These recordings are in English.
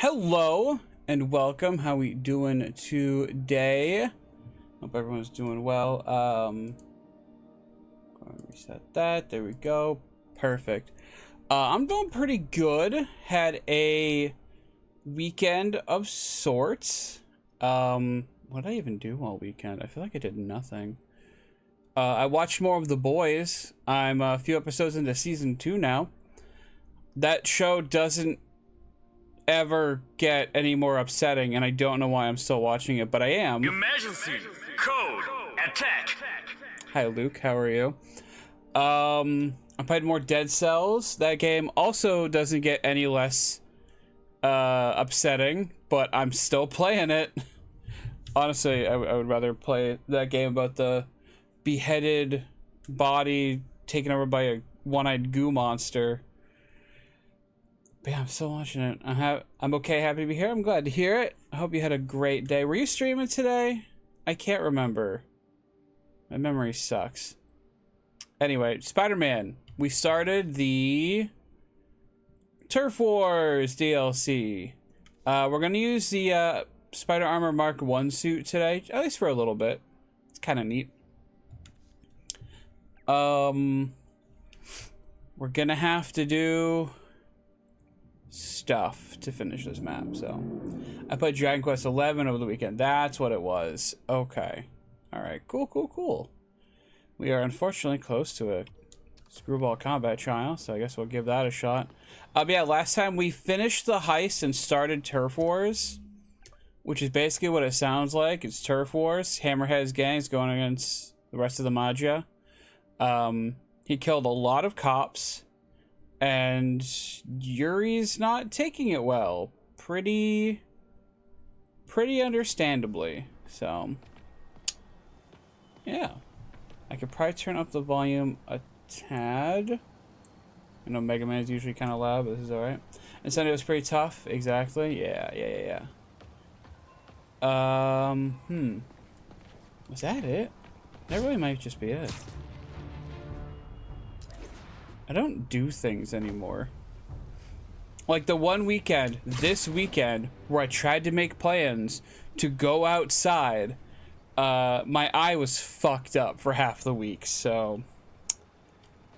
Hello and welcome. How we doing today? Hope everyone's doing well. Go and reset that. There we go. Perfect. I'm doing pretty good. Had a weekend of sorts. What did I even do all weekend? I feel like I did nothing. I watched more of The Boys. I'm a few episodes into season 2 now. That show doesn't ever get any more upsetting, and I don't know why I'm still watching it, but I am. Emergency code attack. Hi Luke, how are you? I played more Dead Cells. That game also doesn't get any less upsetting, but I'm still playing it. Honestly, I would rather play that game about the beheaded body taken over by a one-eyed goo monster. But yeah, I'm still watching it. I'm okay, happy to be here. I'm glad to hear it. I hope you had a great day. Were you streaming today? I can't remember. My memory sucks. Anyway, Spider-Man. We started the Turf Wars DLC. We're gonna use the Spider Armor Mark 1 suit today, at least for a little bit. It's kind of neat. We're gonna have to do stuff to finish this map. So I played Dragon Quest 11 over the weekend. That's what it was. Okay, all right, cool. We are unfortunately close to a screwball combat trial, so I guess we'll give that a shot. But yeah, last time we finished the heist and started Turf Wars, which is basically what it sounds like. It's Turf Wars. Hammerhead's gang's going against the rest of the Maggia. He killed a lot of cops, and Yuri's not taking it well. Pretty understandably. So, yeah. I could probably turn up the volume a tad. I know Mega Man is usually kind of loud, but this is alright. And Sunday was pretty tough. Exactly. Yeah. Was that it? That really might just be it. I don't do things anymore. Like the one weekend, this weekend, where I tried to make plans to go outside, my eye was fucked up for half the week, so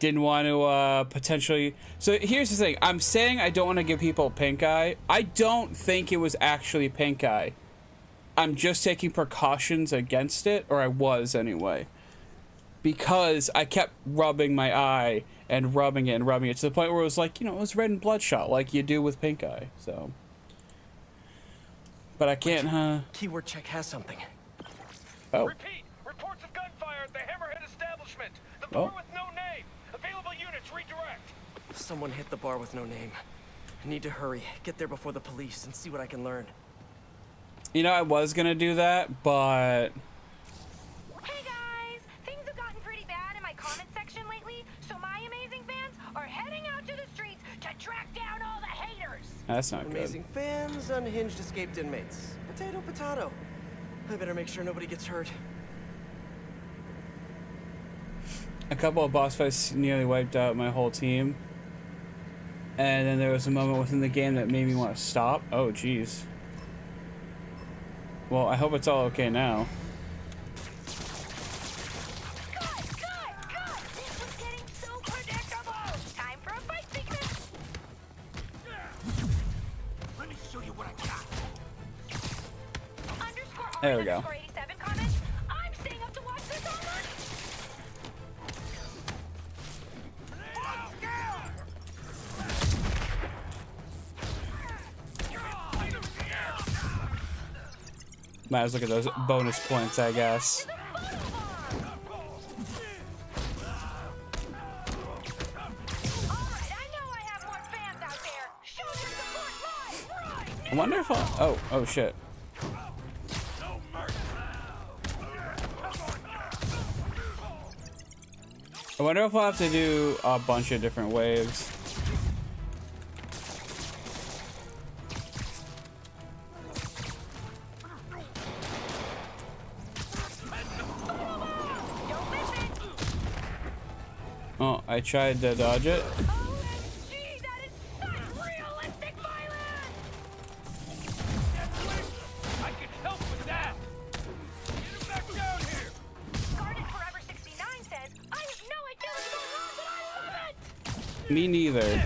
didn't want to potentially. So here's the thing. I'm saying I don't want to give people pink eye. I don't think it was actually pink eye. I'm just taking precautions against it, or I was anyway, because I kept rubbing my eye and rubbing it to the point where it was like, you know, it was red and bloodshot like you do with pink eye. So, but I can't. Keyword check has something. Oh. Repeat. Reports of gunfire at the Hammerhead establishment. The bar with no name. Available units redirect. Someone hit the bar with no name. I need to hurry, get there before the police, and see what I can learn. You know, I was gonna do that, but. Hey guys! Things have gotten pretty bad in my comment section lately, so my amazing fans are heading out to the streets to track down all the haters! That's not good. Amazing fans, unhinged escaped inmates. Potato, potato. I better make sure nobody gets hurt. A couple of boss fights nearly wiped out my whole team. And then there was a moment within the game that made me want to stop. Oh, jeez. Well, I hope it's all okay now. Cut! This was getting so predictable! Time for a fight sequence! Let me show you what I got. There we go. 87 comments. I'm staying up to watch this all night! Might as well look at those bonus points, I guess. I wonder if I'll... Oh shit. I wonder if I'll have to do a bunch of different waves. Oh, I tried to dodge it. OMG, that is such realistic violence! Me neither.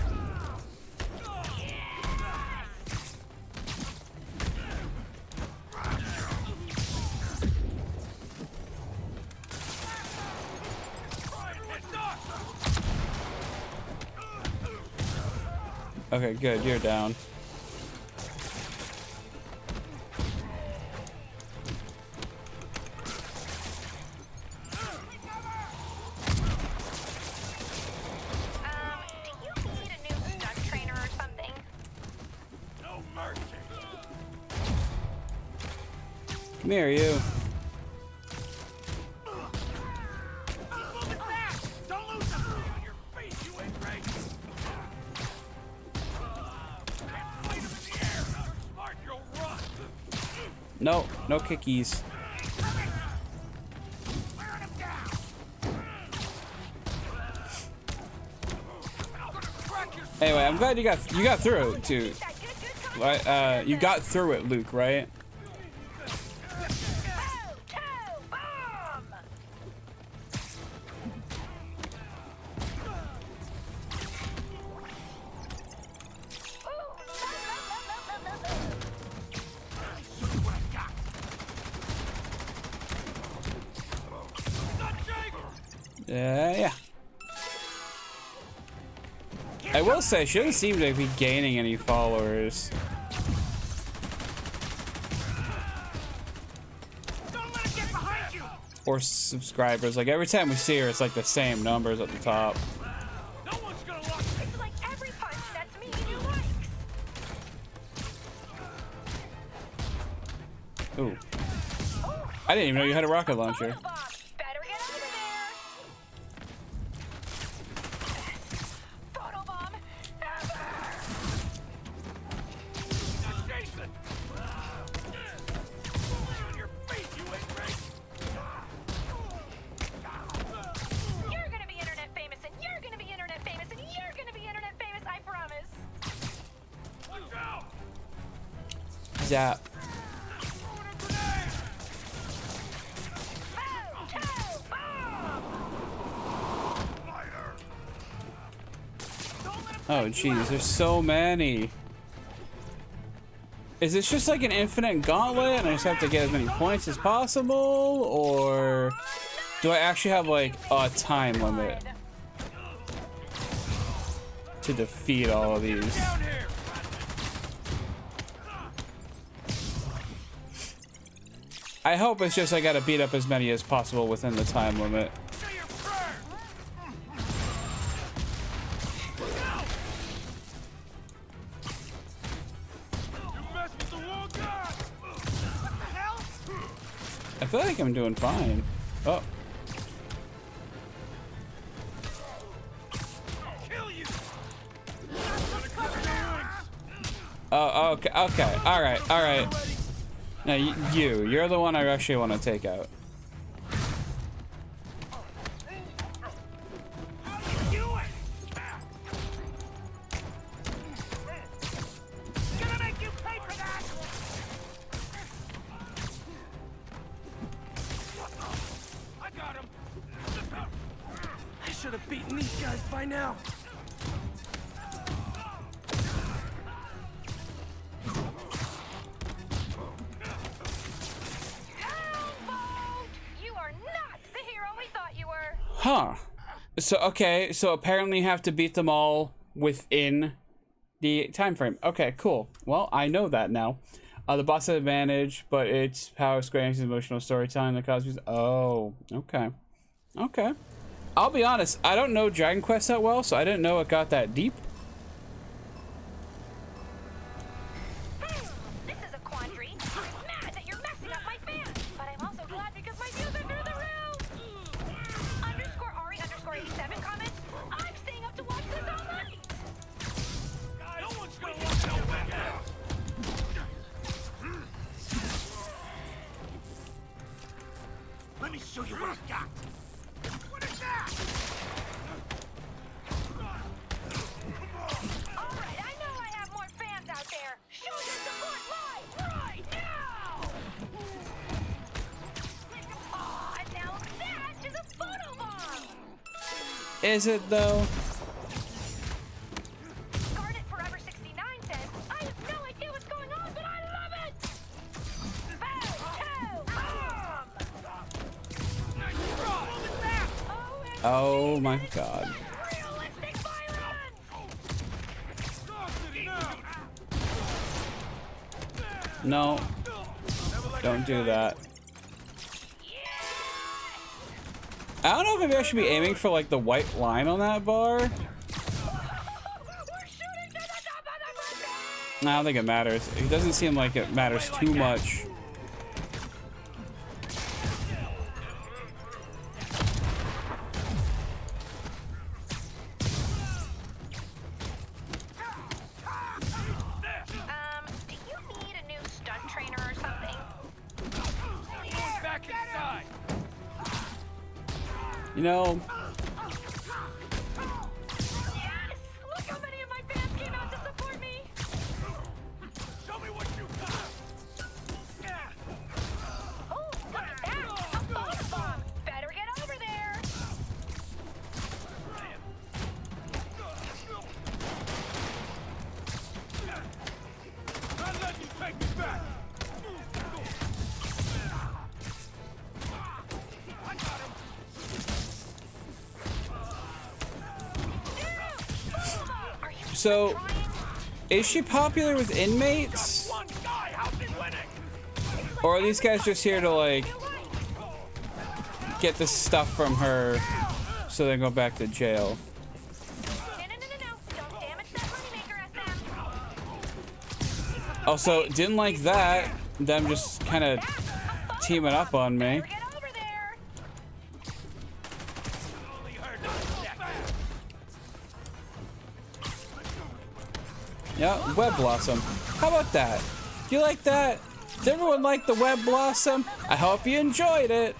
Okay, good. You're down. Do you need a new stunt trainer or something? No mercy. Come here, you. Move it back! Don't lose them! On your feet, you ingrate! Fight him in the air! You're smart, you'll run! No, no kickies. Wearing him down! I'm gonna crack your Anyway, I'm glad you got through it too. That good Right, you got through it, Luke, right? toe bomb! Yeah. I will say, she doesn't seem to be gaining any followers. Don't let him get behind you! Or subscribers. Like, every time we see her, it's like the same numbers at the top. No one's gonna lock me! It's like every punch that's me and you likes. Ooh. I didn't even know you had a rocket launcher. Photo bomb. Better get over there. Photo bomb. Ever. Jason! On your feet, you ingrate! You're gonna be internet famous, and you're gonna be internet famous, and you're gonna be internet famous. I promise. Watch out! Zap. Toe bomb. Oh, jeez, there's so many. Is this just like an infinite gauntlet and I just have to get as many points as possible? Or do I actually have like a time limit to defeat all of these? Down here! I hope it's just I gotta beat up as many as possible within the time limit. Say your prayer! You messed with the wrong guy! What the hell? I feel like I'm doing fine. Oh, Kill you! I'm gonna cover your wings! oh, okay, okay, all right. Now you're the one I actually want to take out. Gonna make you pay for that! I got him! I should have beaten these guys by now. Hellbolt! You are not the hero we thought you were. Huh. So okay, so apparently you have to beat them all within the time frame. Okay, cool. Well, I know that now. The boss has advantage, but it's power squaring emotional storytelling that causes. Oh, okay. Okay. I'll be honest, I don't know Dragon Quest that well, so I didn't know it got that deep. This is a quandary. I'm mad that you're messing up my fans, but I'm also glad because my views are through the roof. _Ari_87 comments. I'm staying up to watch this all night. No one's gonna lock no window! Let me show you what I've got! What is that? All right, I know I have more fans out there. Show your support live right now. Oh, and now that is a photo bomb. Is it though? Oh my god. Realistic violence! No. Don't do that. I don't know if maybe I should be aiming for like the white line on that bar. We're shooting to the top of the mountain! I don't think it matters. It doesn't seem like it matters too much. Do you need a new stunt trainer or something? Back inside. You know, Yes! Look how many of my fans came out to support me! Show me what you got. Oh, look at that! A photobomb! Better get over there! Not letting you take me back. I got him. Are you so trying? is she popular with inmates? One guy, how's he winning? Or are these guys just here to like get the stuff from her so they go back to jail? No. Don't damage that moneymaker, SM. Also, didn't like that. Them just kind of teaming up on me. Better get over there! Only heard that. Yeah, web blossom. How about that? You like that? Does everyone like the web blossom? I hope you enjoyed it.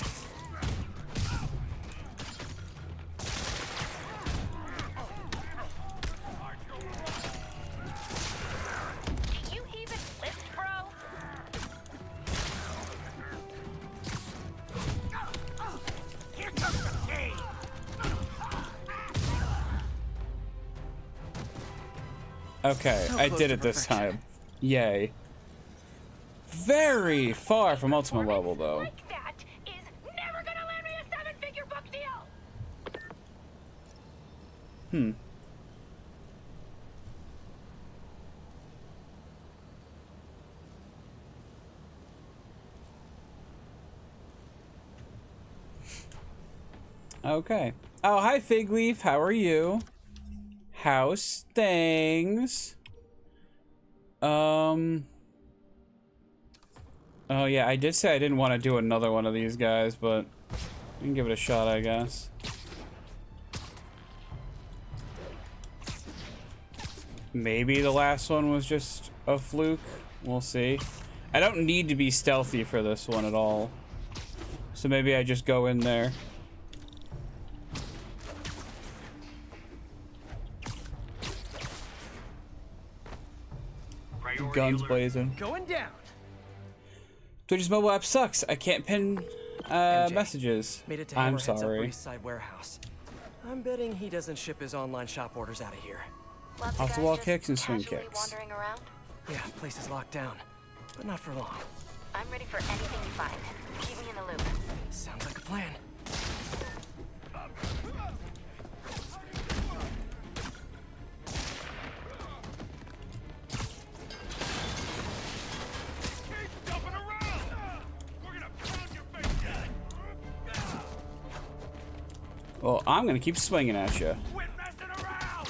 Do you even lift, bro? Here comes the king. Okay, I close did to it this perfection. time. Yay. Very far from ultimate level though. Like that is never gonna land me a seven-figure book deal! Okay. Oh, hi Fig Leaf. How are you? How's things? Oh yeah, I did say I didn't want to do another one of these guys, but we can give it a shot, I guess. Maybe the last one was just a fluke. We'll see. I don't need to be stealthy for this one at all. So maybe I just go in there. Guns blazing. Going down. Twitch's mobile app sucks. I can't pin MJ, messages. Made it to I'm Hammerhead's Upper sorry. East Side warehouse. I'm betting he doesn't ship his online shop orders out of here. Lots Off the guys wall just kicks and swing casually kicks. wandering around. Yeah, place is locked down, but not for long. I'm ready for anything you find. Keep me in the loop. Sounds like a plan. Keep jumping around. We're gonna pound your face in. Well, I'm gonna keep swinging at you. Quit messing around.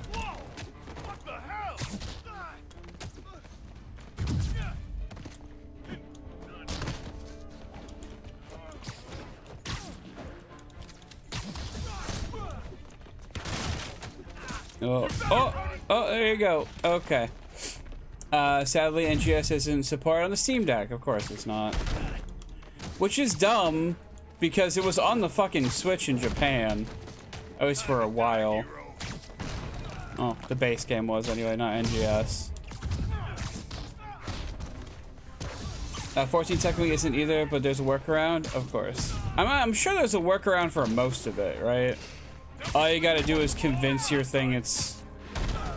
Whoa! What the hell? Oh, there you go. Okay. Sadly, NGS isn't support on the Steam Deck. Of course it's not. Which is dumb, because it was on the fucking Switch in Japan. At least for a while. Oh, the base game was anyway, not NGS. 14-second week isn't either, but there's a workaround, of course. I'm sure there's a workaround for most of it, right? All you gotta do is convince your thing it's...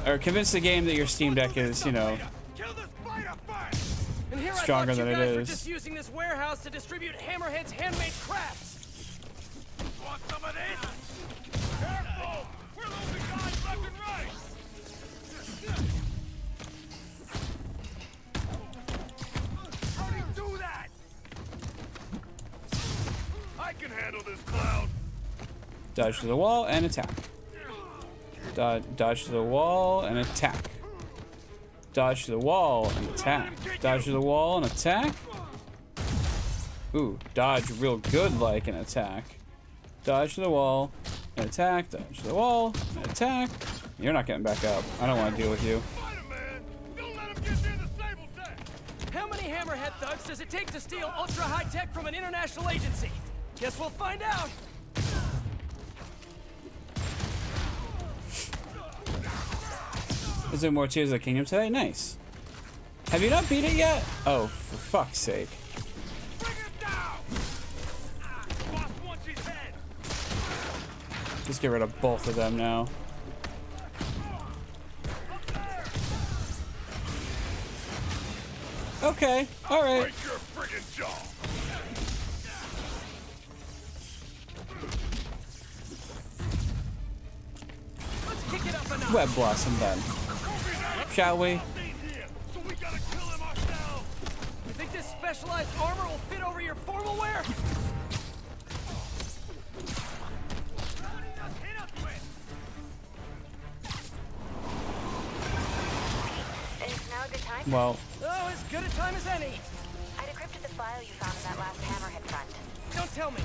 Or convince the game that your Steam Deck is, you know... Kill the spider first. And here stronger than it We're is. just using this warehouse to distribute Hammerhead's handmade crafts. Want some of this? Careful! We're losing guys left and right! How do you do that? I can handle this clown. Dodge to the wall and attack. Dodge to the wall and attack. Dodge to the wall and attack. Dodge to the wall and attack. Ooh, dodge real good like an attack. Dodge to the wall and attack. Dodge to the wall and attack. You're not getting back up. I don't want to deal with you. Spider-Man! Don't let him get near the stable tech! How many Hammerhead thugs does it take to steal ultra-high tech from an international agency? Guess we'll find out. Is there more Tears of the Kingdom today? Nice. Have you not beat it yet? Oh, for fuck's sake. Bring him down! Boss wants his head! Just get rid of both of them now. Up there! Okay, alright. Break your friggin' jaw! Let's kick it up a notch. Web Blossom then. Shall we? Stay here, so we gotta kill him ourselves! You think this specialized armor will fit over your formal wear? Hit us with! Is now a good time? Well, Oh, as good a time as any. I decrypted the file you found in that last Hammerhead front. Don't tell me.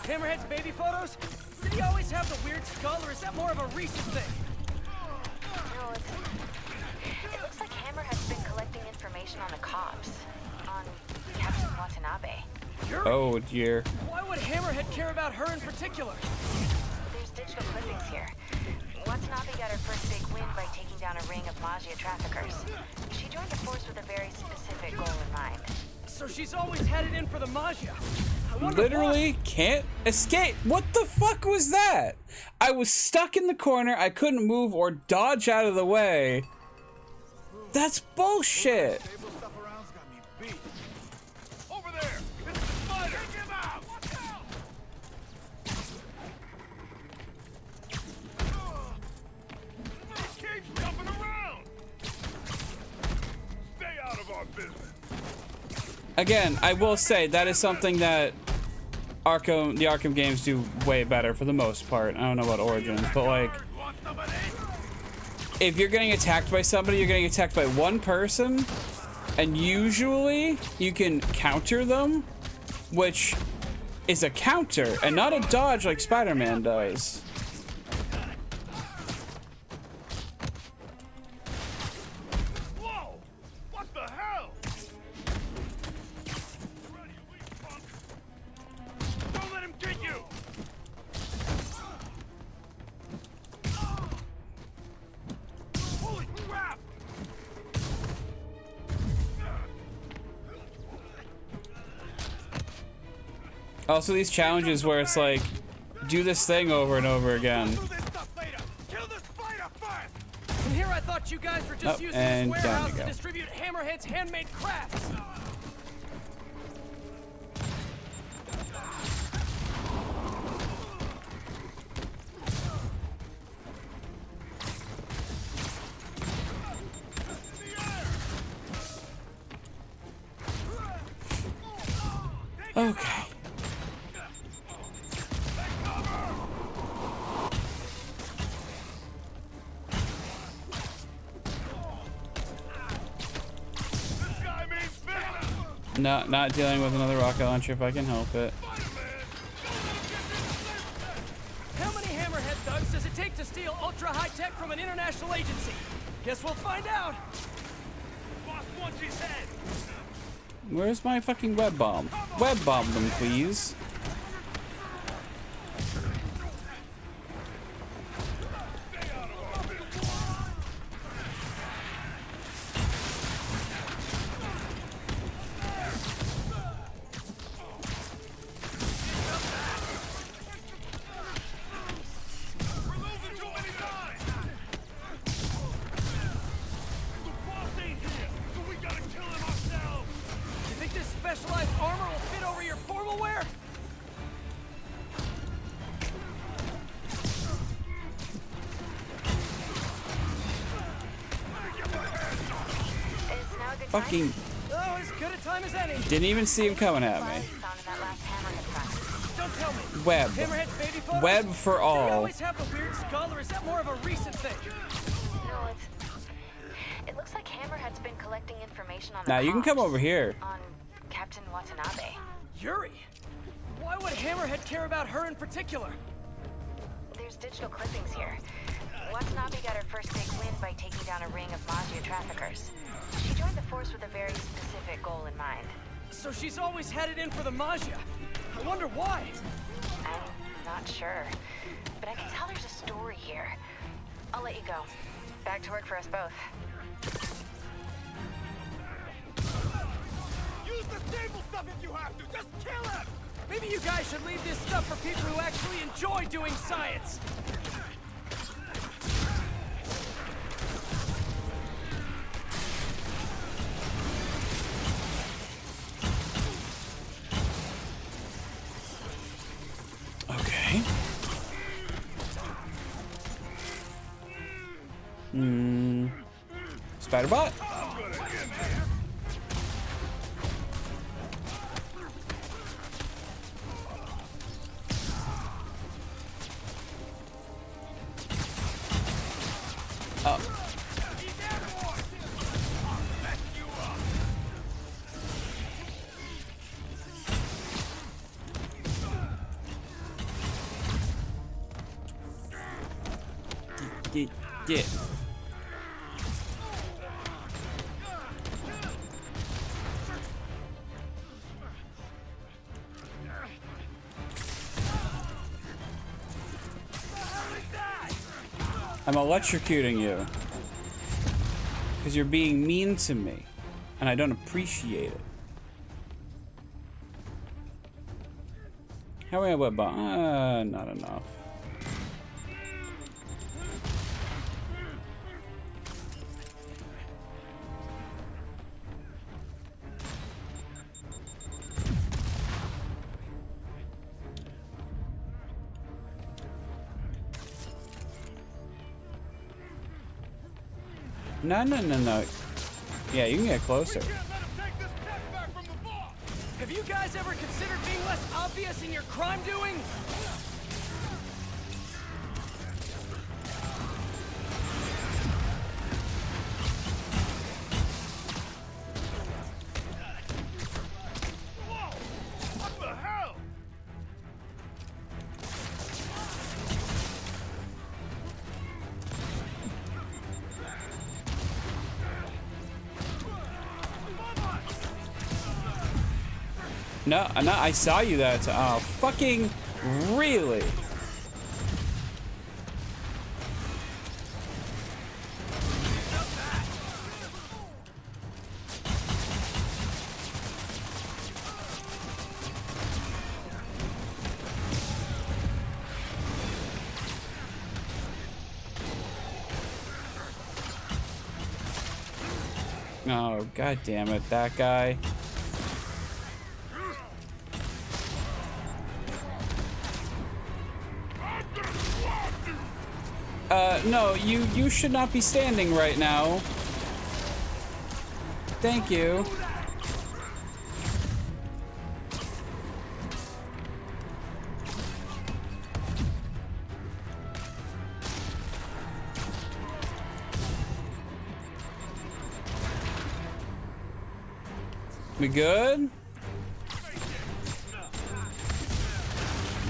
Hammerhead's baby photos? Did he always have the weird skull, or is that more of a recent thing? No, it looks like Hammerhead's been collecting information on the cops. On Captain Watanabe. Yuri? oh dear. Why would Hammerhead care about her in particular? There's digital clippings here. Watanabe got her first big win by taking down a ring of Magia traffickers. She joined the force with a very specific goal in mind. So she's always headed in for the Magia. I wonder Literally can't escape. What the fuck was that? I was stuck in the corner. I couldn't move or dodge out of the way. That's bullshit. Stable stuff around's got me beat. Over there! It's a spider! Take him out! Watch out! He keeps jumping around! Stay out of our business! Again, I will say that is something that the Arkham games do way better for the most part. I don't know about Origins, but like, Want some of this? if you're getting attacked by somebody, you're getting attacked by one person, and usually you can counter them, which is a counter and not a dodge like Spider-Man does. Whoa! What the hell? Ready, you weak punk. Don't let him get you! Holy crap! Also, these challenges where it's like, do this thing over and over again. Do this stuff later! Kill the spider first! And here I thought you guys were just Oh, using and this down warehouse you to go. distribute Hammerhead's handmade crafts. Okay. This guy means business! No, not dealing with another rocket launcher if I can help it. How many Hammerhead thugs does it take to steal ultra-high tech from an international agency? Guess we'll find out. Boss wants his head! Where's my fucking web bomb? Web bomb them, please. We're losing too many guys! The boss ain't here, so we gotta kill him ourselves! fucking Oh, as good a time as any. didn't even see him coming at me. Found in that last hammerhead front. Don't tell me. Web. Hammerhead's baby photos? Web for Do you all. always have the weird skull, or is that more of a recent thing? No, it looks like Hammerhead's been collecting information on the Now you can come comms over here. on Captain Watanabe. Yuri? Why would Hammerhead care about her in particular? There's digital clippings here. Watanabe got her first big win by taking down a ring of Maggia traffickers. She joined the force with a very specific goal in mind. So she's always headed in for the Maggia. I wonder why. I'm not sure, but I can tell there's a story here. I'll let you go. Back to work for us both. Use the stable stuff if you have to. Just kill him. Maybe you guys should leave this stuff for people who actually enjoy doing science. Okay. Spiderbot? Oh. Get. I'm electrocuting you. Because you're being mean to me. And I don't appreciate it. How many web bomb? Not enough. No. Yeah, you can get closer. Can't let him take this tech back from the boss. Have you guys ever considered being less obvious in your crime doing? Whoa! What the hell? No, I saw you that. Oh, fucking really? Oh, god damn it, that guy. No, you should not be standing right now. Thank you. We good?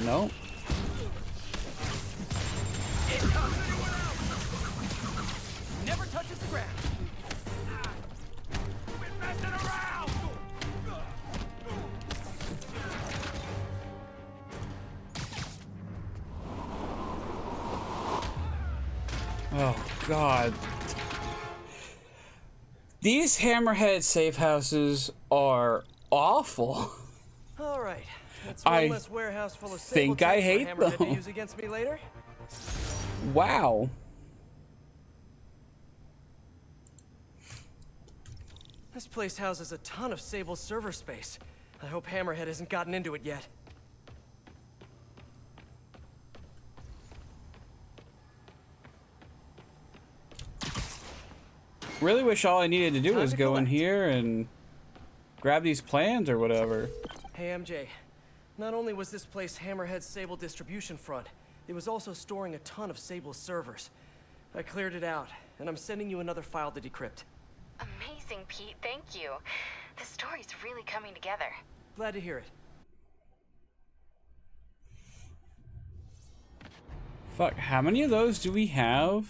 Nope. Never touches the ground. Quit messing around. Oh, God. These Hammerhead safe houses are awful. All right. That's I one less warehouse full of think sable I types for hate Hammerhead them. to use against me later. Wow. This place houses a ton of Sable server space. I hope Hammerhead hasn't gotten into it yet. Really wish all I needed to do Time was to go in collect. here and grab these plans or whatever. Hey, MJ. Not only was this place Hammerhead's Sable distribution front, it was also storing a ton of Sable's servers. I cleared it out, and I'm sending you another file to decrypt. Amazing, Pete. Thank you. The story's really coming together. Glad to hear it. Fuck, how many of those do we have?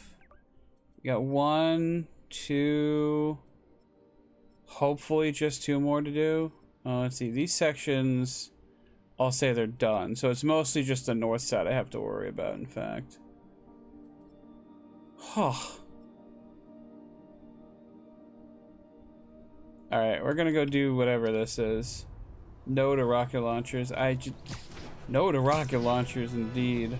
We got 1, 2, hopefully just 2 more to do. Let's see, these sections, I'll say they're done. So it's mostly just the north side I have to worry about, in fact. Huh. Alright, we're gonna go do whatever this is. No to rocket launchers. No to rocket launchers, indeed.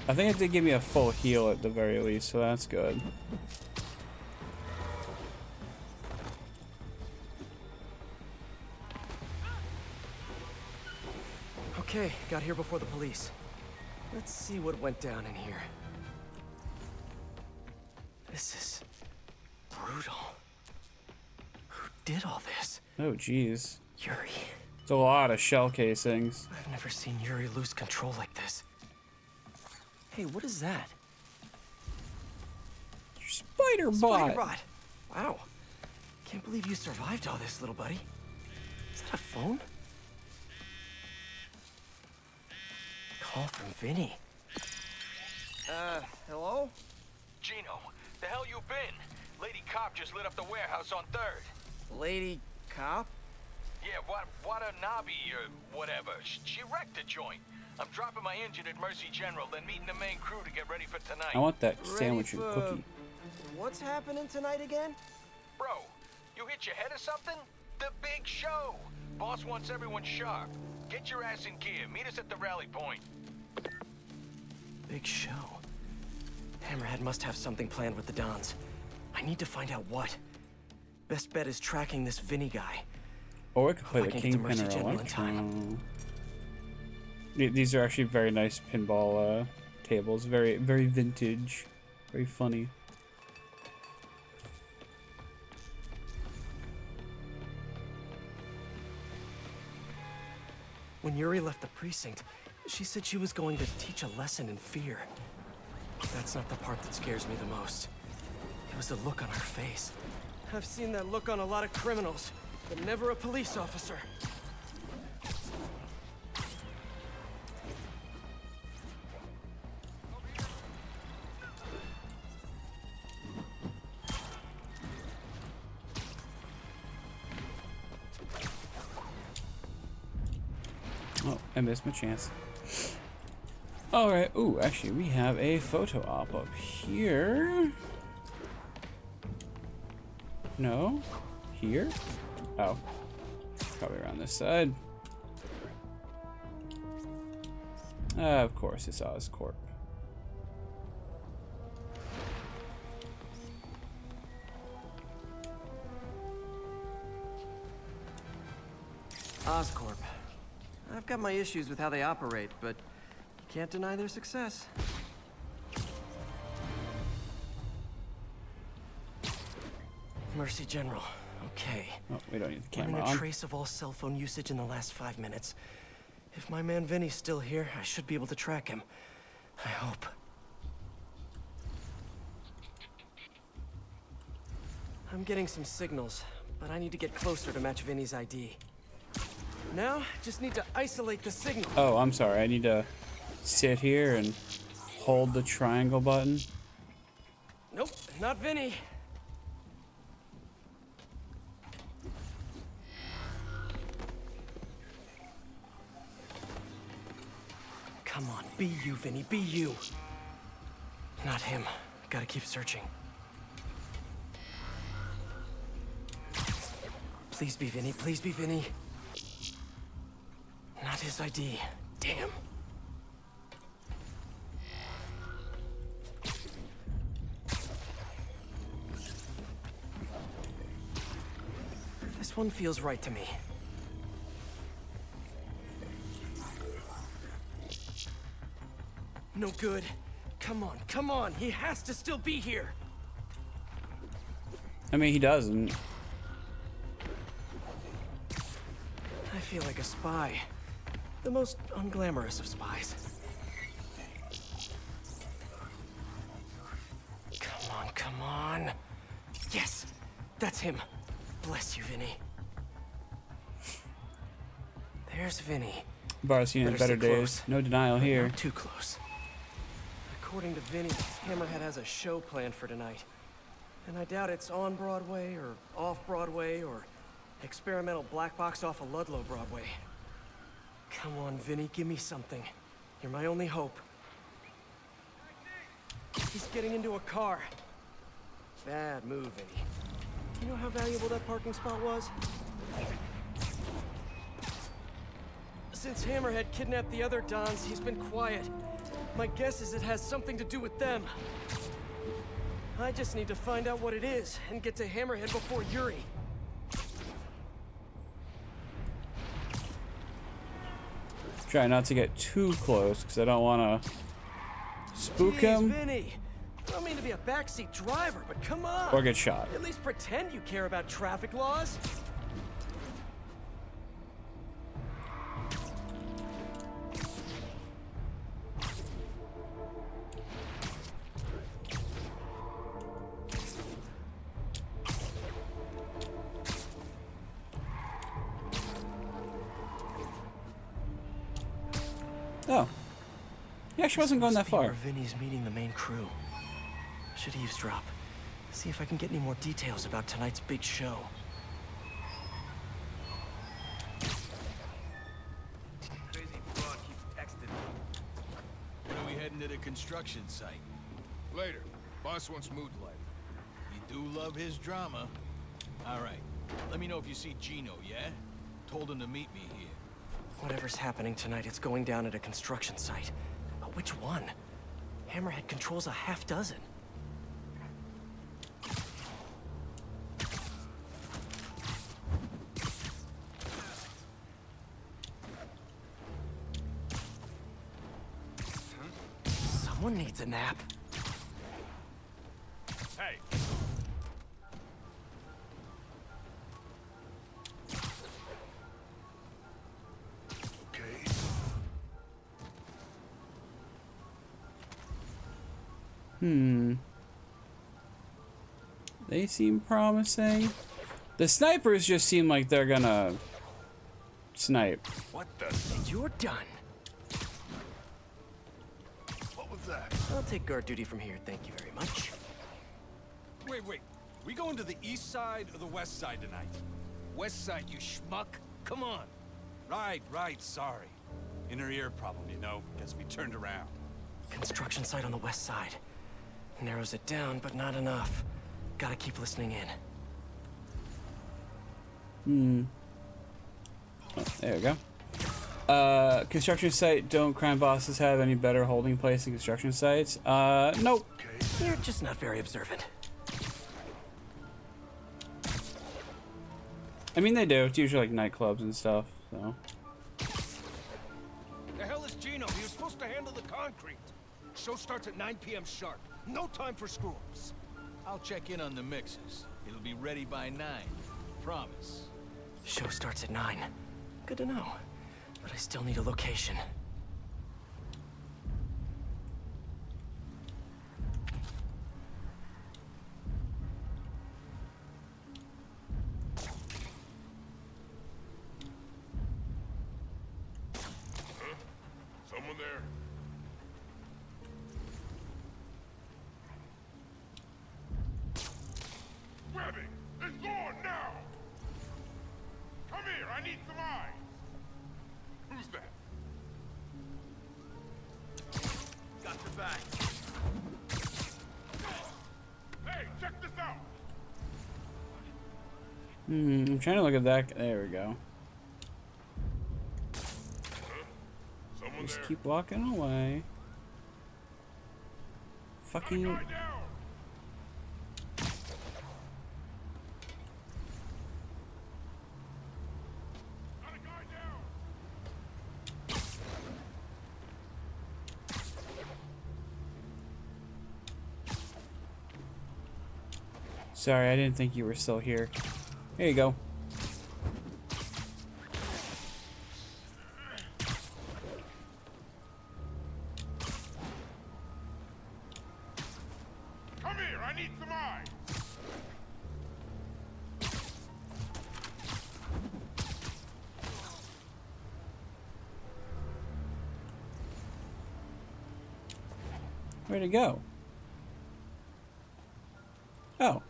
I think it did give me a full heal at the very least, so that's good. Okay, got here before the police. Let's see what went down in here. This is brutal. Who did all this? Oh, jeez. Yuri. It's a lot of shell casings. I've never seen Yuri lose control like this. Hey, what is that? Spider Spider bot. bot. Wow. Can't believe you survived all this, little buddy. Is that a phone? Call from Vinny. Hello? Gino, the hell you been? Lady Cop just lit up the warehouse on 3rd. Lady Cop? Yeah, Watanabe or whatever. She wrecked the joint. I'm dropping my engine at Mercy General, then meeting the main crew to get ready for tonight. I want that sandwich and Ready for- cookie. What's happening tonight again? Bro, you hit your head or something? The big show. Boss wants everyone sharp. Get your ass in gear. Meet us at the rally point. Big show. Hammerhead must have something planned with the Dons. I need to find out what. Best bet is tracking this Vinny guy. Or I could play I the can get to Mercy Kingpin or General in time. Electro. These are actually very nice pinball tables. Very, very vintage. Very funny. When Yuri left the precinct, she said she was going to teach a lesson in fear. That's not the part that scares me the most. It was the look on her face. I've seen that look on a lot of criminals, but never a police officer. Oh, I missed my chance. Alright, ooh, actually, we have a photo op up here. No? Here? Oh. Probably around this side. Of course, it's Oscorp. Oscorp. I've got my issues with how they operate, but you can't deny their success. Mercy General. Okay. Oh, we don't need the Running camera a on. trace of all cell phone usage in the last 5 minutes. If my man Vinny's still here, I should be able to track him. I hope. I'm getting some signals, but I need to get closer to match Vinny's ID. Now, just need to isolate the signal. Oh, I'm sorry. I need to sit here and hold the triangle button. Nope, not Vinny. Come on, be you, Vinny, be you. Not him. Gotta keep searching. Please be Vinny, please be Vinny. Not his ID. Damn. This one feels right to me. No good. Come on. He has to still be here. I mean, he doesn't. I feel like a spy. The most unglamorous of spies. Come on. Yes, that's him. Bless you, Vinny. There's Vinny. Bar's seen in better days. No denial here. Not too close. According to Vinny, Hammerhead has a show planned for tonight. And I doubt it's on Broadway or off Broadway or experimental black box off of Ludlow Broadway. Come on, Vinny, give me something. You're my only hope. He's getting into a car. Bad move, Vinny. You know how valuable that parking spot was? Since Hammerhead kidnapped the other Dons, he's been quiet. My guess is it has something to do with them. I just need to find out what it is and get to Hammerhead before Yuri. Try not to get too close because I don't want to spook him. Vinny. I don't mean to be a backseat driver, but come on. Or get shot. At least pretend you care about traffic laws. Oh. He actually wasn't going that far. Where Vinny's meeting the main crew. Should eavesdrop. See if I can get any more details about tonight's big show. Crazy broad keeps texting me. When are we heading to the construction site? Later. Boss wants mood lighting. You do love his drama. All right. Let me know if you see Gino, yeah? Told him to meet me here. Whatever's happening tonight, it's going down at a construction site. But which one? Hammerhead controls a half dozen. Someone needs a nap. Hey! They seem promising. The snipers just seem like they're gonna snipe. What the? You're done. What was that? I'll take guard duty from here, thank you very much. Wait. We going to the east side or the west side tonight? West side, you schmuck. Come on. Right, sorry. Inner ear problem, you know. Gets me turned around. Construction site on the west side. Narrows it down, but not enough. Gotta keep listening in. Oh, there we go. Construction site. Don't crime bosses have any better holding place than construction sites? Nope. You're just not very observant. I mean, they do. It's usually like nightclubs and stuff, so. The hell is Gino? He was supposed to handle the concrete. Show starts at 9 p.m. sharp. No time for screw-ups. I'll check in on the mixes. It'll be ready by 9. Promise. Show starts at 9. Good to know. But I still need a location. Someone there? Grabbing! It's gone now! Come here, I need some eyes! Who's that? I'm trying to look at that. There we go. Just keep walking away. Fucking. Sorry, I didn't think you were still here. Here you go. Come here, I need some eyes. Where'd it go? Oh,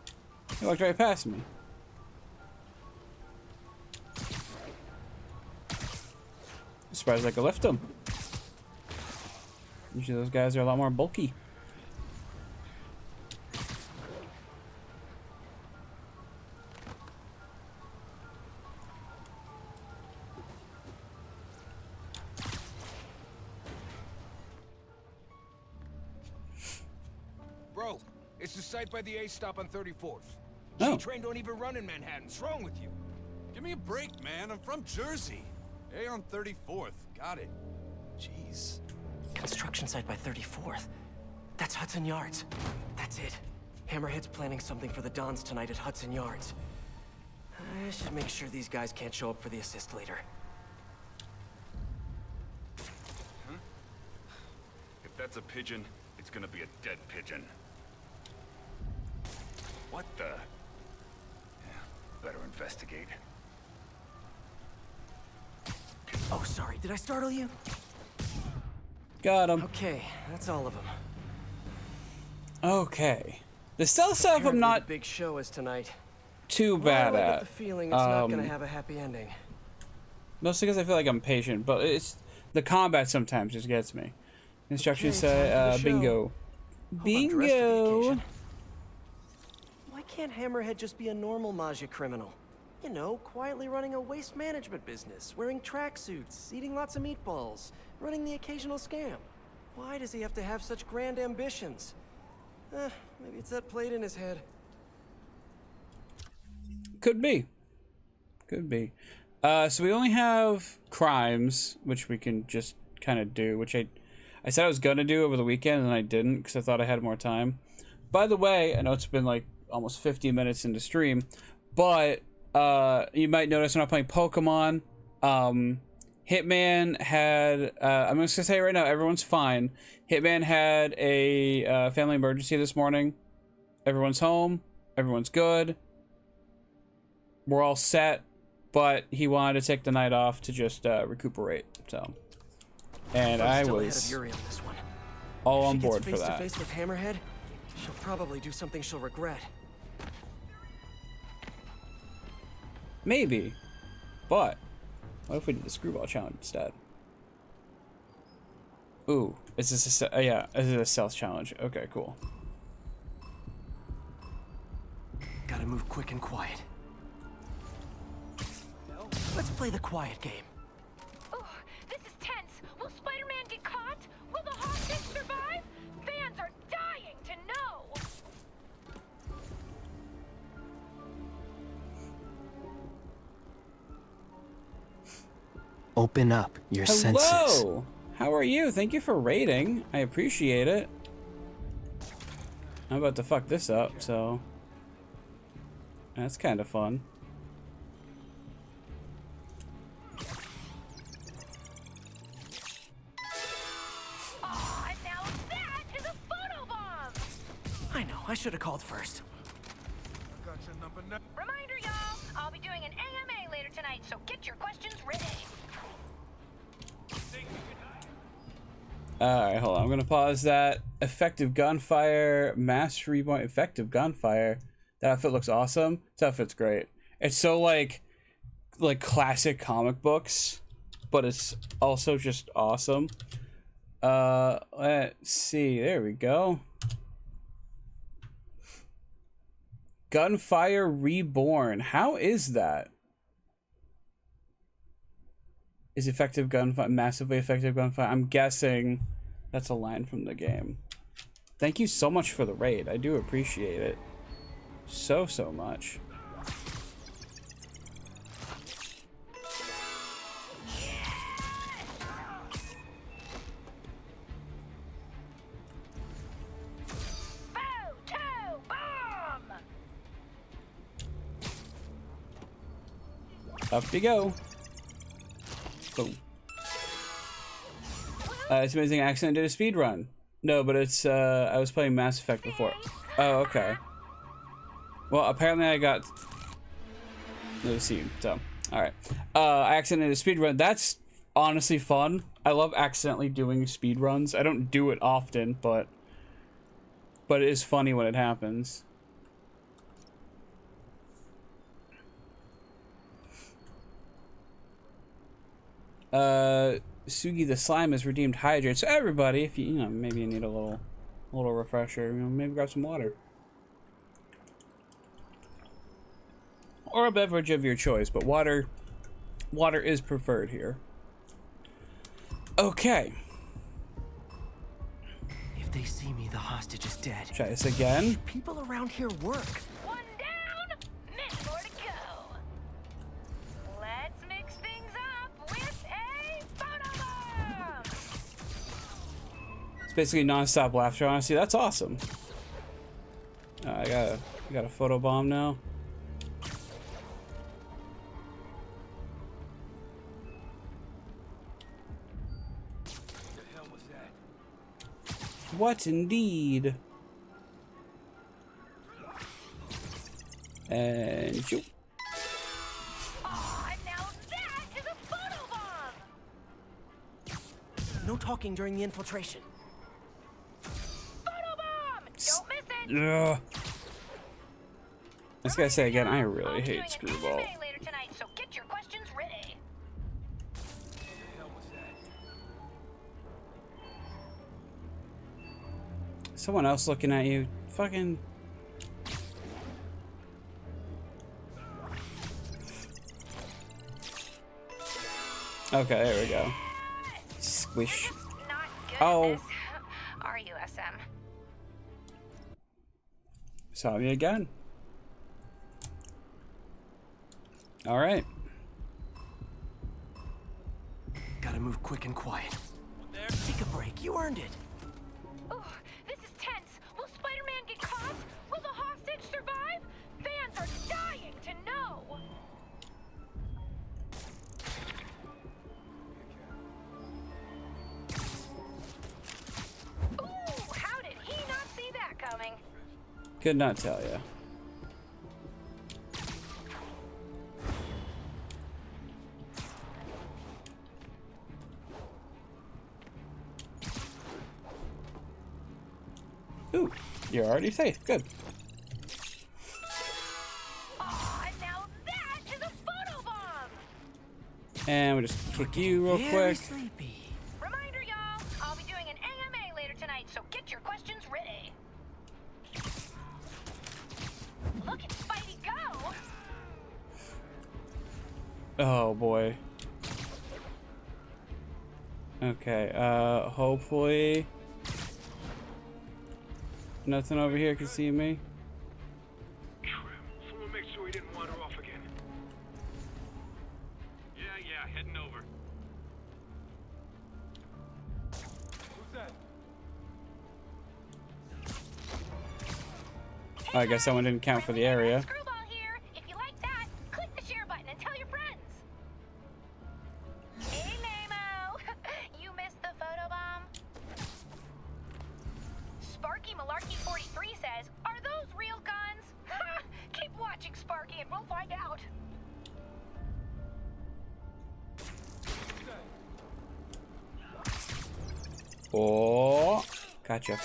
he walked right past me. I'm surprised I could lift him. Usually those guys are a lot more bulky. Bro, it's the site by the A stop on 34th. Oh. G-train don't even run in Manhattan. What's wrong with you? Give me a break, man. I'm from Jersey. A on 34th. Got it. Jeez. Construction site by 34th. That's Hudson Yards. That's it. Hammerhead's planning something for the Dons tonight at Hudson Yards. I should make sure these guys can't show up for the assist later. If that's a pigeon, it's gonna be a dead pigeon. What the? Yeah, better investigate. Oh, sorry. Did I startle you? Got him. Okay, that's all of them. Okay. The stealth stuff I'm Apparently not the big show is tonight. too Well, bad I get at. the feeling it's not gonna have a happy ending. Mostly because I feel like I'm patient, but it's the combat sometimes just gets me. Instructions Okay, say time for the bingo. Hope I'm dressed for the Bingo. occasion. Why can't Hammerhead just be a normal Maggia criminal? You know, quietly running a waste management business, wearing tracksuits, eating lots of meatballs, running the occasional scam. Why does he have to have such grand ambitions? Maybe it's that plate in his head. Could be. Could be. So we only have crimes, which we can just kind of do, which I said I was going to do over the weekend, and I didn't because I thought I had more time. By the way, I know it's been like almost 50 minutes into stream, but you might notice I'm not playing Pokemon. Hitman had, I'm just going to say right now, everyone's fine. Hitman had a family emergency this morning. Everyone's home. Everyone's good. We're all set, but he wanted to take the night off to just recuperate, so. And I Still was ahead of Yuri on this one. all If on she gets board for face that. to face with Hammerhead, she'll probably do something she'll regret. Maybe, but what if we did the screwball challenge instead? Ooh, is this a yeah? Is it a stealth challenge? Okay, cool. Gotta move quick and quiet. Let's play the quiet game. Oh, this is tense. Will Spider-Man get caught? Will the hostage survive? Fans are dying to know. Open up your senses. Hello! How are you? Thank you for rating. I appreciate it. I'm about to fuck this up, so that's kind of fun. Oh, and now that is a photobomb. I know, I should have called first. Got your number now. Reminder, y'all. I'll be doing an AMA later tonight, so get your questions ready. Alright, hold on. I'm gonna pause that. Effective gunfire, mastery point, effective gunfire. That outfit looks awesome. This outfit's great. It's so like classic comic books, but it's also just awesome. Let's see. There we go. Gunfire Reborn. How is that? Is effective gunfire, massively effective gunfire? I'm guessing that's a line from the game. Thank you so much for the raid. I do appreciate it. So much. Up you go. Boom. It's amazing. I accidentally did a speed run. No, but it's I was playing Mass Effect before. Oh, okay. Well, apparently I got no seed. So, all right. I accidentally did a speed run. That's honestly fun. I love accidentally doing speed runs. I don't do it often, but it is funny when it happens. Sugi the Slime has redeemed hydrate. So everybody, if you know, maybe you need a little refresher, you know, maybe grab some water. Or a beverage of your choice, but water is preferred here. Okay. If they see me, the hostage is dead. Try this again. People around here work. One down, many more to go. Let's mix things up with a photobomb. It's basically non-stop laughter, honestly. That's awesome. I got a photo bomb now. What indeed? And shoot. Oh, now that is a photobomb. No talking during the infiltration. Photobomb! Don't miss it. Ugh. I just gotta say again, I I'll really be doing hate an Screwball. AMA later tonight, so get your questions ready. Someone else looking at you. Fucking. Okay, there we go. Squish. Not good Oh. at this. Are you, SM? Saw me again. All right. Gotta move quick and quiet. Take a break. You earned it. Ooh, this is tense. Will Spider-Man get caught? Will the hostage survive? Fans are dying to know. Ooh, how did he not see that coming? Could not tell you. Ooh, you're already safe. Good. Aw, now that is a photobomb! And we'll just kick you real Very quick. sleepy. Reminder, y'all, I'll be doing an AMA later tonight, so get your questions ready. Look at Spidey go! Oh boy. Okay, hopefully nothing over here can see me. Someone make sure he didn't wander off again. Yeah, heading over. Who's that? I guess someone didn't count for the area. Screwball here. If you like that, click the share button and tell your friends. Hey, Nemo. You missed the photobomb? Sparky Malarkey 43 says, are those real guns? Keep watching, Sparky, and we'll find out. Oh, gotcha.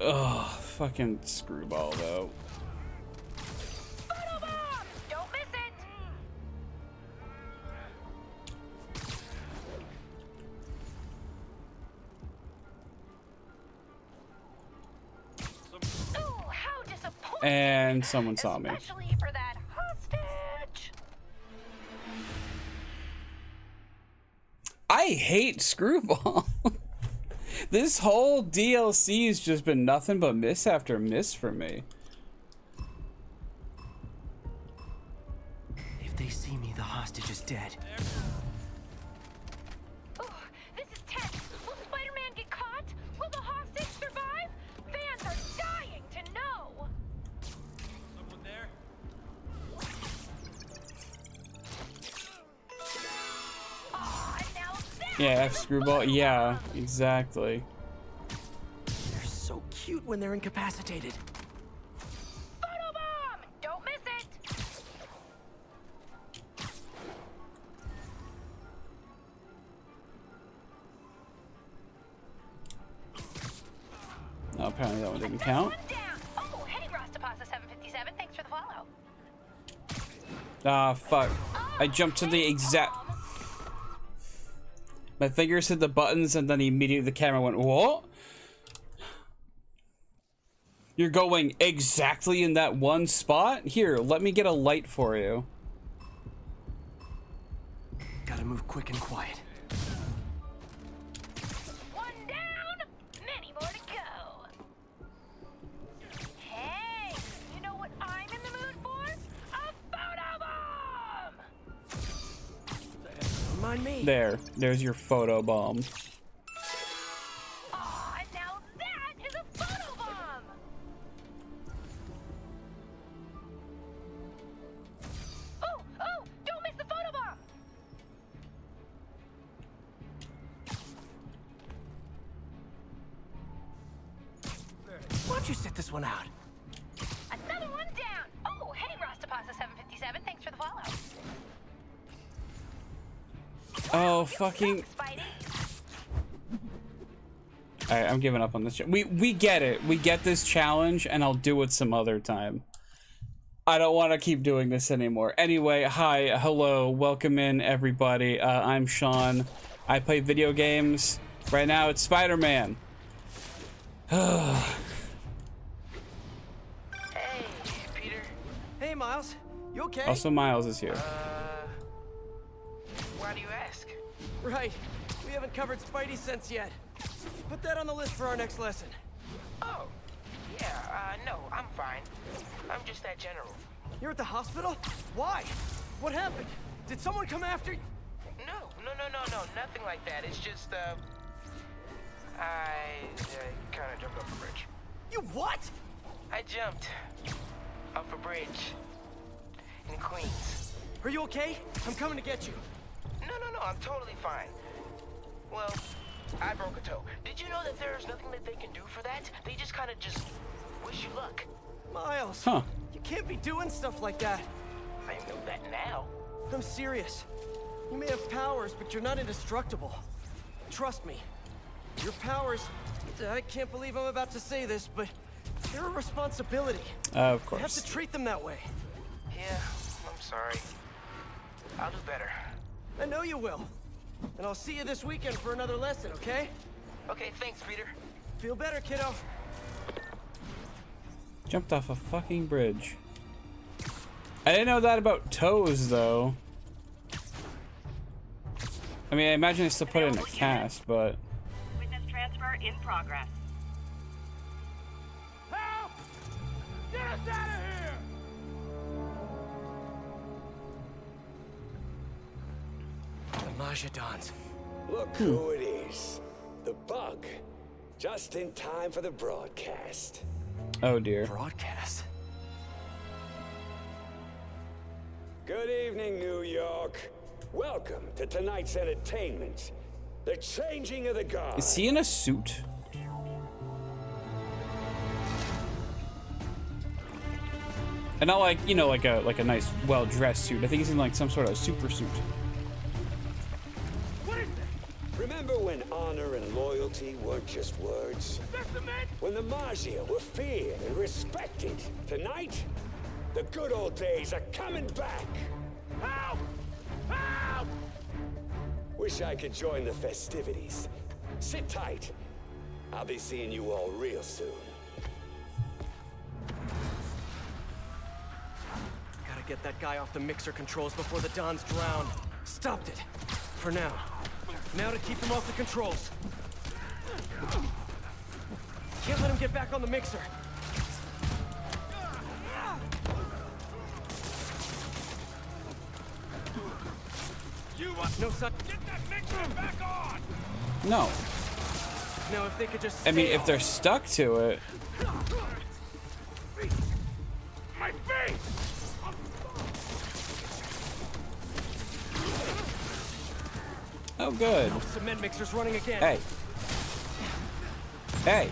Ugh, fucking Screwball though. Photobomb! Don't miss it! And someone saw me. Especially for that hostage. I hate Screwball. This whole DLC has just been nothing but miss after miss for me. If they see me, the hostage is dead. Ooh, this is tense. Will Spider-Man get caught? Will the hostage survive? Fans are dying to know. Someone there? Aw, now that Yeah, is F a Screwball. Yeah, photobomb. exactly. They're so cute when they're incapacitated. Photobomb! Don't miss it. Oh, apparently that one didn't Another count. one down. Oh, hey, Rastapasa 757. Thanks for the follow. Ah, fuck. I jumped to the exact... My fingers hit the buttons and then immediately the camera went, what? You're going exactly in that one spot? Here, let me get a light for you. Gotta move quick and quiet. One down, many more to go. Hey, you know what I'm in the mood for? A photobomb! Remind me. There's your photo bomb. Aw, now that is a photobomb! Oh, oh, don't miss the photobomb! Why don't you sit this one out? Another one down! Oh, hey, Rastapasa 757. Thanks for the follow. Oh, You fucking... suck, Spidey. Alright, I'm giving up on this. We get it. We get this challenge, and I'll do it some other time. I don't want to keep doing this anymore. Anyway, hi, hello, welcome in, everybody. I'm Sean. I play video games. Right now, it's Spider-Man. Hey, Peter. Hey, Miles. You okay? Also, Miles is here. Why do you ask? Right. We haven't covered Spidey sense yet. Put that on the list for our next lesson. Oh, yeah, no, I'm fine. I'm just that general. You're at the hospital? Why? What happened? Did someone come after you? No, nothing like that. It's just, I kind of jumped off a bridge. You what? I jumped off a bridge in Queens. Are you okay? I'm coming to get you. No, I'm totally fine. Well, I broke a toe. Did you know that there's nothing that they can do for that? They just kind of just wish you luck. Miles. Huh. You can't be doing stuff like that. I know that now. I'm serious. You may have powers, but you're not indestructible. Trust me. Your powers... I can't believe I'm about to say this, but they're a responsibility. Of You have to course. treat them that way. Yeah, I'm sorry. I'll do better. I know you will. And I'll see you this weekend for another lesson, okay? Okay, thanks, Peter. Feel better, kiddo. Jumped off a fucking bridge. I didn't know that about toes, though. I mean, I imagine they still put it in a cast, but... Witness transfer in progress. Help! Get us out of here! The Majidons. Look who it is. The Bug. Just in time for the broadcast. Oh, dear. Broadcast. Good evening, New York. Welcome to tonight's entertainment. The changing of the guard. Is he in a suit? And not like, you know, like a nice, well-dressed suit. I think he's in like some sort of super suit. Remember when honor and loyalty weren't just words? When the Magia were feared and respected? Tonight, the good old days are coming back. Help! Help! Wish I could join the festivities. Sit tight. I'll be seeing you all real soon. get that guy off the mixer controls before the Dons drown. Stopped it. For now. Now to keep him off the controls. Can't let him get back on the mixer. No, son. Get that mixer back on! No. No, if they could just I mean, stay if they're stuck to it. My face! Oh, good. No, cement mixer's running again. Hey. Hey.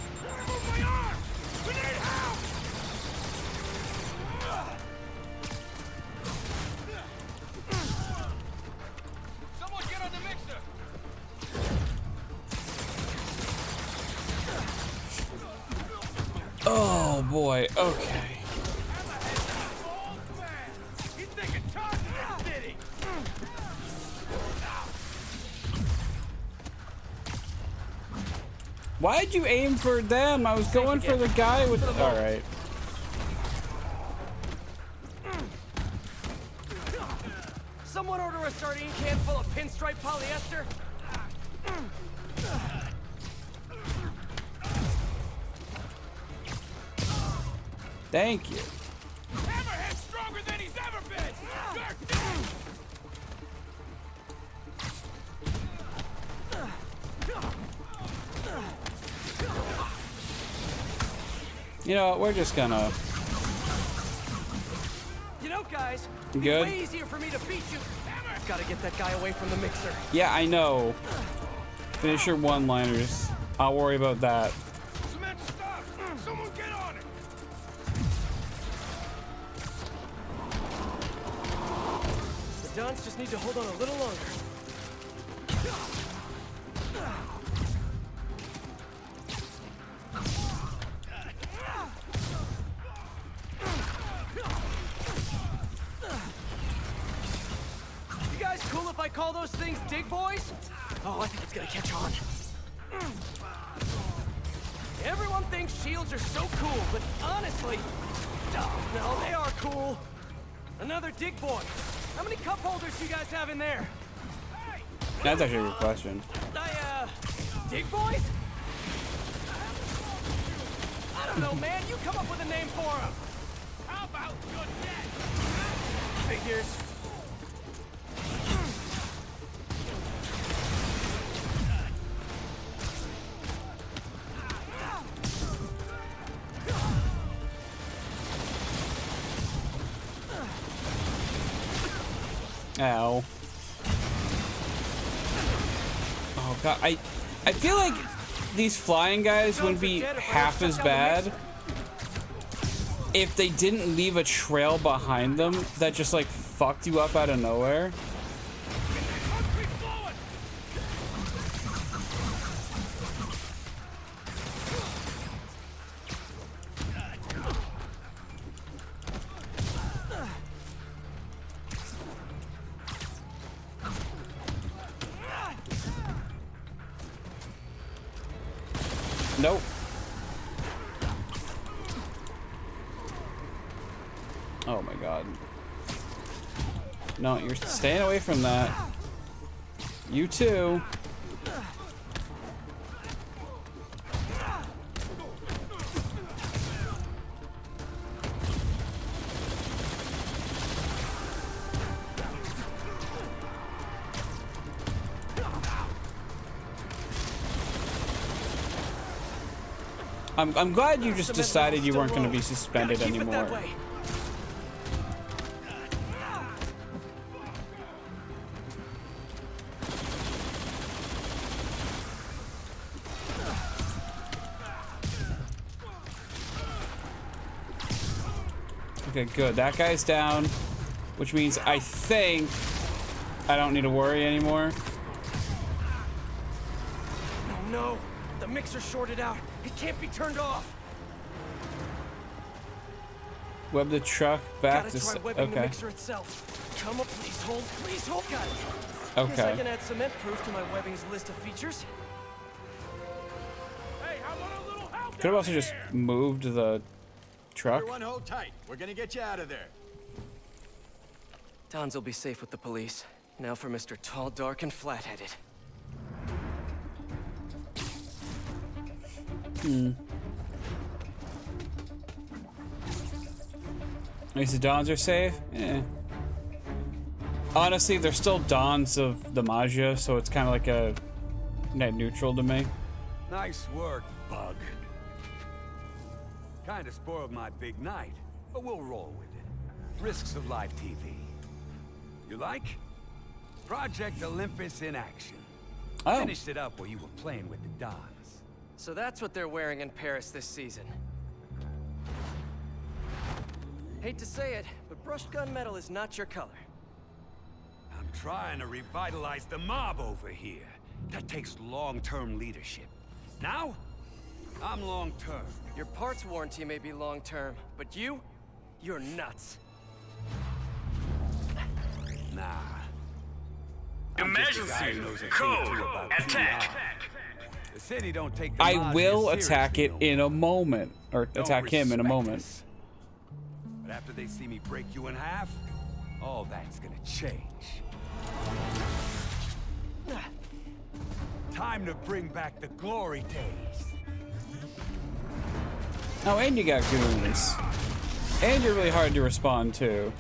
Move my arm! We need help! Someone get on the mixer! Oh boy. Okay. He's taking charge of this city! Why'd you aim for them? I was going for the guy with. All right. Someone order a sardine can full of pinstripe polyester. Thank you. Hammerhead's stronger than he's ever been! You know what? We're just gonna. You know, guys, Good. it's way easier for me to beat you. Gotta get that guy away from the mixer. Yeah, I know. Finish your one-liners. I'll worry about that. Cement, stop! Someone get on it! The Dons just need to hold on a little longer. You guys cool if I call those things dig boys? Oh, I think it's gonna catch on. Everyone thinks shields are so cool, but honestly, no, they are cool. Another dig boy. How many cup holders do you guys have in there? That's actually a good question. Dig boys? I don't know, man. You come up with a name for them. How about good dead? Figures. Ow. Oh god, I feel like these flying guys wouldn't be half as bad if they didn't leave a trail behind them that just like fucked you up out of nowhere. Nope. Oh my god. No, you're staying away from that. You too. I'm glad you just decided you weren't going to be suspended anymore. Okay, good. That guy's down, which means I think I don't need to worry anymore. Oh no, the mixer's shorted out. It can't be turned off. Web the truck back Gotta to try webbing the okay. mixer itself. Come up, please hold, got it. Okay. Guess I can add cement proof to my webbing's list of features. Hey, how about a little help? Could have also just moved the truck. Everyone hold tight. We're gonna get you out of there. Don's will be safe with the police. Now for Mr. Tall, Dark, and Flat-Headed. At least the Dons are safe? Eh. Honestly, they're still Dons of the Maggia, so it's kind of like a net neutral to me. Nice work, Bug. Kinda spoiled my big night, but we'll roll with it. Risks of live TV. You like? Project Olympus in action. Oh. Finished it up while you were playing with the Dons. So that's what they're wearing in Paris this season. Hate to say it, but brushed gunmetal is not your color. I'm trying to revitalize the mob over here. That takes long-term leadership. Now, I'm long-term. Your parts warranty may be long-term, but you're nuts. Nah. Emergency code attack. The city don't take the I Maggia will attack it seriously in a moment. Or Don't attack him in a respect moment. us. But after they see me break you in half, all that's gonna change. Time to bring back the glory days. Oh, and you got goons. And you're really hard to respond to.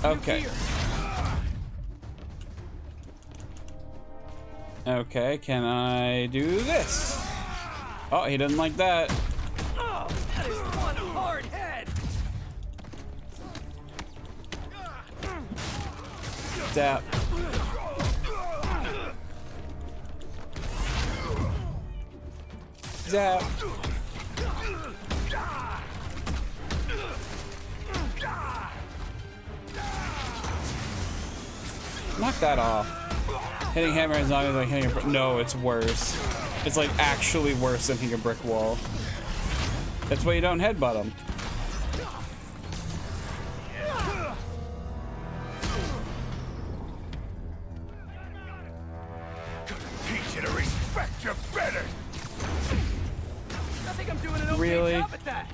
Okay. Okay, can I do this? Oh, he didn't like that. Oh, that is one hard head! Zap. Zap. Knock that off. Hitting hammer is not like hitting a brick. No, it's worse. It's like actually worse than hitting a brick wall. That's why you don't headbutt them. Teach you to respect your better. I think I'm doing an okay Really? job at that.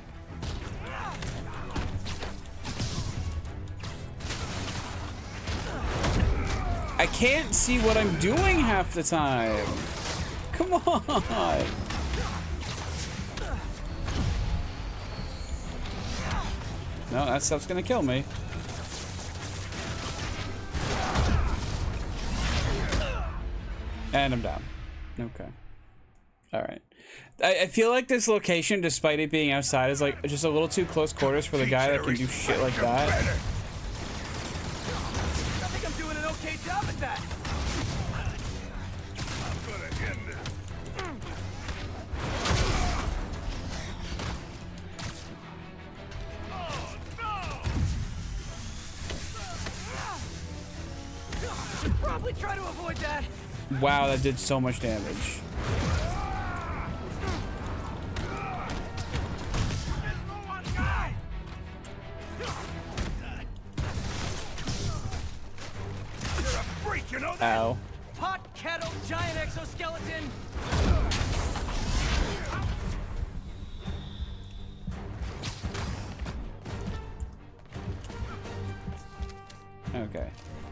I can't see what I'm doing half the time. Come on. No, that stuff's gonna kill me. And I'm down. Okay. Alright. I feel like this location, despite it being outside, is like just a little too close quarters for the guy that can do shit like that. I think I'm doing an okay job at that. Should probably try to avoid that. Wow, that did so much damage. Ow. Hot kettle, giant exoskeleton. Okay.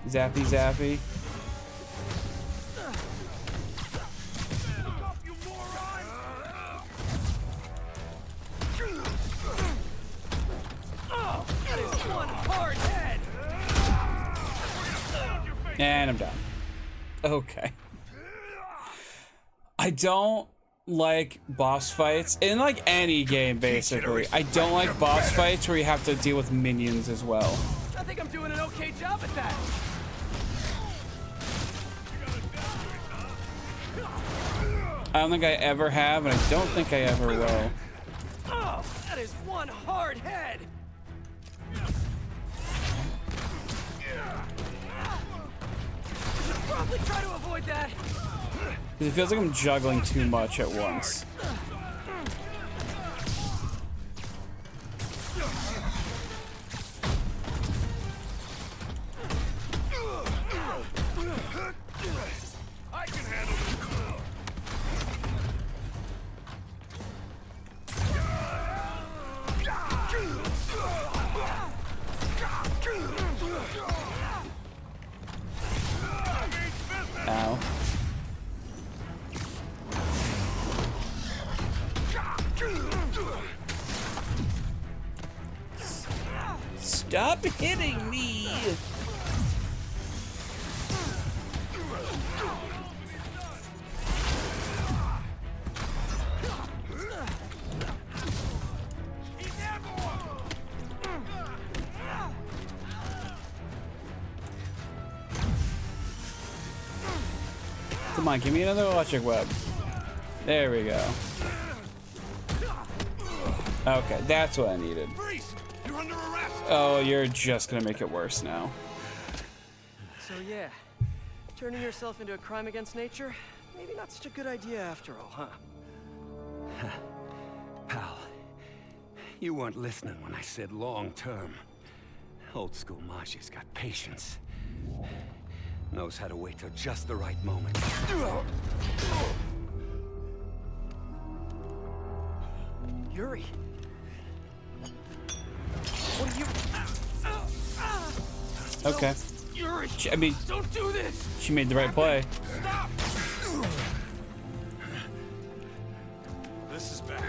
Zappy zappy. Oh, that is one hard head. And I'm done. Okay. I don't like boss fights in like any game basically. I don't like boss fights where you have to deal with minions as well. I think I'm doing an okay job at that. I don't think I ever have, and I don't think I ever will. Oh, that is one hard head. Should probably try to avoid that. Because it feels like I'm juggling too much at once. Stop hitting me! Come on, give me another electric web. There we go. Okay, that's what I needed. Freeze! You're under arrest! Oh, you're just gonna make it worse now. So yeah, turning yourself into a crime against nature, maybe not such a good idea after all, huh? Pal, you weren't listening when I said long term. Old school Maji's got patience. Knows how to wait till just the right moment. Yuri. What are you... Okay. Yuri! I mean, Don't do this! she made the right play. Stop! This is bad.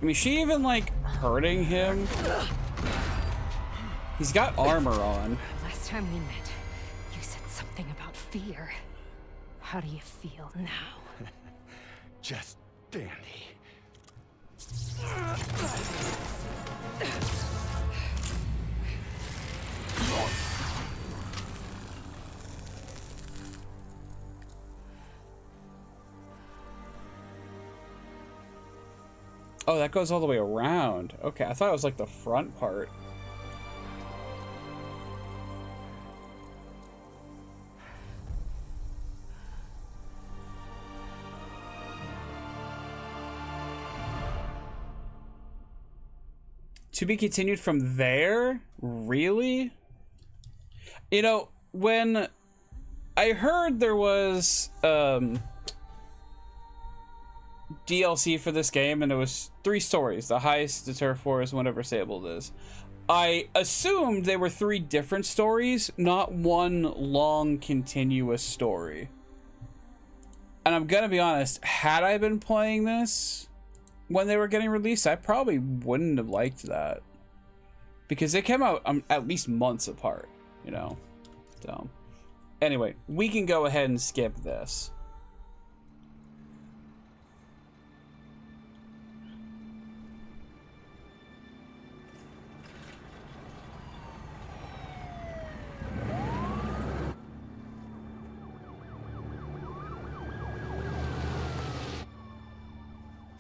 I mean, she even like hurting him. He's got armor on. Last time we met, you said something about fear. How do you feel now? Just dandy. Oh, that goes all the way around. Okay, I thought it was like the front part. To be continued from there? Really? You know, when I heard there was DLC for this game and it was 3 stories, the heist, the turf wars, whatever Sable is, I assumed they were 3 different stories, not one long continuous story. And I'm gonna be honest, had I been playing this when they were getting released, I probably wouldn't have liked that, because they came out at least months apart, you know. So anyway, we can go ahead and skip this.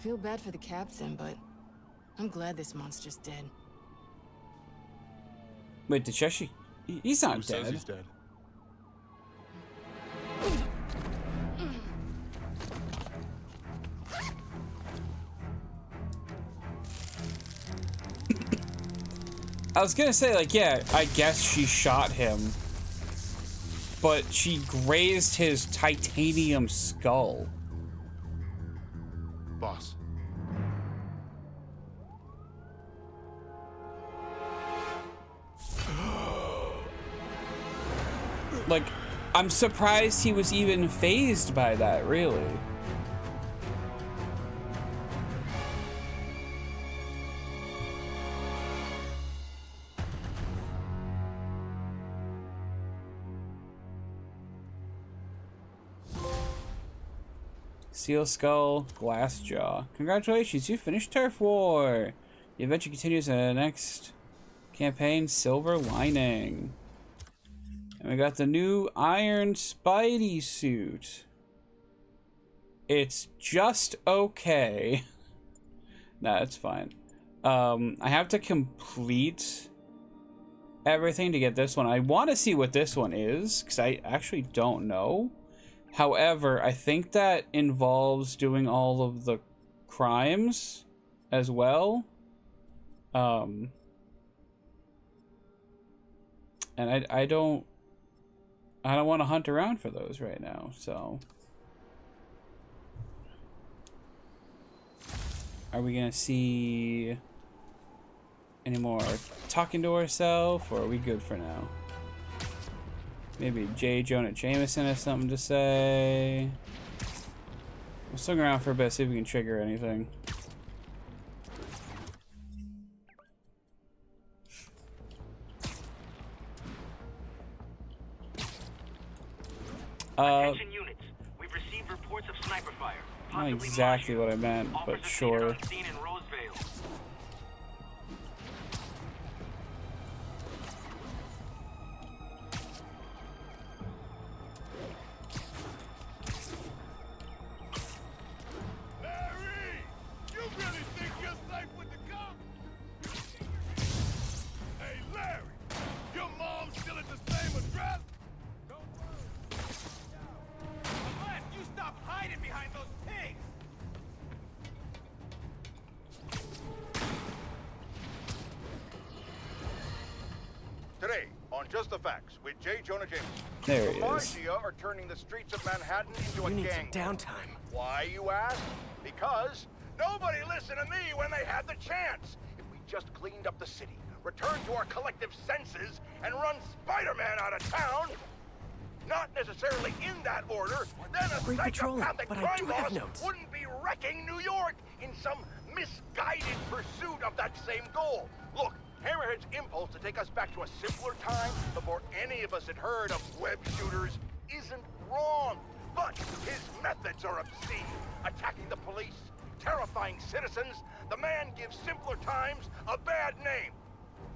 Feel bad for the captain, but I'm glad this monster's dead. Wait, did Cheshi? He's not dead. Says he's dead. I was gonna say, like, yeah, I guess she shot him, but she grazed his titanium skull. Boss. Like, I'm surprised he was even fazed by that, really. Seal skull, glass jaw. Congratulations, you finished Turf War. The adventure continues in the next campaign, Silver Lining. And we got the new Iron Spidey suit. It's just okay. Nah, it's fine. I have to complete everything to get this one. I want to see what this one is, because I actually don't know. However, I think that involves doing all of the crimes as well. And I don't want to hunt around for those right now, so. Are we gonna see any more talking to ourselves, or are we good for now? Maybe J. Jonah Jameson has something to say. We'll swing around for a bit, see if we can trigger anything. Attention units. We've received reports of sniper fire. Not exactly what I meant, but sure. On scene in Rosevale. Larry! You really think you're safe with the cops? Hey, Larry! Your mom's still at the same address? Don't worry. Unless you stop hiding behind those pigs! Today, on Just the Facts, with J. Jonah Jameson. There he the is. Mafia are turning the streets of Manhattan into a You need gang. some downtime. Why, you ask? Because nobody listened to me when they had the chance. If we just cleaned up the city, returned to our collective senses, and run Spider-Man out of town, not necessarily in that order, then a Great patrolling, psychopathic but I crime do have boss notes. wouldn't be wrecking New York in some misguided pursuit of that same goal. Look, Hammerhead's impulse to take us back to a simpler time before any of us had heard of web shooters isn't wrong. But his methods are obscene. Attacking the police, terrifying citizens. The man gives simpler times a bad name.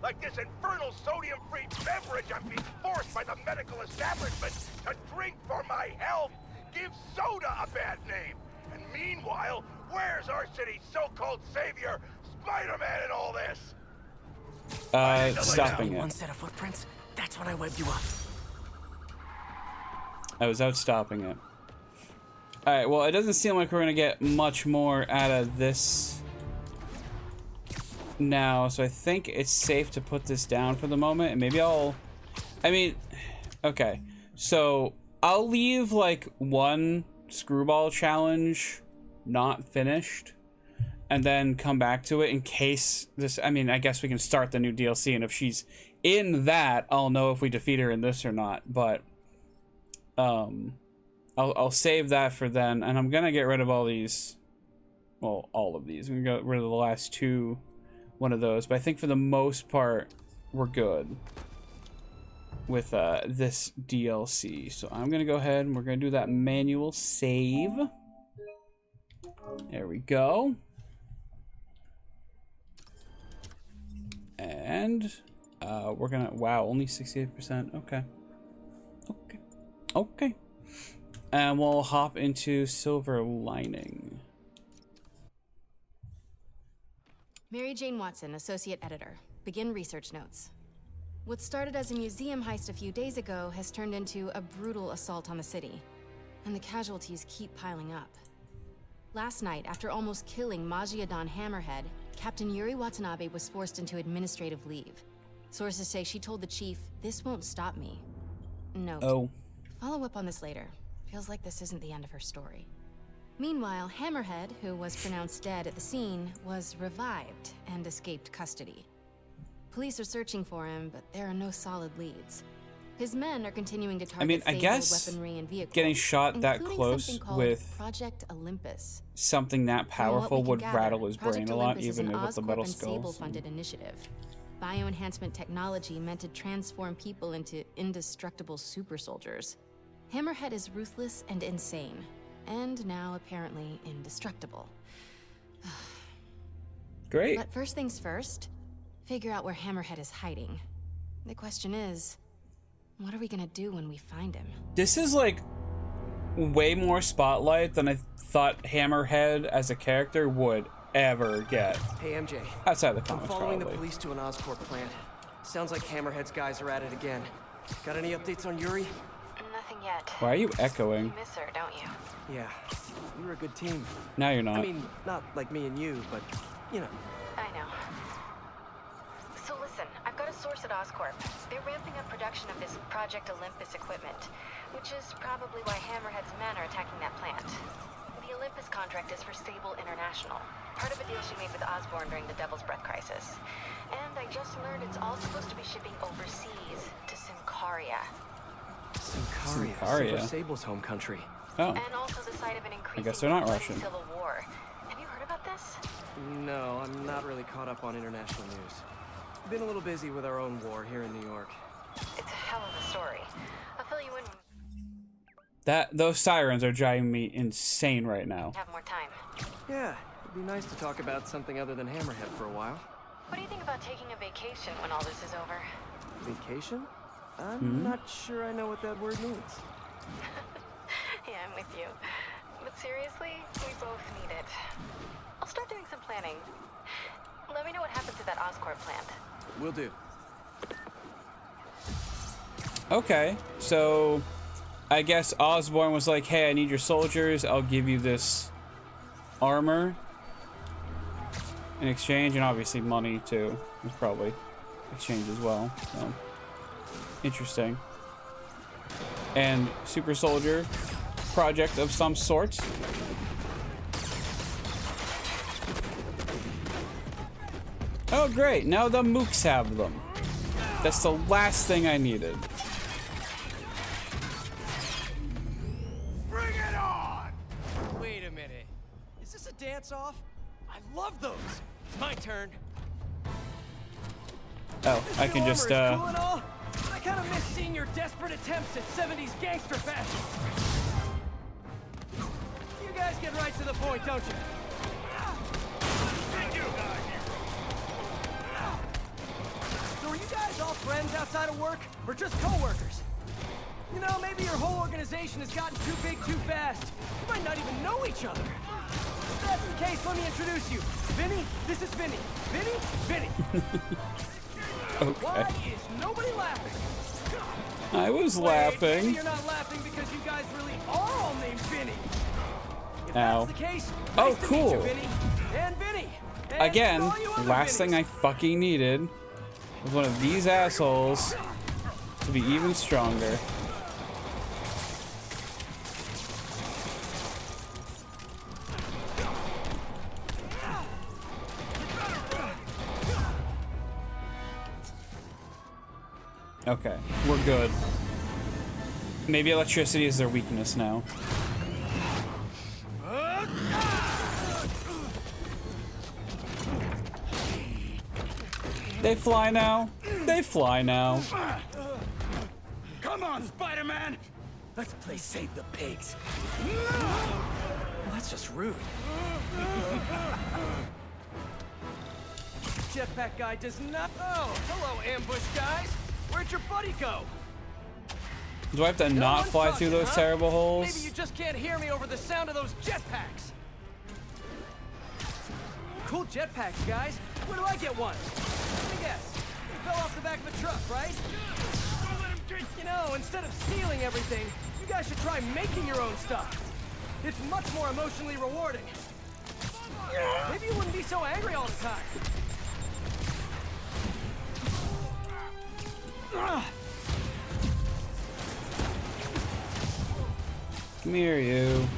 Like this infernal sodium-free beverage I'm being forced by the medical establishment to drink for my health gives soda a bad name. And meanwhile, where's our city's so-called savior, Spider-Man, in all this? Stopping One it. set of footprints. That's when I webbed you up. I was out stopping it. Alright, well, it doesn't seem like we're gonna get much more out of this now, so I think it's safe to put this down for the moment, and maybe okay, so I'll leave like one screwball challenge not finished, and then come back to it in case this, I guess we can start the new DLC, and if she's in that, I'll know if we defeat her in this or not, but I'll save that for then, and I'm gonna get rid of all these, well, all of these. I'm gonna get rid of the last two, one of those, but I think for the most part, we're good with this DLC. So I'm gonna go ahead and we're gonna do that manual save. There we go. And we're gonna, wow, only 68%. Okay. Okay. And we'll hop into Silver Lining. Mary Jane Watson, Associate Editor. Begin research notes. What started as a museum heist a few days ago has turned into a brutal assault on the city, and the casualties keep piling up. Last night, after almost killing Majidon Hammerhead, Captain Yuri Watanabe was forced into administrative leave. Sources say she told the chief, "This won't stop me." Note. Oh. Follow up on this later. Feels like this isn't the end of her story. Meanwhile, Hammerhead, who was pronounced dead at the scene, was revived and escaped custody. Police are searching for him, but there are no solid leads. His men are continuing to target I guess weaponry and vehicles, getting shot that including close something called with Project Olympus. something that From what powerful we can would gather, rattle his Project brain a lot, Olympus is even an with the Oscorp metal and skulls. Sable-funded initiative. Bioenhancement technology meant to transform people into indestructible super soldiers. Hammerhead is ruthless and insane, and now apparently indestructible. Great. But first things first, figure out where Hammerhead is hiding. The question is, what are we gonna do when we find him? This is like way more spotlight than I thought Hammerhead as a character would ever get. Hey, MJ. Outside the I'm comics, following probably. the police to an Oscorp plant. Sounds like Hammerhead's guys are at it again. Got any updates on Yuri? Nothing yet. Why are you echoing? You miss her, don't you? Yeah, we were a good team. Now you're not. I mean, not like me and you, but, you know. I know. So listen, I've got a source at Oscorp. They're ramping up production of this Project Olympus equipment, which is probably why Hammerhead's men are attacking that plant. The Olympus contract is for Sable International, part of a deal she made with Osborn during the Devil's Breath crisis. And I just learned it's all supposed to be shipping overseas to Sincaria. Sincaria. Sable's home country. Oh. And also the site of an increasing I guess they're not bloody Russian. civil war. Have you heard about this? No, I'm not really caught up on international news. Been a little busy with our own war here in New York. It's a hell of a story. I'll fill you in. Those sirens are driving me insane right now. Have more time. Yeah, it'd be nice to talk about something other than Hammerhead for a while. What do you think about taking a vacation when all this is over? Vacation? I'm not sure I know what that word means. Yeah, I'm with you. But seriously, we both need it. I'll start doing some planning. Let me know what happens to that Oscorp plant. Will do. Okay, so I guess Osborn was like, hey, I need your soldiers. I'll give you this armor in exchange, and obviously money too. It's probably exchange as well. So interesting. And super soldier project of some sort. Oh great, now the mooks have them. That's the last thing I needed. Bring it on! Wait a minute. Is this a dance-off? I love those. My turn. Oh, I can just Cool and all, but I kind of miss seeing your desperate attempts at 70s gangster fashion. You guys get right to the point, don't you? So are you guys all friends outside of work, or just co-workers? You know, maybe your whole organization has gotten too big too fast. You might not even know each other. If that's the case, let me introduce you. Vinny, this is Vinny. Vinny, Vinny. Okay. Why is nobody laughing? I was Maybe laughing. you're not laughing because you guys really are all named Vinny. If Ow. that's the case, Oh, nice to meet cool. you, Vinny. And Vinny. And Again, all you other last Vinnies. thing I fucking needed was one of these assholes to be even stronger. Okay, we're good. Maybe electricity is their weakness now. They fly now. They fly now. Come on, Spider-Man! Let's play Save the Pigs. Well, that's just rude. Jetpack guy does not. Oh, hello, ambush guys. Where'd your buddy go? Do I have to not fly through those terrible holes? Maybe you just can't hear me over the sound of those jetpacks. Cool jetpacks, guys. Where do I get one? Let me guess. You fell off the back of a truck, right? You know, instead of stealing everything, you guys should try making your own stuff. It's much more emotionally rewarding. Maybe you wouldn't be so angry all the time. Come here, you.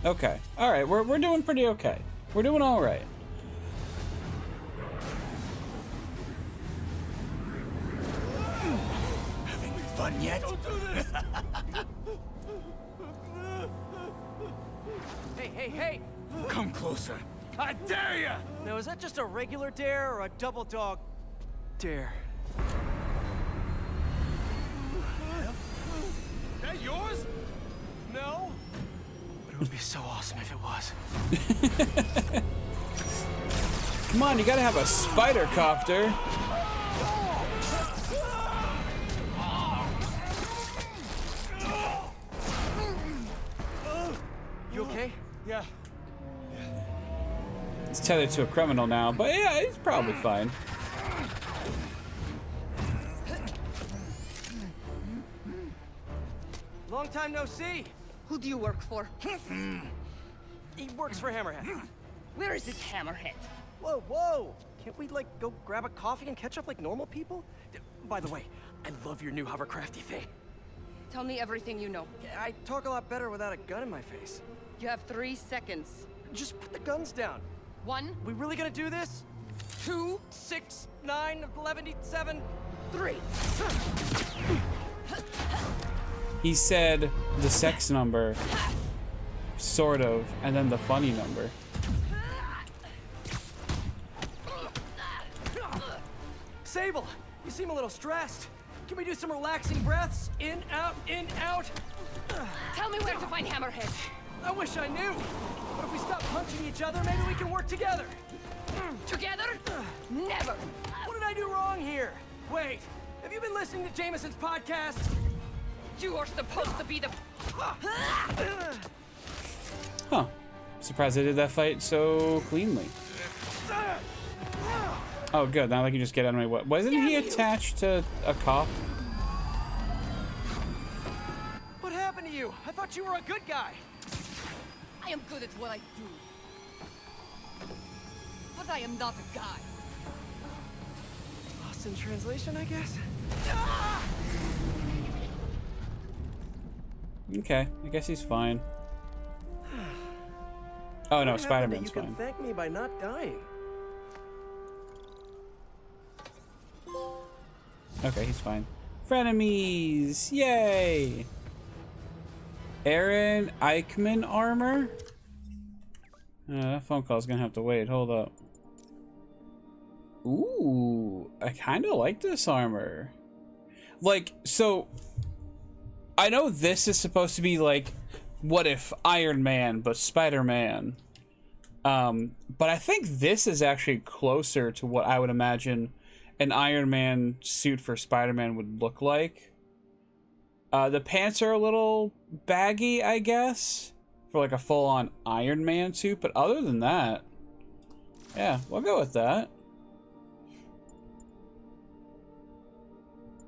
Okay. All right. We're doing pretty okay. We're doing all right. Having fun yet? Don't do this! Hey! Come closer. I dare ya! Now, is that just a regular dare or a double dog dare? That yours? No? But it would be so awesome if it was. Come on, you gotta have a spider copter. You okay? Yeah. He's tethered to a criminal now, but yeah, he's probably fine. Long time no see. Who do you work for? He works for Hammerhead. Where is this Hammerhead? Whoa! Can't we, like, go grab a coffee and catch up like normal people? By the way, I love your new hovercrafty thing. Tell me everything you know. I talk a lot better without a gun in my face. You have 3 seconds. Just put the guns down. 1. We really gonna do this? 2, 6, 9, 11, 7, 3. He said the sex number, sort of, and then the funny number. Sable, you seem a little stressed. Can we do some relaxing breaths? In, out, in, out. Tell me where to find Hammerhead. I wish I knew. But if we stop punching each other, maybe we can work together. Together? Never. What did I do wrong here? Wait, have you been listening to Jameson's podcast? You are supposed to be the... Huh. Surprised they did that fight so cleanly. Oh, good. Now I can just get out of my way. Wasn't he attached to a cop? What happened to you? I thought you were a good guy. I am good at what I do. But I am not a guy. Lost in translation, I guess? Okay, I guess he's fine. Oh no, What happened that Spider-Man's you fine. can thank me by not dying. Okay, he's fine. Frenemies! Yay! Aaron Eichmann armor? That phone call's gonna have to wait. Hold up. Ooh, I kind of like this armor. Like, so... I know this is supposed to be like, what if Iron Man, but Spider-Man. But I think this is actually closer to what I would imagine an Iron Man suit for Spider-Man would look like. The pants are a little baggy, I guess, for like a full-on Iron Man suit. But other than that, yeah, we'll go with that.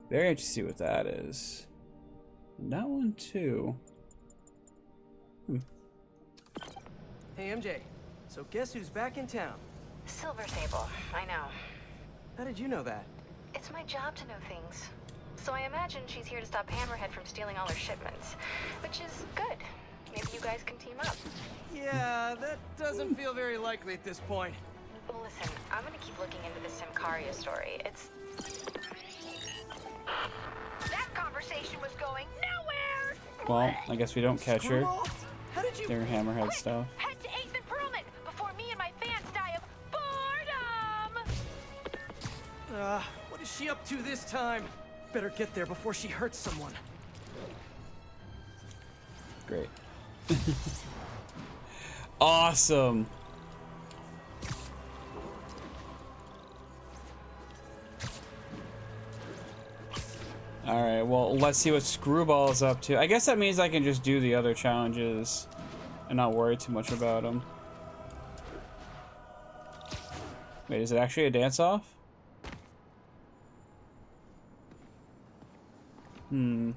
Very interested to see what that is. And that one too. Hey, MJ. So guess who's back in town? Silver Sable, I know. How did you know that? It's my job to know things. So I imagine she's here to stop Hammerhead from stealing all her shipments. Which is good. Maybe you guys can team up. Yeah, that doesn't feel very likely at this point. Well, listen, I'm gonna keep looking into the Simcaria story. It's... That conversation was going nowhere! Well, I guess we don't catch her. How did you... Their Hammerhead stuff. Head to Eighth and Perlman before me and my fans die of boredom! What is she up to this time? Better get there before she hurts someone. Great. Awesome. Alright, well, let's see what Screwball is up to. I guess that means I can just do the other challenges and not worry too much about them. Wait, is it actually a dance-off? Well,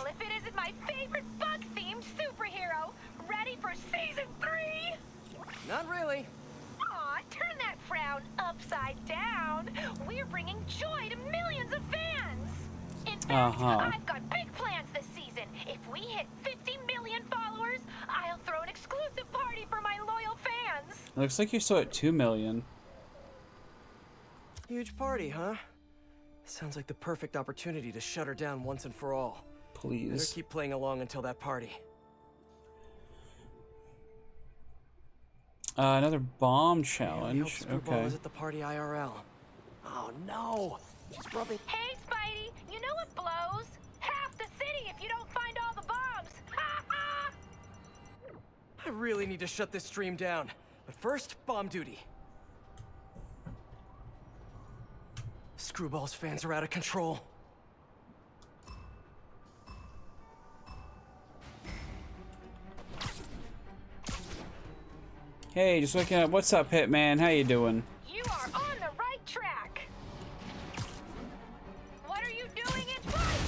if it isn't my favorite bug-themed superhero, ready for season 3? Not really. Aw, turn that frown upside down. We're bringing joy to millions of fans. In fact, I've got big plans this season. If we hit 50 million followers, I'll throw an exclusive party for my loyal fans. Looks like you're still at 2 million. Huge party, huh? Sounds like the perfect opportunity to shut her down once and for all. Please. Better keep playing along until that party. Another bomb I hope challenge. Screwball Okay. is at the party IRL. Oh no! She's rubbing. Hey, Spidey, you know what blows? Half the city if you don't find all the bombs. Ha ha! I really need to shut this stream down. But first, bomb duty. Screwball's fans are out of control. Hey, just looking at what's up, Hitman? How you doing? You are on the right track. What are you doing? It's right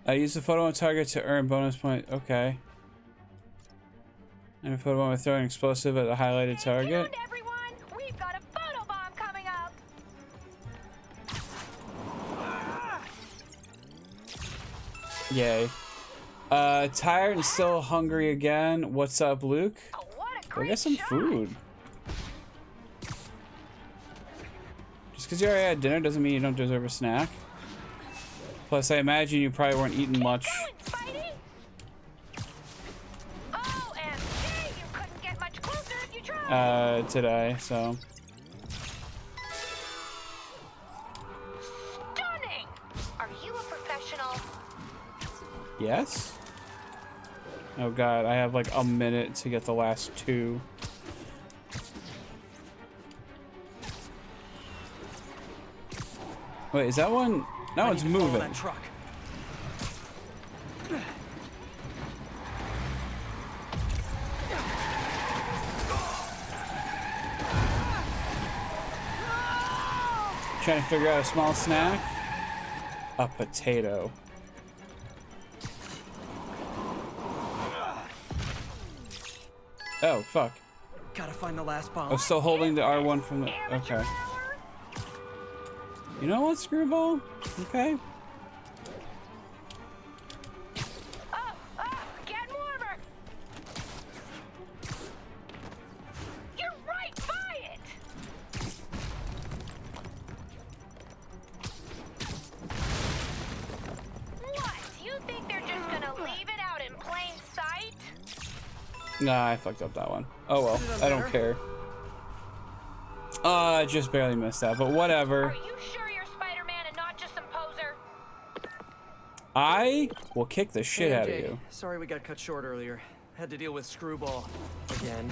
there. Use the photo on target to earn bonus point. Okay. And a photo bomb with throwing explosive at the highlighted target. Tuned, everyone. We've got a photo bomb coming up. Yay. Tired and still hungry again. What's up, Luke? Go get some food. Just because you already had dinner doesn't mean you don't deserve a snack. Plus, I imagine you probably weren't eating much. Today, so. Stunning! Are you a professional? Yes? Oh god, I have like a minute to get the last two. Wait, is that one? That one's moving. That truck. Trying to figure out a small snack. A potato. Oh, fuck. Gotta find the last bomb. I was still holding the R1 from the... Okay. You know what, Screwball? Okay. Get warmer! You're right by it! What? You think they're just gonna leave it out in plain sight? Nah, I fucked up that one. Oh well, I don't care. I just barely missed that, but whatever. Are you sure you're Spider-Man and not just some poser? I will kick the shit Hey, out of Jay. you. Sorry we got cut short earlier. Had to deal with Screwball again.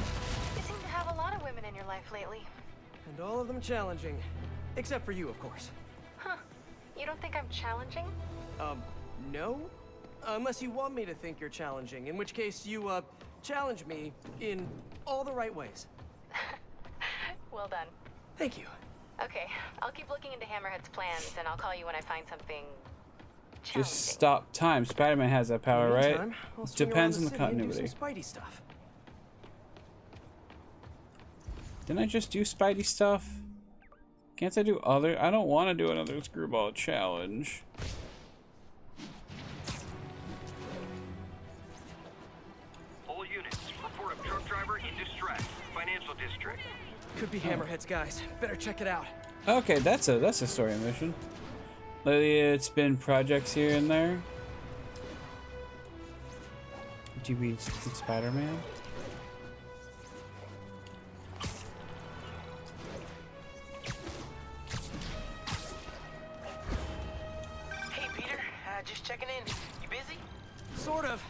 You seem to have a lot of women in your life lately. And all of them challenging. Except for you, of course. Huh. You don't think I'm challenging? No? Unless you want me to think you're challenging, in which case you, challenge me in all the right ways. Well done. Thank you. Okay, I'll keep looking into Hammerhead's plans, and I'll call you when I find something challenging. Just stop time. Spider-Man has that power, right? Meantime, I'll swing Depends on around the city and do continuity. some Spidey stuff. Didn't I just do Spidey stuff? Can't I do other? I don't want to do another Screwball challenge. All units, report a truck driver in distress. Financial district. Could be Hammerhead's guys. Better check it out. Okay, that's a story mission. Lately, it's been projects here and there. Do you mean Spider-Man? Hey, Peter. Just checking in. You busy? Sort of.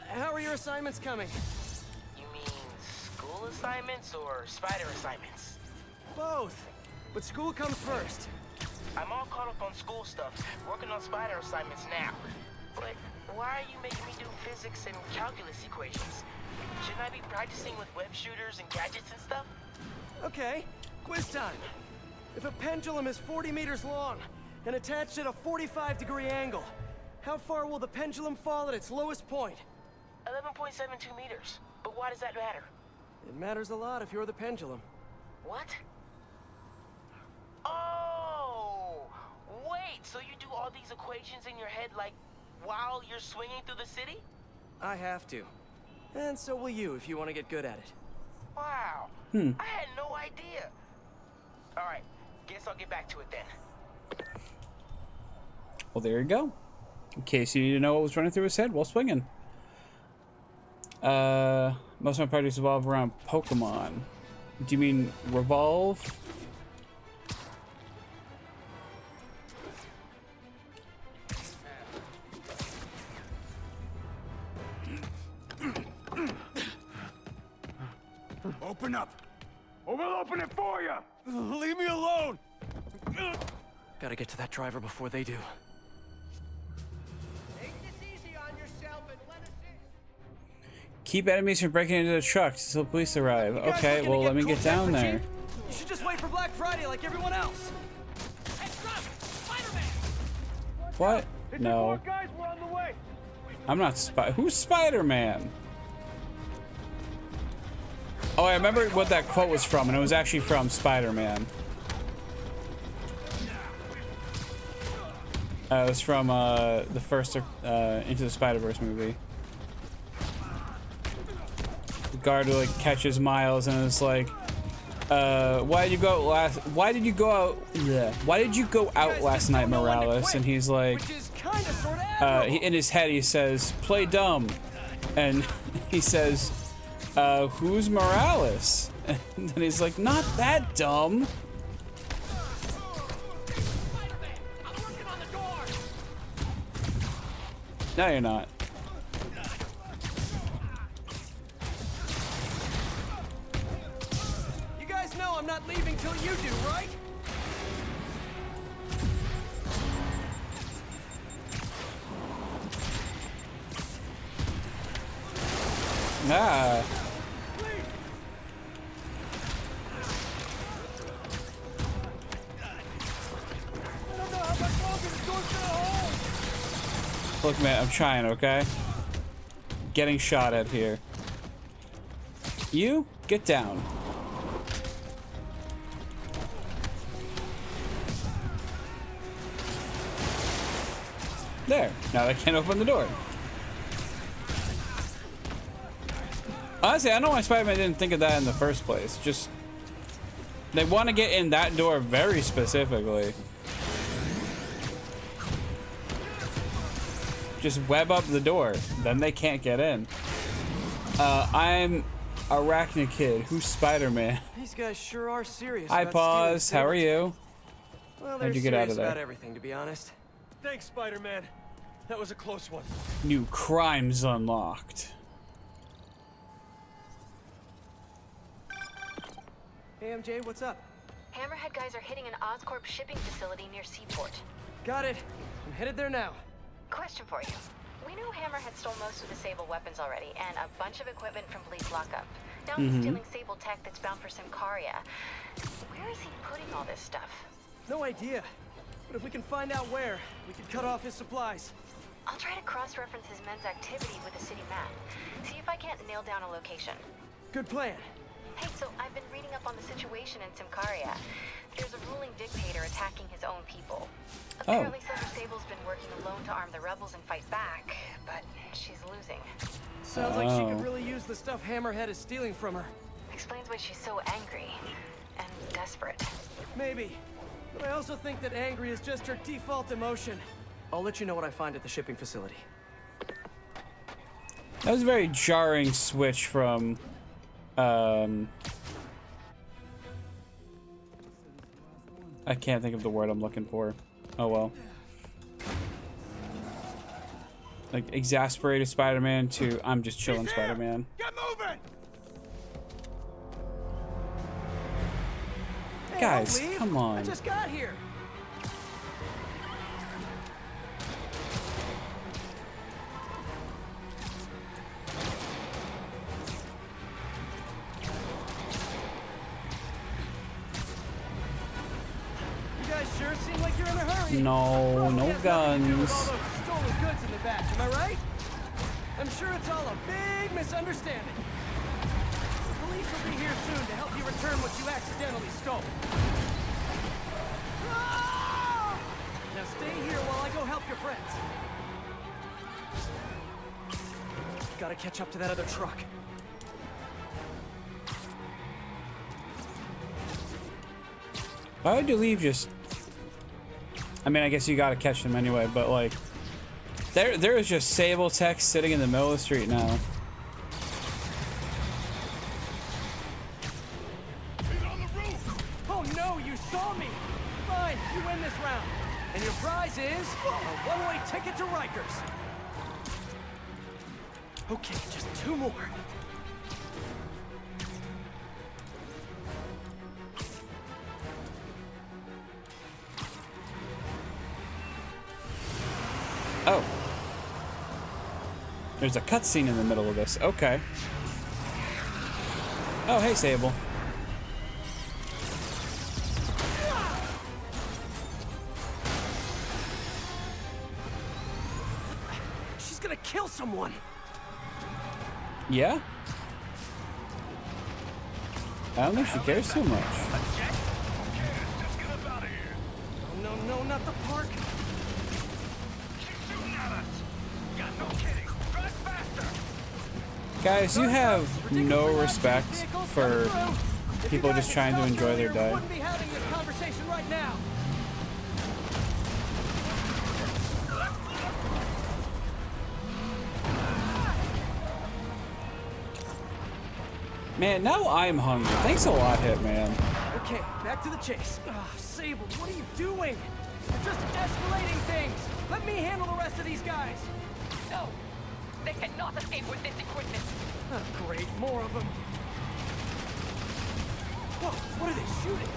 How are your assignments coming? You mean school assignments or spider assignments? Both. But school comes first. I'm all caught up on school stuff, working on spider assignments now. But why are you making me do physics and calculus equations? Shouldn't I be practicing with web shooters and gadgets and stuff? Okay, quiz time. If a pendulum is 40 meters long and attached at a 45-degree angle, how far will the pendulum fall at its lowest point? 11.72 meters. But why does that matter? It matters a lot if you're the pendulum. What? Oh! Wait, so you do all these equations in your head like while you're swinging through the city? I have to. And so will you if you want to get good at it. Wow. I had no idea. All right, guess I'll get back to it then. Well, there you go. In case you need to know what was running through his head while swinging. Most of my projects revolve around Pokemon. Do you mean revolve? Open up, or we'll open it for you. Leave me alone. Gotta get to that driver before they do. Take this easy on yourself and let us in. Keep enemies from breaking into the truck until police arrive. Okay, well, let me get down there. You should just wait for Black Friday like everyone else. Hey, stop! Spider-Man! What? No. Guys, we're on the way. I'm not Who's Spider-Man? Oh, I remember what that quote was from, and it was actually from Spider-Man. It was from the first Into the Spider-Verse movie. The guard like catches Miles and it's like, why did you go out last? Why did you go out? Yeah. Why did you go out last night, Morales? And he's like, in his head he says, "Play dumb," and he says, "Who's Morales?" And then he's like, "Not that dumb." No, you're not. You guys know I'm not leaving till you do, right? Ah. Look, man, I'm trying, okay? Getting shot at here. You, get down. There. Now they can't open the door. Honestly, I don't know why Spider-Man didn't think of that in the first place. Just... they want to get in that door very specifically. Just web up the door, then they can't get in. I'm Arachne Kid. Who's Spider-Man? These guys sure are serious. Hi, Pause. How are you? Well, how'd you get out of there? About everything, to be honest. Thanks, Spider-Man. That was a close one. New crimes unlocked. Hey, MJ, what's up? Hammerhead guys are hitting an Oscorp shipping facility near Seaport. Got it. I'm headed there now. Question for you. We know Hammerhead stole most of the Sable weapons already, and a bunch of equipment from Police Lockup. Now he's stealing Sable tech that's bound for Symkaria. Where is he putting all this stuff? No idea. But if we can find out where, we can cut off his supplies. I'll try to cross-reference his men's activity with the city map. See if I can't nail down a location. Good plan. Hey, so I've been reading up on the situation in Symkaria. There's a ruling dictator attacking his own people. Apparently Silver Sable's been working alone to arm the rebels and fight back, but she's losing. Sounds like she could really use the stuff Hammerhead is stealing from her. Explains why she's so angry and desperate. Maybe. But I also think that angry is just her default emotion. I'll let you know what I find at the shipping facility. That was a very jarring switch from I can't think of the word I'm looking for. Oh well. Like exasperated Spider-Man to I'm just chilling Spider-Man. Get moving! Hey, guys, don't leave. come on. I just got here. Sure seem like you're in a hurry. No, no guns. All those stolen goods in the back, am I right? I'm sure it's all a big misunderstanding. The police will be here soon to help you return what you accidentally stole. Ah! Now stay here while I go help your friends. Gotta catch up to that other truck. Why would you leave just... I mean, I guess you gotta catch them anyway, but like... There is just Sable tech sitting in the middle of the street now. He's on the roof! Oh no, you saw me! Fine, you win this round. And your prize is a one-way ticket to Rikers. Okay, just 2 more. Oh. There's a cutscene in the middle of this. Okay. Oh, hey, Sable. She's gonna kill someone. Yeah? I don't think she cares too much. No, no, not the park. Guys, you have no respect for people just trying to enjoy their day. Wouldn't be having this conversation right now. Man, now I'm hungry. Thanks a lot, Hitman. Okay, back to the chase. Sable, what are you doing? You're just escalating things. Let me handle the rest of these guys. No, they cannot escape with this equipment. Oh, great, more of them. Whoa, what are they shooting?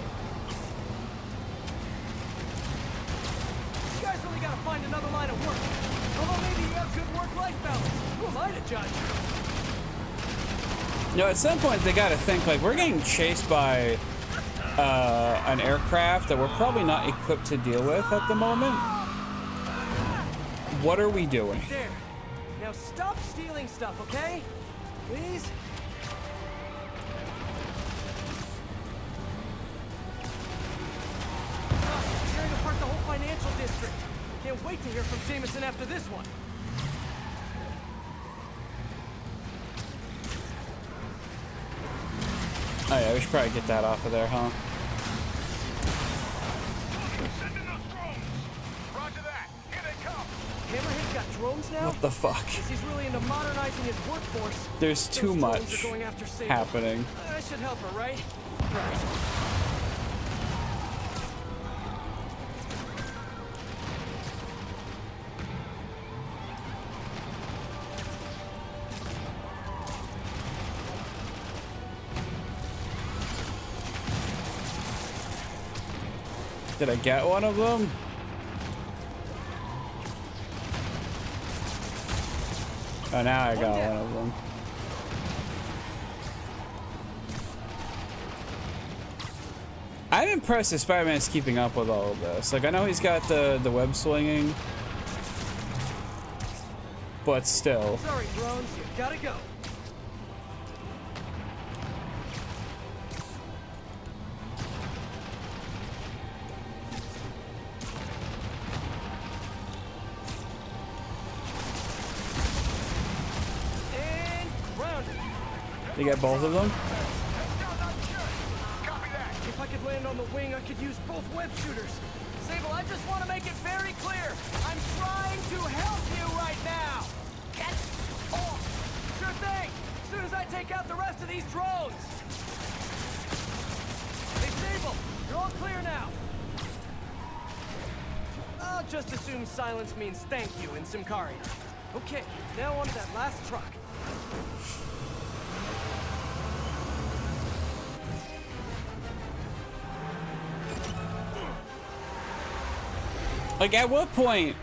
You guys really gotta find another line of work. Although maybe you have good work-life balance. Who am I to judge? You know, at some point they gotta think, like, we're getting chased by an aircraft that we're probably not equipped to deal with at the moment. What are we doing? There. Now stop stealing stuff, okay? Please? Tearing apart the whole financial district. Can't wait to hear from Jameson after this one. Oh yeah, we should probably get that off of there, huh? Hammerhead's got drones now? What the fuck? He's really into modernizing his workforce. There's too much happening. I should help her, right? Right. Did I get one of them? Oh, now I got one of them. I'm impressed that Spider-Man's keeping up with all of this. Like, I know he's got the web slinging, but still. Sorry, drones, you gotta go. You got both of them? If I could land on the wing, I could use both web shooters. Sable, I just want to make it very clear. I'm trying to help you right now. Get off. Sure thing. As soon as I take out the rest of these drones. Hey, Sable, you're all clear now. I'll just assume silence means thank you in Symkaria. Okay, now on to that last truck. Like, at what point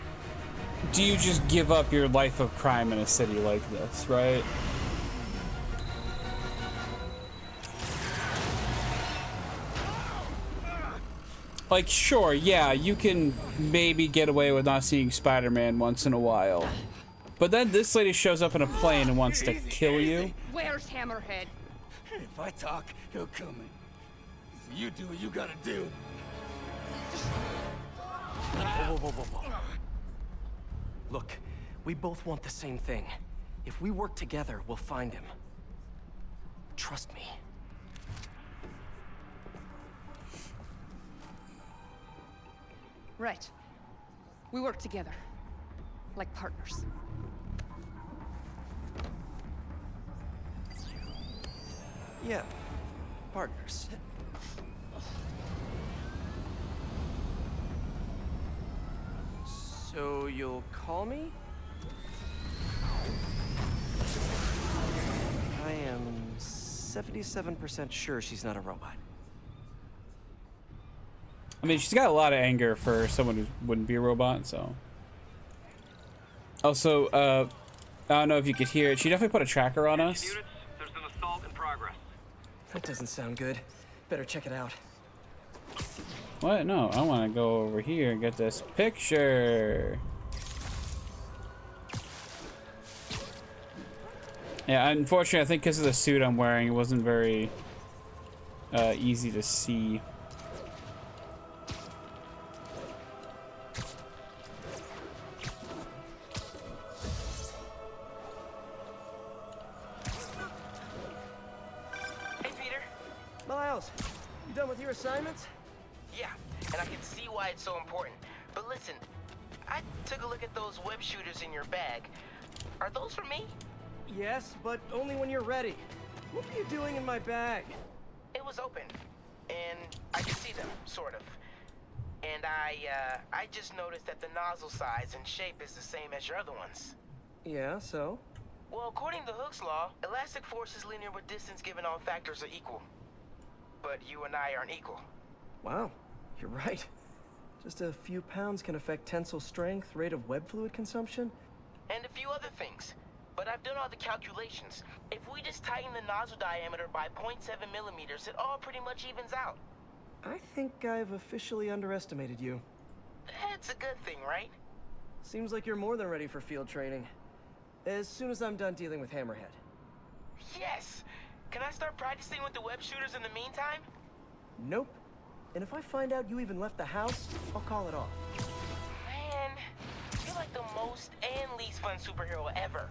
do you just give up your life of crime in a city like this, right? Like, sure, yeah, you can maybe get away with not seeing Spider-Man once in a while. But then this lady shows up in a plane and wants to kill you. Where's Hammerhead? If I talk, he'll kill me. So you do what you gotta do. Whoa. Look, we both want the same thing. If we work together, we'll find him. Trust me. Right. We work together. Like partners. Yeah, partners. So you'll call me? I am 77% sure she's not a robot. I mean, she's got a lot of anger for someone who wouldn't be a robot, so. Also, I don't know if you could hear it. She definitely put a tracker on us. Units, there's an assault in progress. That doesn't sound good. Better check it out. What? No, I want to go over here and get this picture. Yeah, unfortunately, I think because of the suit I'm wearing, it wasn't very easy to see. Miles, you done with your assignments? Yeah, and I can see why it's so important. But listen, I took a look at those web shooters in your bag. Are those for me? Yes, but only when you're ready. What were you doing in my bag? It was open, and I could see them, sort of. And I just noticed that the nozzle size and shape is the same as your other ones. Yeah, so? Well, according to Hooke's law, elastic force is linear with distance given all factors are equal. But you and I aren't equal. Wow, you're right. Just a few pounds can affect tensile strength, rate of web fluid consumption. And a few other things. But I've done all the calculations. If we just tighten the nozzle diameter by 0.7 millimeters, it all pretty much evens out. I think I've officially underestimated you. That's a good thing, right? Seems like you're more than ready for field training. As soon as I'm done dealing with Hammerhead. Yes! Can I start practicing with the web shooters in the meantime? Nope. And if I find out you even left the house, I'll call it off. Man, you're like the most and least fun superhero ever.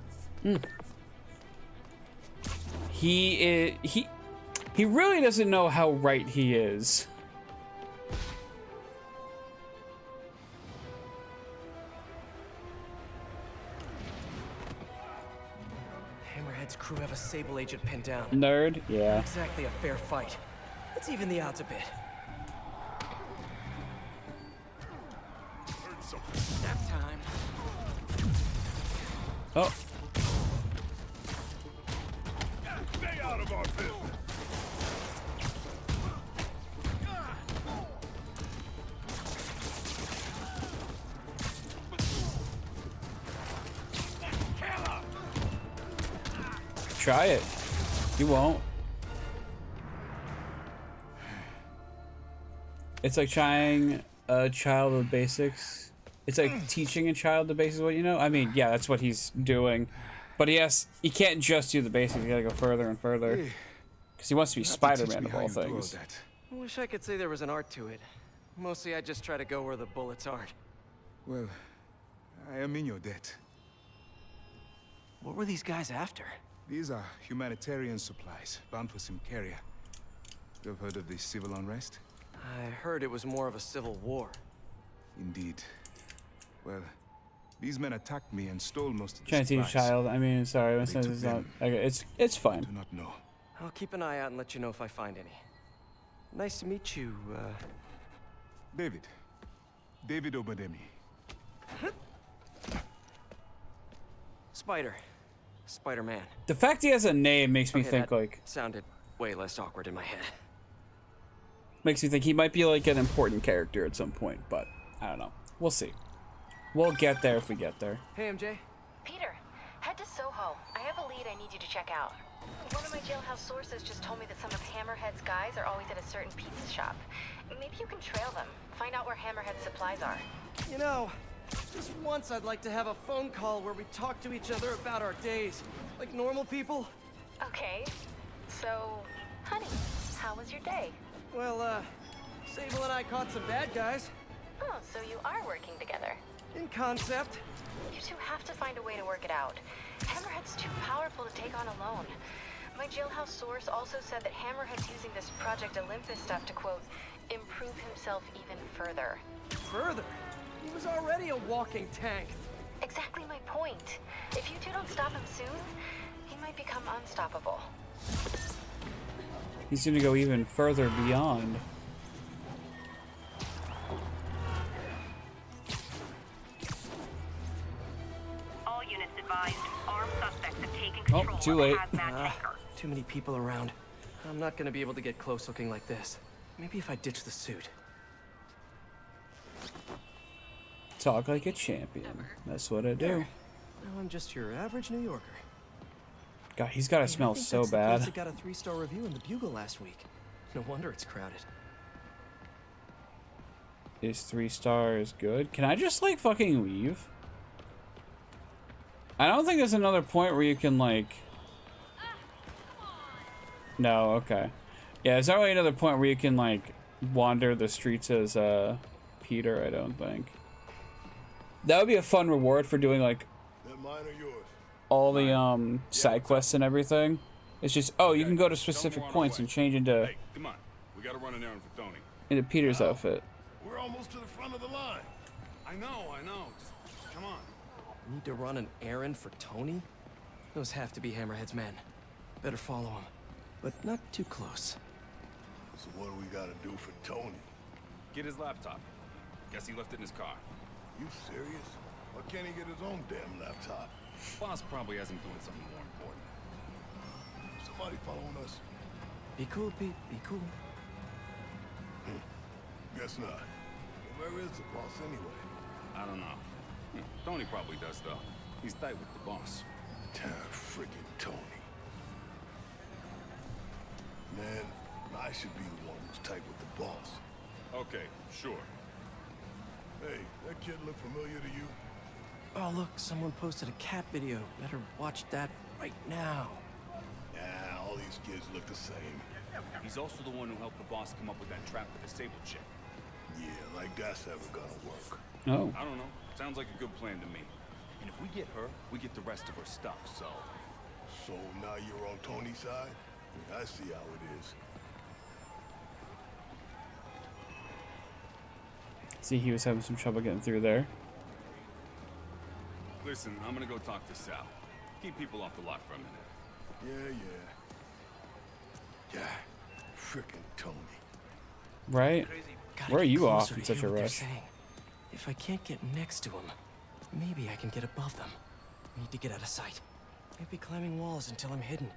He really doesn't know how right he is. Hammerhead's crew have a Sable agent pinned down. Nerd, yeah. Not exactly a fair fight. Let's even the odds a bit. Nap time. Oh. Stay out of our business. Try it. You won't. It's like trying a child with basics. It's like teaching a child the basics of what you know. I mean, yeah, that's what he's doing. But he can't just do the basics. You gotta go further and further. Because he wants to be Spider-Man of all things. I wish I could say there was an art to it. Mostly I just try to go where the bullets aren't. Well, I am in your debt. What were these guys after? These are humanitarian supplies, bound for some carrier. You've heard of the civil unrest? I heard it was more of a civil war. Indeed. Well, these men attacked me and stole most of the Trying to teach a supplies. child. I mean, sorry, it's not. Okay, it's fine. Do not know. I'll keep an eye out and let you know if I find any. Nice to meet you, David. David Obademi. Spider. Spider-Man. The fact he has a name makes me think that like sounded way less awkward in my head. makes me think he might be like an important character at some point, but I don't know. We'll see. We'll get there if we get there. Hey, MJ. Peter, head to Soho. I have a lead I need you to check out. One of my jailhouse sources just told me that some of Hammerhead's guys are always at a certain pizza shop. Maybe you can trail them. Find out where Hammerhead's supplies are. You know, just once I'd like to have a phone call where we talk to each other about our days. Like normal people. Okay. So, honey, how was your day? Well, Sable and I caught some bad guys. Oh, so you are working together. In concept. You two have to find a way to work it out. Hammerhead's too powerful to take on alone. My jailhouse source also said that Hammerhead's using this Project Olympus stuff to, quote, improve himself even further. Further? He was already a walking tank. Exactly my point. If you two don't stop him soon, he might become unstoppable. He's gonna go even further beyond. All units advised. Armed suspects have taken control too of late. a hazmat tanker. Too many people around. I'm not gonna be able to get close looking like this. Maybe if I ditch the suit. Talk like a champion. That's what I do. Now I'm just your average New Yorker. God, he's gotta smell so That's the place bad. that got a 3-star review in the Bugle last week. No wonder it's crowded. Is 3 stars good? Can I just like fucking leave? I don't think there's another point where you can like... No, okay. Yeah, there's not really another point where you can like wander the streets as Peter, I don't think. That would be a fun reward for doing like That mine or yours? all the side quests and everything. It's just, oh, you Okay, can go to tell 'em specific we're on our points way. and change into Hey, come on. We gotta run an errand for Tony. Peter's outfit. We're almost to the front of the line. I know. Just come on. Need to run an errand for Tony? Those have to be Hammerhead's men. Better follow him, but not too close. So what do we gotta do for Tony? Get his laptop. Guess he left it in his car. You serious? Why can't he get his own damn laptop? Boss probably has him doing something more important. Somebody following us? Be cool, Pete. Be cool. Guess not. Where is the boss anyway? I don't know. Tony probably does, though. He's tight with the boss. Damn freaking Tony. Man, I should be the one who's tight with the boss. Okay, sure. Hey, that kid look familiar to you? Oh, look, someone posted a cat video. Better watch that right now. Nah, all these kids look the same. He's also the one who helped the boss come up with that trap for the disabled chick. Yeah, like that's ever gonna work. Oh. I don't know. Sounds like a good plan to me. And if we get her, we get the rest of her stuff, so... So now you're on Tony's side? I see how it is. See, he was having some trouble getting through there. Listen, I'm gonna go talk to Sal. Keep people off the lot for a minute. Yeah. Frickin' Tony. Right? Gotta Where are get you off closer in to such hear a what they're rush? saying. If I can't get next to him, maybe I can get above them. Need to get out of sight. Maybe climbing walls until I'm hidden.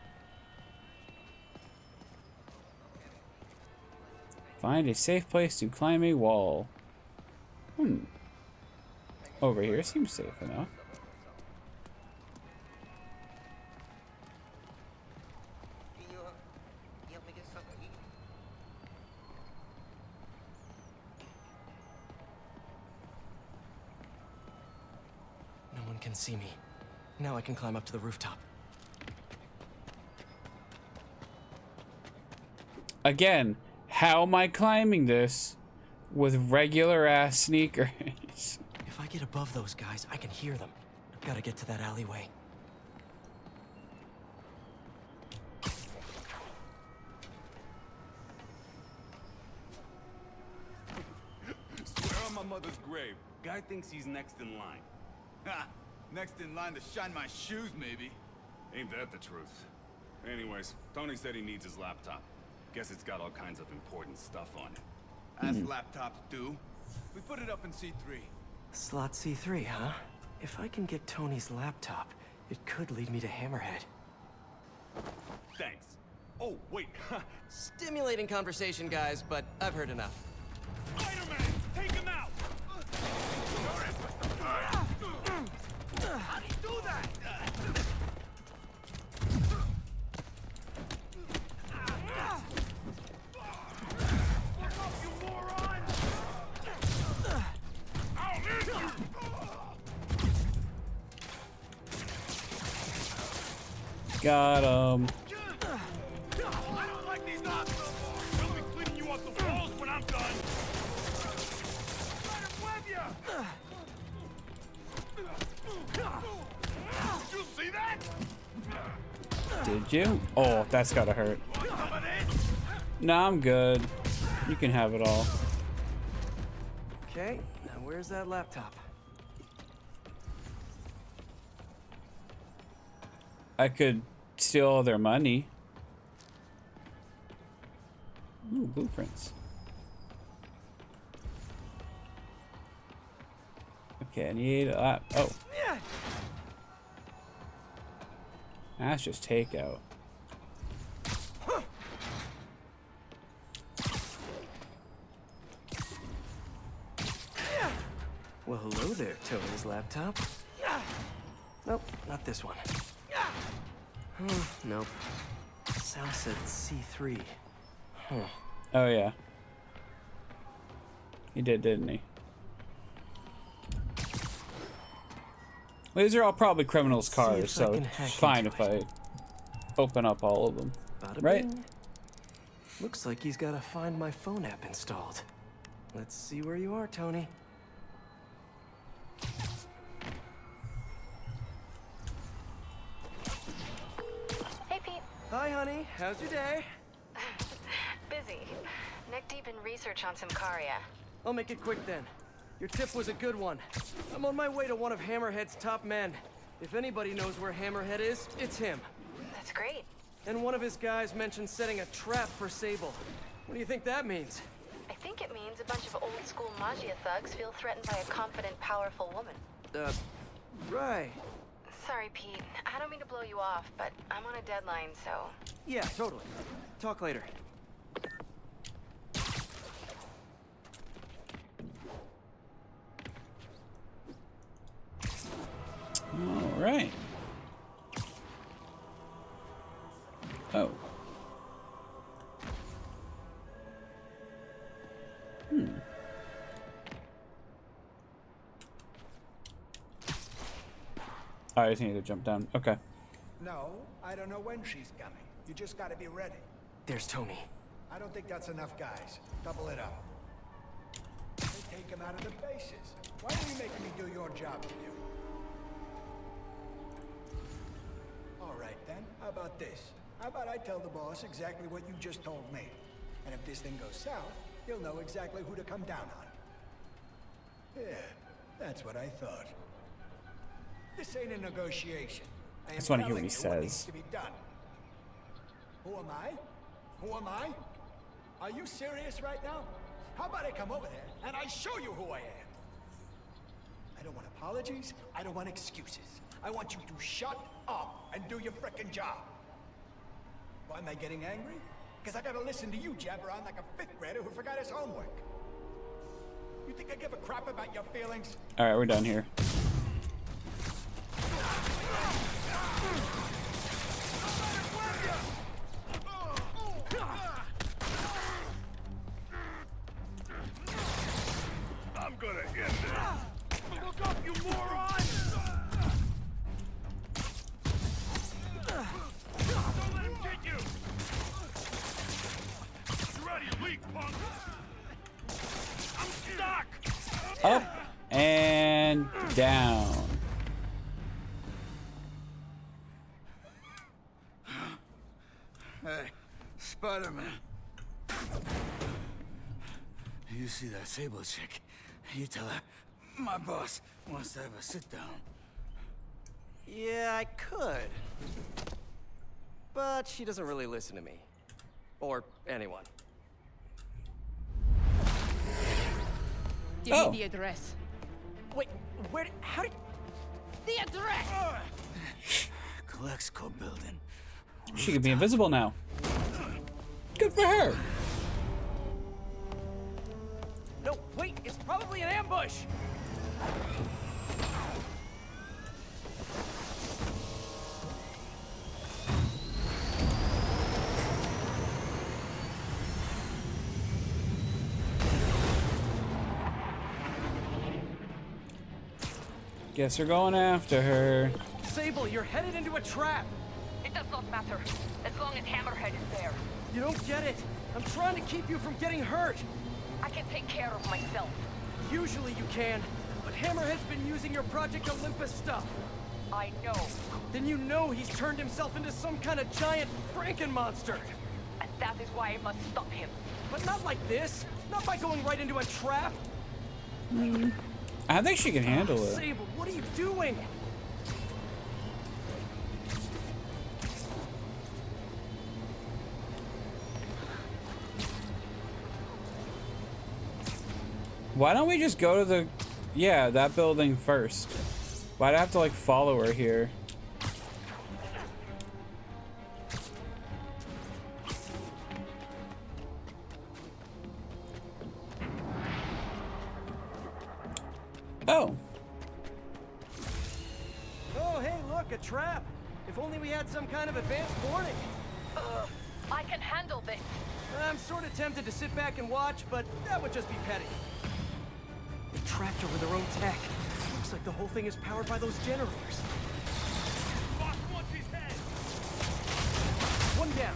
Find a safe place to climb a wall. Over here seems safe enough. No one can see me. Now I can climb up to the rooftop. Again, how am I climbing this with regular ass sneakers? If I get above those guys, I can hear them. Gotta get to that alleyway. Swear on my mother's grave. Guy thinks he's next in line. Ha! Next in line to shine my shoes, maybe. Ain't that the truth? Anyways, Tony said he needs his laptop. Guess it's got all kinds of important stuff on it. As laptops do. We put it up in C3. Slot C3, huh? If I can get Tony's laptop, it could lead me to Hammerhead. Thanks. Oh, wait. Stimulating conversation, guys, but I've heard enough. Spider-Man! Take him out! How'd he do that? Look up, you moron! I'll hit you! Got him. I don't like these odds no more. I'll be cleaning you off the walls when I'm done. Let him web ya! You see that? Did you? Oh, that's gotta hurt. Nah, I'm good. You can have it all. Okay, now where's that laptop? I could steal all their money. Ooh, blueprints. Okay, I need a oh. That's just takeout. Well, hello there, Tony's laptop. Nope, not this one. Nope. Sal said C3. Huh. Oh yeah. He did, didn't he? Well, these are all probably criminals' cars, so it's fine if I open up all of them. Bada Right? bing. Looks like he's got a Find My Phone app installed. Let's see where you are, Tony. Hey, Pete. Hi, honey. How's your day? Busy. Neck deep in research on Symkaria. I'll make it quick then. Your tip was a good one. I'm on my way to one of Hammerhead's top men. If anybody knows where Hammerhead is, it's him. That's great. And one of his guys mentioned setting a trap for Sable. What do you think that means? I think it means a bunch of old-school Magia thugs feel threatened by a confident, powerful woman. Right. Sorry, Pete. I don't mean to blow you off, but I'm on a deadline, so... Yeah, totally. Talk later. All right. Oh. Oh, I just need to jump down. Okay. No, I don't know when she's coming. You just gotta be ready. There's Tony. I don't think that's enough, guys. Double it up. They take him out of the bases. Why are you making me do your job for you? All right, then. How about this? How about I tell the boss exactly what you just told me? And if this thing goes south, he'll know exactly who to come down on. Yeah, that's what I thought. This ain't a negotiation. I just want to hear what he says. To be done. Who am I? Who am I? Are you serious right now? How about I come over there and I show you who I am? I don't want apologies. I don't want excuses. I want you to shut up and do your frickin' job. Why am I getting angry? Because I gotta listen to you jabber on like a 5th grader who forgot his homework. You think I give a crap about your feelings? All right, we're done here. I'm gonna end this. Look up, you moron! Don't let him get you! You're out of your league, punk! I'm stuck! Up and down. Hey, Spider-Man. You see that Sable chick? You tell her my boss wants to have a sit-down. Yeah, I could. But she doesn't really listen to me. Or anyone. Give me the address. Wait, how did... The address! Colexco building. She could be invisible now. Good for her. No, wait, it's probably an ambush! Guess we're going after her. Sable, you're headed into a trap! It does not matter, as long as Hammerhead is there. You don't get it. I'm trying to keep you from getting hurt. I can take care of myself. Usually you can, but Hammerhead's been using your Project Olympus stuff. I know. Then you know he's turned himself into some kind of giant Frankenmonster. And that is why I must stop him. But not like this. Not by going right into a trap. I think she can handle it. Sable, what are you doing? Why don't we just go to the... Yeah, that building first. Why'd I have to, like, follow her here? Oh. Oh, hey, look, a trap. If only we had some kind of advanced warning. I can handle this. I'm sort of tempted to sit back and watch, but that would just be petty. They trapped her with their own tech. Looks like the whole thing is powered by those generators. Boss wants his head! One down.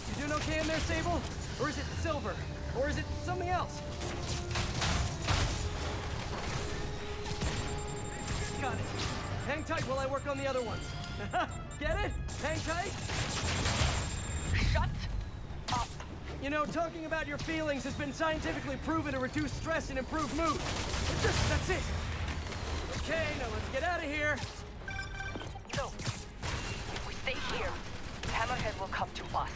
You doing okay in there, Sable? Or is it Silver? Or is it something else? Got it. Hang tight while I work on the other ones. Get it? Hang tight? Shut up. You know, talking about your feelings has been scientifically proven to reduce stress and improve mood. That's it. Okay, now let's get out of here. No. If we stay here, Hammerhead will come to us.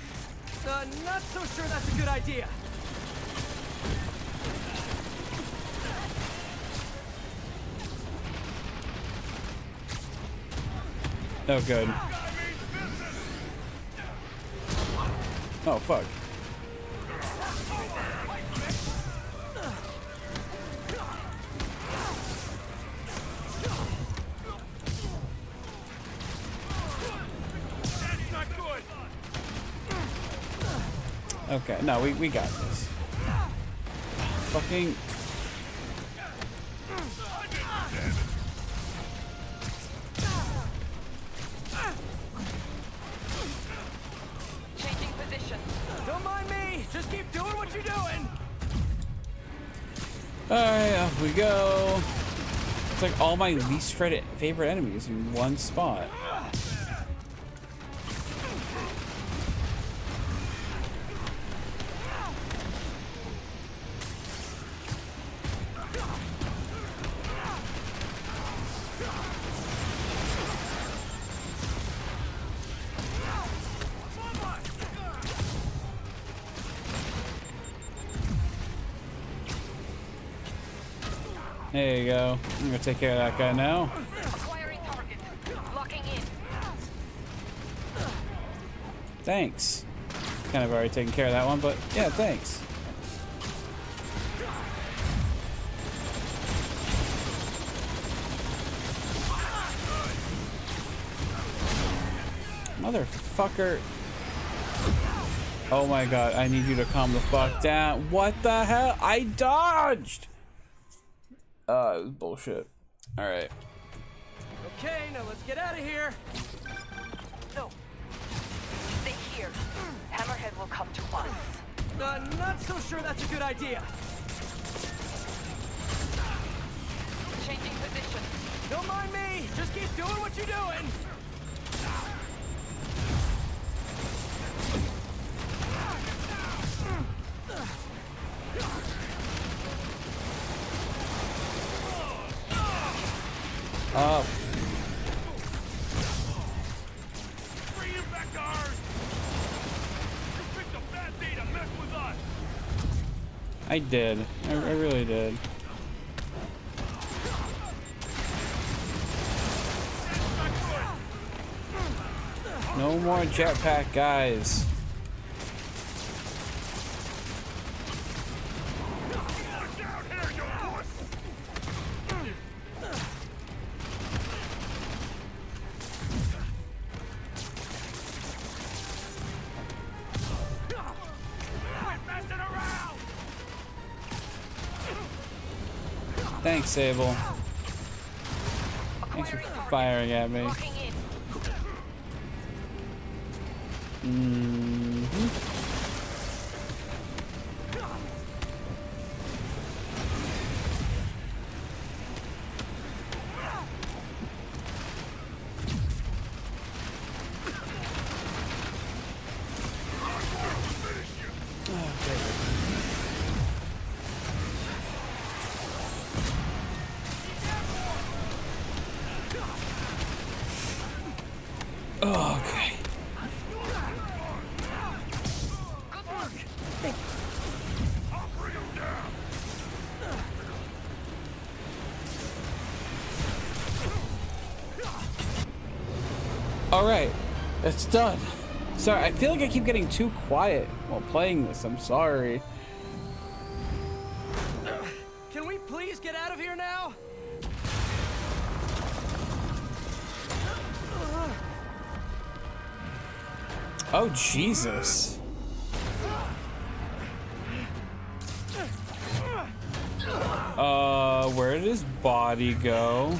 Not so sure that's a good idea. Oh, good. Oh, fuck. Okay, no, we got this. Fucking... Changing position. Don't mind me. Just keep doing what you're doing. Alright, off we go. It's like all my least favorite enemies in one spot. There you go. I'm gonna take care of that guy now. Acquiring target. Locking in. Thanks. Kind of already taken care of that one, but yeah, thanks. Motherfucker. Oh my god, I need you to calm the fuck down. What the hell? I dodged! It was bullshit. Alright. Okay, now let's get out of here. No. Stay here. Hammerhead will come to us. Not so sure that's a good idea. Changing position. Don't mind me. Just keep doing what you're doing. Up. Bring him back to Earth! You picked a bad day to mess with us! I did. I really did. No more jetpack guys. Thanks, Sable. Thanks for firing at me. Okay. All right, it's done. Sorry, I feel like I keep getting too quiet while playing this. I'm sorry. Can we please get out of here now? Oh, Jesus. Where did his body go?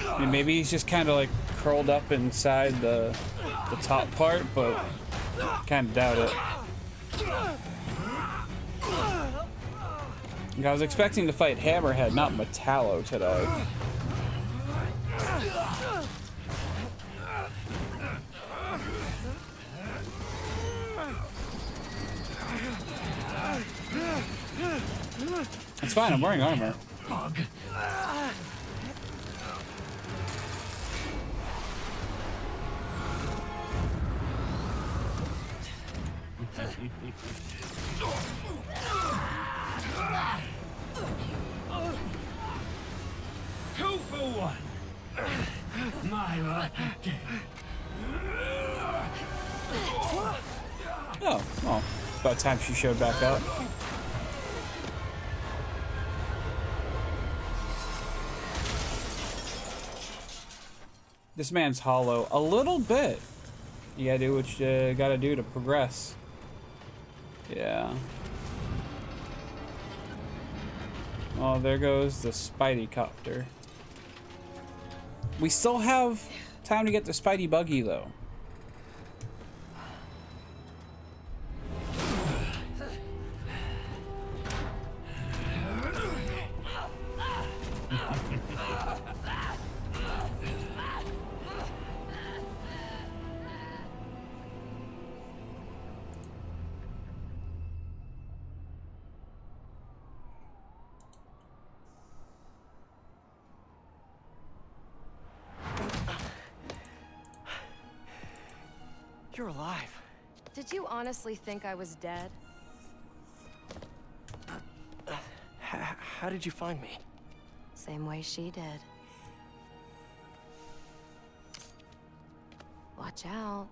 I mean, maybe he's just kind of like curled up inside the top part, but kind of doubt it. I was expecting to fight Hammerhead, not Metallo today. It's fine, I'm wearing armor. Two for one. My lucky day. Oh, well, about time she showed back up. This man's hollow a little bit. You gotta do what you gotta do to progress. Yeah. Oh, there goes the Spidey copter. We still have time to get the Spidey buggy, though. You're alive. Did you honestly think I was dead? How did you find me? Same way she did. Watch out.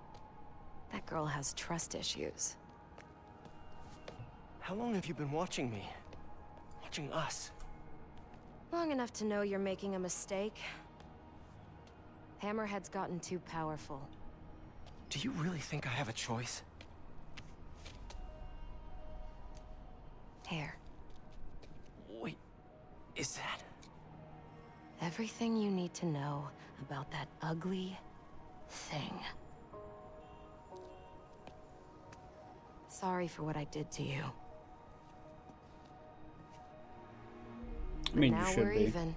That girl has trust issues. How long have you been watching me? Watching us? Long enough to know you're making a mistake. Hammerhead's gotten too powerful. Do you really think I have a choice? Here. Wait, is that? Everything you need to know about that ugly thing. Sorry for what I did to you. I mean, now you should we're be. even.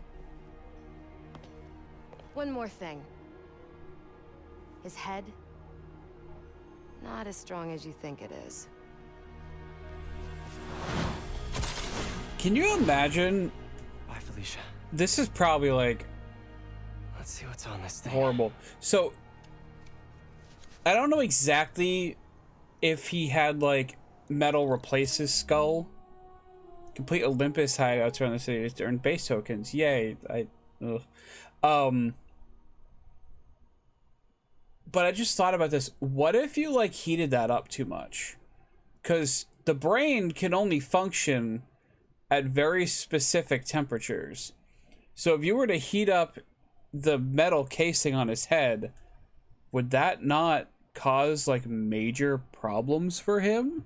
One more thing. His head, not as strong as you think it is. Can you imagine? Bye, Felicia. This is probably like Let's see what's on this thing. horrible. So I don't know exactly if he had like metal replace his skull. Complete Olympus hideouts around the city to earn base tokens. Yay! But I just thought about this. What if you like heated that up too much? Because the brain can only function at very specific temperatures. So if you were to heat up the metal casing on his head, would that not cause like major problems for him?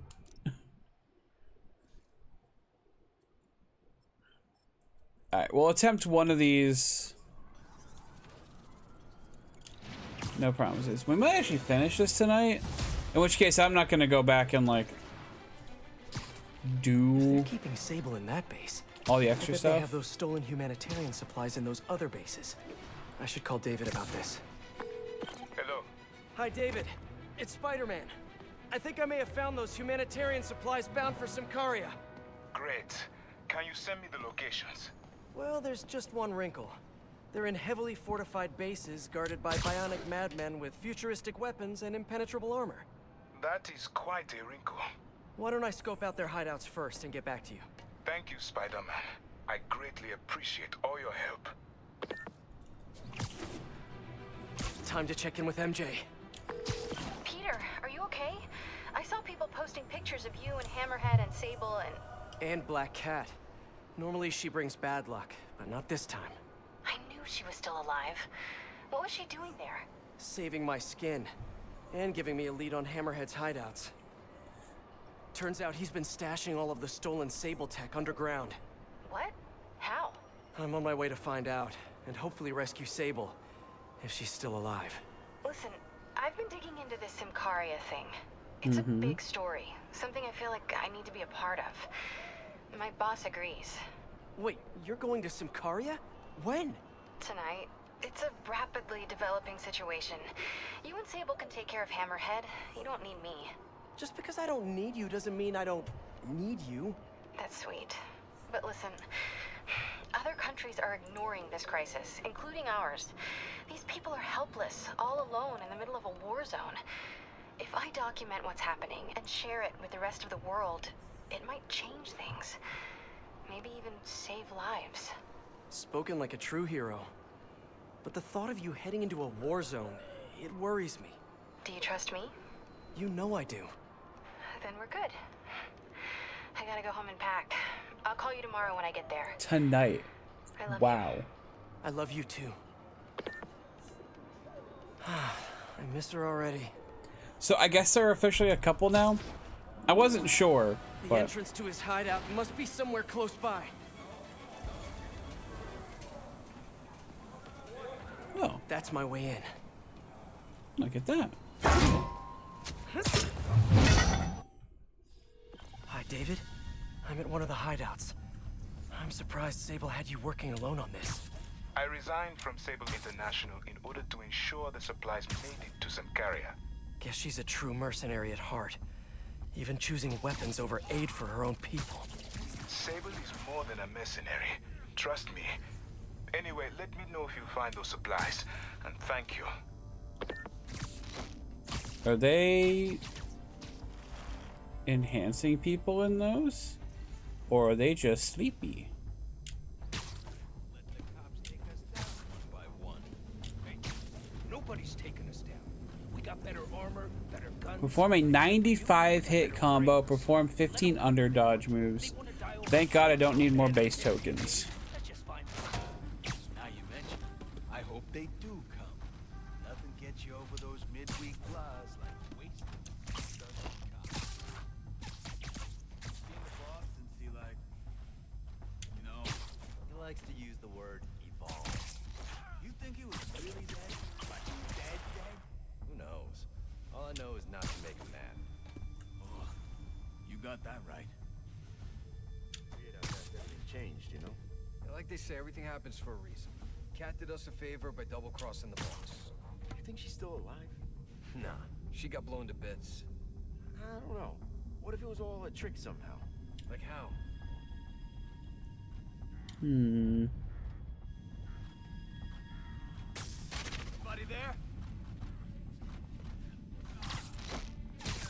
Alright, we'll attempt one of these. No promises. We might actually finish this tonight. In which case, I'm not going to go back and like do They're keeping Sable in that base. all the I extra bet stuff. They have those stolen humanitarian supplies in those other bases. I should call David about this. Hello. Hi, David. It's Spider-Man. I think I may have found those humanitarian supplies bound for Symkaria. Great. Can you send me the locations? Well, there's just one wrinkle. They're in heavily fortified bases guarded by bionic madmen with futuristic weapons and impenetrable armor. That is quite a wrinkle. Why don't I scope out their hideouts first and get back to you? Thank you, Spider-Man. I greatly appreciate all your help. Time to check in with MJ. Peter, are you okay? I saw people posting pictures of you and Hammerhead and Sable And Black Cat. Normally she brings bad luck, but not this time. I knew she was still alive. What was she doing there? Saving my skin. And giving me a lead on Hammerhead's hideouts. Turns out he's been stashing all of the stolen Sable tech underground. What? How? I'm on my way to find out, and hopefully rescue Sable, if she's still alive. Listen, I've been digging into this Symkaria thing. It's a big story, something I feel like I need to be a part of. My boss agrees. Wait, you're going to Symkaria? When? Tonight. It's a rapidly developing situation. You and Sable can take care of Hammerhead. You don't need me. Just because I don't need you doesn't mean I don't need you. That's sweet. But listen, other countries are ignoring this crisis, including ours. These people are helpless, all alone in the middle of a war zone. If I document what's happening and share it with the rest of the world, it might change things. Maybe even save lives. Spoken like a true hero. But the thought of you heading into a war zone, it worries me. Do you trust me? You know I do. Then we're good. I gotta go home and pack. I'll call you tomorrow when I get there. Tonight. I love Wow. I love you too. I miss her already. So I guess they're officially a couple now? I wasn't sure, The but... entrance to his hideout must be somewhere close by. Oh. That's my way in. Look at that. Hi, David. I'm at one of the hideouts. I'm surprised Sable had you working alone on this. I resigned from Sable International in order to ensure the supplies made it to Samkaria. Guess she's a true mercenary at heart. Even choosing weapons over aid for her own people. Sable is more than a mercenary. Trust me. Anyway, let me know if you find those supplies. And thank you. Are they enhancing people in those? Or are they just sleepy? Nobody's taking us down. We got better armor, better guns. Perform a 95 hit combo, perform 15 under dodge moves. Thank God I don't need more base tokens. Now you mention it, I hope they do come. Nothing gets you over those midweek flies like wasted dozen cops. Seeing the boss and see like, you know, he likes to use the word evolve. You think he was really dead? Like dead? Who knows? All I know is not to make him mad. Oh, you got that right. Changed, you know? Like they say, everything happens for a reason. Kat did us a favor by double-crossing the boss. You think she's still alive? Nah, she got blown to bits. I don't know. What if it was all a trick somehow? Like how? Hmm. Anybody there?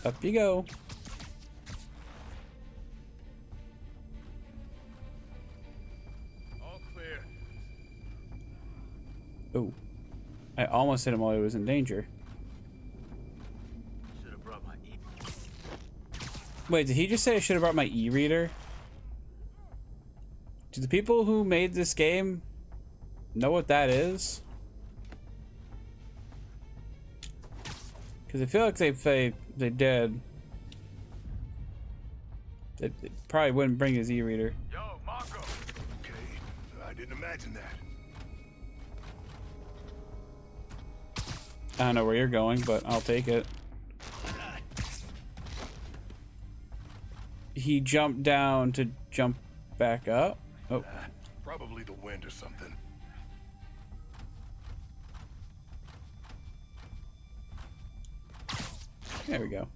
Up you go. Oh, I almost hit him while he was in danger. Should have brought my Wait, did he just say I should have brought my e-reader? Do the people who made this game know what that is? Because I feel like if they did, they probably wouldn't bring his e-reader. Yo, Marco. Okay, I didn't imagine that. I don't know where you're going, but I'll take it. He jumped down to jump back up. Oh. Probably the wind or something. There we go.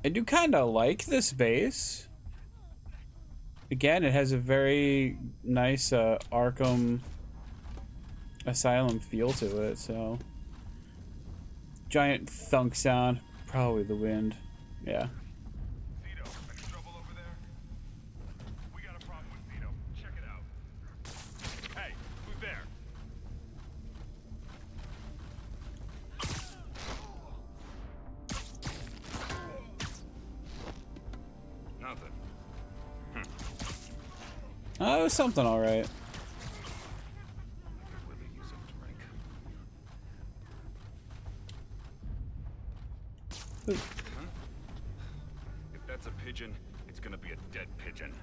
I do kind of like this base. Again, it has a very nice Arkham Asylum feel to it, so. Giant thunk sound. Probably the wind. Yeah. Zito, any trouble over there? We got a problem with Zito. Check it out. Hey, who's there? Nothing. Oh, it was something alright. If that's a pigeon, it's gonna be a dead pigeon.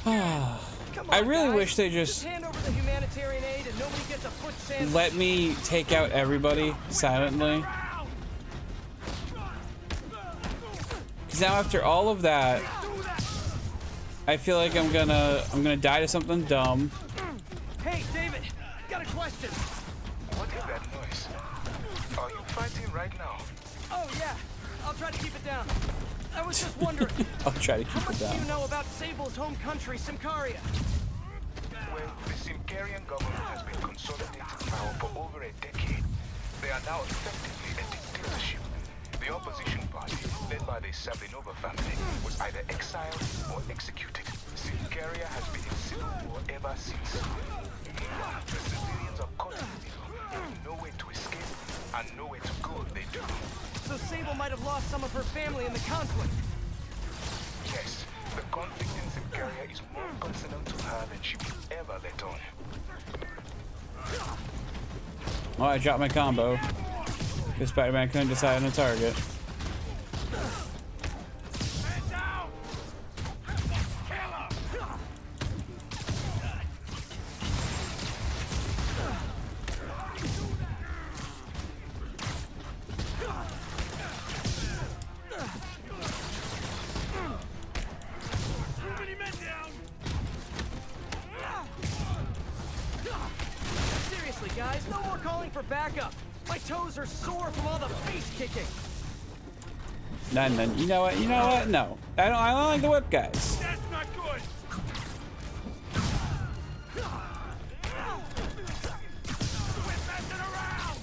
I really wish they just hand over the humanitarian aid and nobody gets a foot sandwich. let me take out everybody silently. Because now after all of that, I feel like I'm gonna die to something dumb, Hey, David, got a question. What is that noise? Are you fighting right now? Oh, yeah. I'll try to keep it down. I was just wondering. I'll try to keep how it much do down. you know about Sable's home country, Simcaria? Well, the Simcarian government has been consolidating power for over a decade. They are now effectively a dictatorship. The opposition party, led by the Sablinova family, was either exiled or executed. Simcaria has been in civil war ever since. Meanwhile, the civilians are caught in the middle, with no way to escape and nowhere to go if they do. So Sable might have lost some of her family in the conflict. Yes, the conflict in Simcaria is more personal to her than she will ever let on. Oh, I dropped my combo. Because Spider-Man couldn't decide on a target. Seriously, guys, no more calling for backup. My toes are sore from all the face kicking. None. You know what? No. I don't like the whip, guys. That's not good. Quit messing around.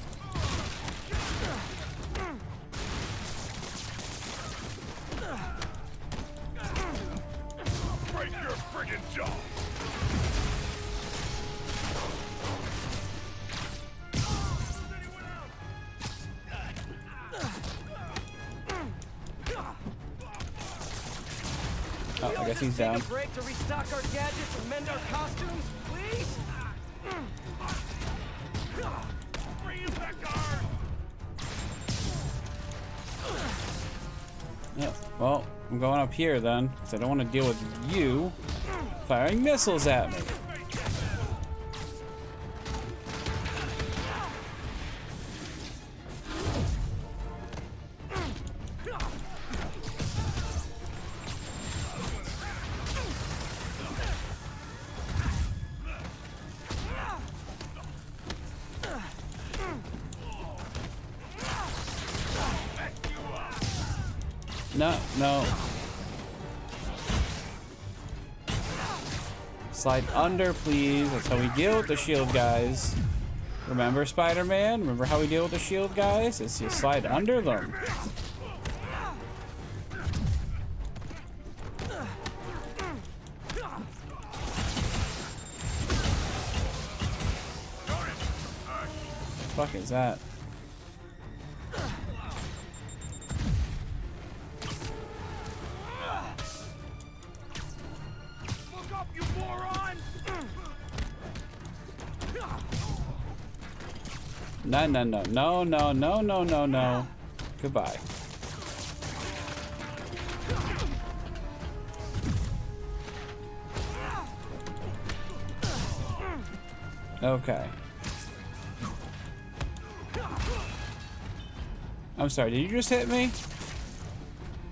Break your friggin' jaw. Oh, I guess he's down. Take a break to restock our gadgets and mend our costumes, please? Bring it back to Earth. Yeah. Well, I'm going up here then, because I don't want to deal with you firing missiles at me. No. Slide under, please. That's how we deal with the shield guys. Remember, Spider-Man? Remember how we deal with the shield guys? Is you slide under them. What the fuck is that? No. Goodbye. Okay. I'm sorry, did you just hit me?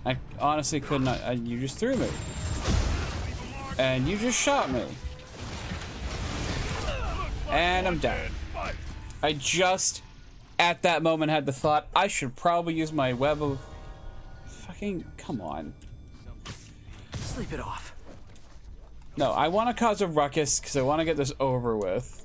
I honestly could not. You just threw me. And you just shot me. And I'm dead. I just, at that moment, had the thought, I should probably use my web of... Fucking, come on. Sleep it off. No, I want to cause a ruckus, because I want to get this over with.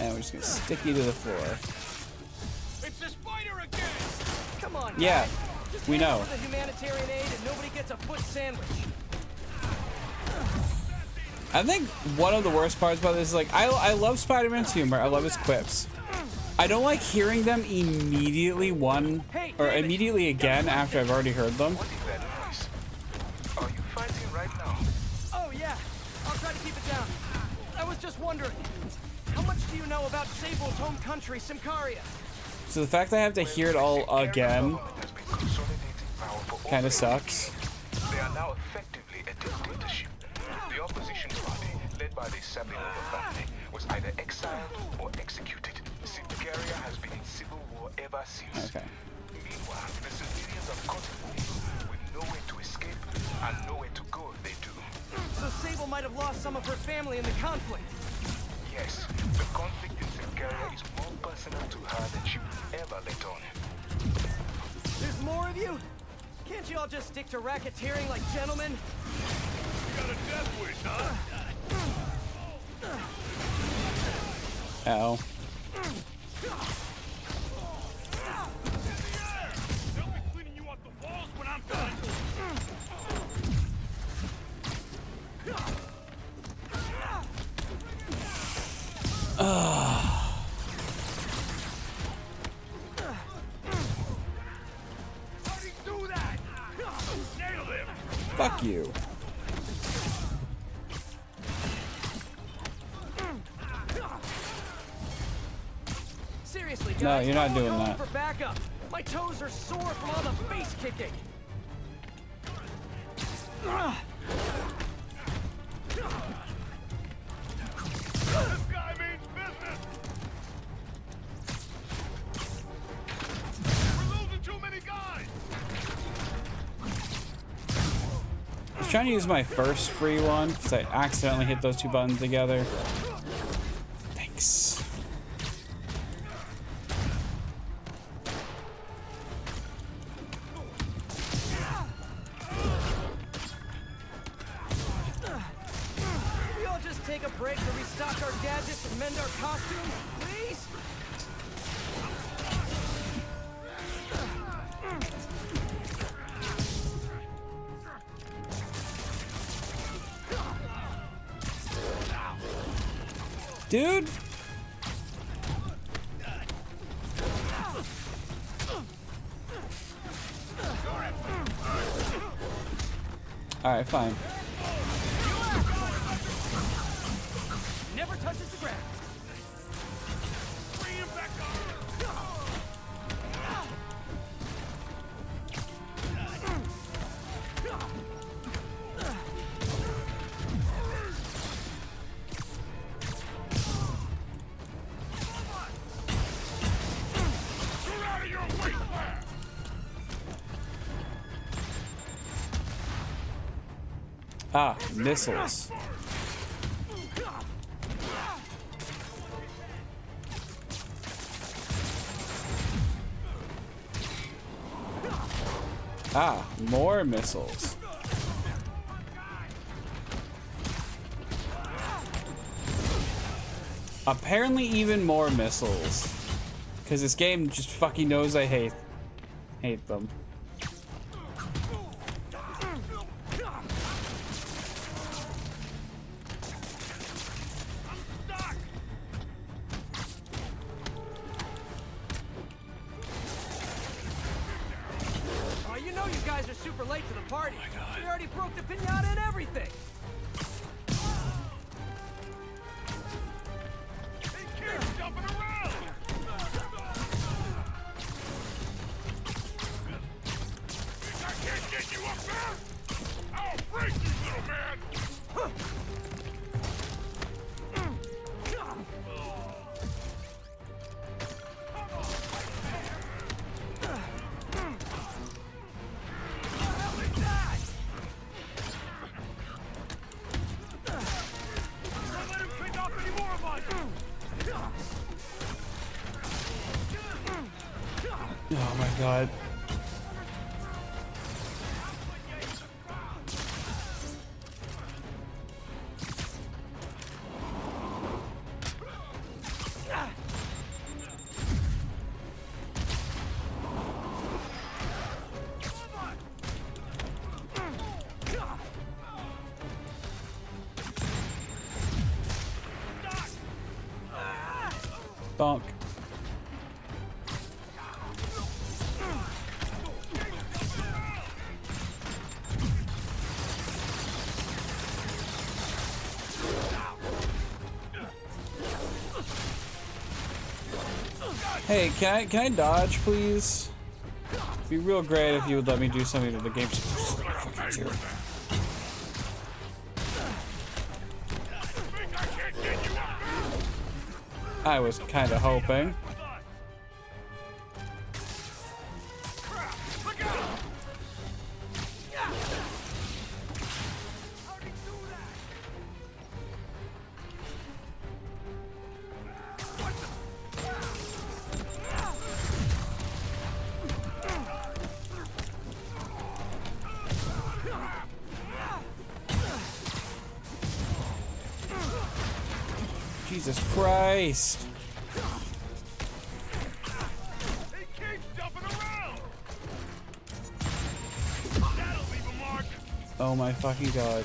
And we're just gonna stick you to the floor. It's the spider again. Come on. Yeah, guys. Just we hand know. over the humanitarian aid and nobody gets a foot sandwich. I think one of the worst parts about this is like I love Spider-Man's humor. I love his quips. I don't like hearing them immediately immediately again after I've already heard them. Are you fighting right now? Oh yeah, I'll try to keep it down. I was just wondering, how much do you know about Sable's home country, Symkaria? So the fact that I have to hear it all again kind of sucks. They are now effectively a dictatorship. The opposition party, led by the Sabinova family, was either exiled or executed. Symkaria has been in civil war ever since. Okay. Meanwhile, the civilians are caught with nowhere to escape and nowhere to go if they do. So Sable might have lost some of her family in the conflict. Yes, the conflict in Symkaria is more personal to her than she would ever let on. There's more of you? Can't you all just stick to racketeering like gentlemen? You got a death wish, huh? Ow. They'll be cleaning you off the walls when I'm done. How'd he do that? Nailed him. Fuck you. Seriously, guys, No, you're not I'm doing going that. for backup. My toes are sore from all the face kicking. This guy means business. We're losing too many guys. I was trying to use my first free one because I accidentally hit those two buttons together. Thanks. We all just take a break to restock our gadgets and mend our costumes, please? Dude. Alright, fine. Never touches the ground. Bring him back You're out of your wasteland. Ah, missiles. Ah, more missiles. Apparently even more missiles. Because this game just fucking knows I hate them. Oh, you know you guys are super late to the party. Oh my God. We already broke the piñata and everything. Keep jumping around. I can't get you up there. I'll break you, little man. Don't let him pick off any more of us. Oh my God. Bonk. Hey, can I dodge, please? It'd be real great if you would let me do something to the game. I was kind of hoping. Jesus Christ. He keeps jumping around. That'll leave a mark. Oh my fucking god.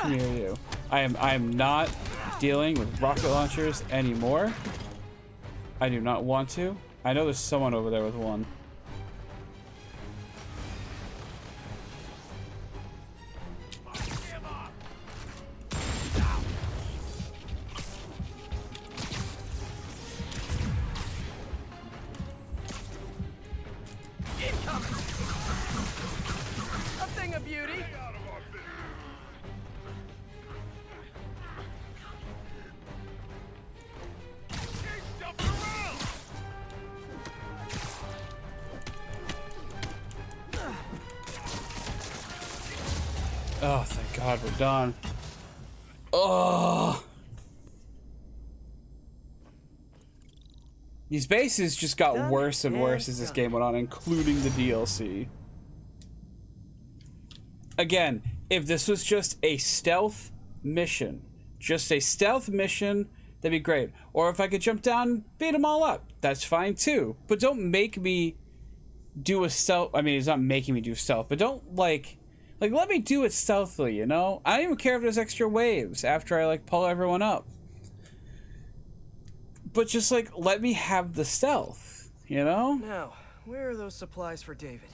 Come here, you. I am not dealing with rocket launchers anymore. I do not want to. I know there's someone over there with one. A thing of beauty. Oh, thank God we're done. Oh. These bases just got worse and worse as this game went on, including the DLC. Again, if this was just a stealth mission, that'd be great. Or if I could jump down and beat them all up, that's fine too. But don't make me do a stealth. I mean, it's not making me do stealth, but don't like let me do it stealthily, you know? I don't even care if there's extra waves after I like pull everyone up. But just like let me have the stealth, you know? Now, where are those supplies for David?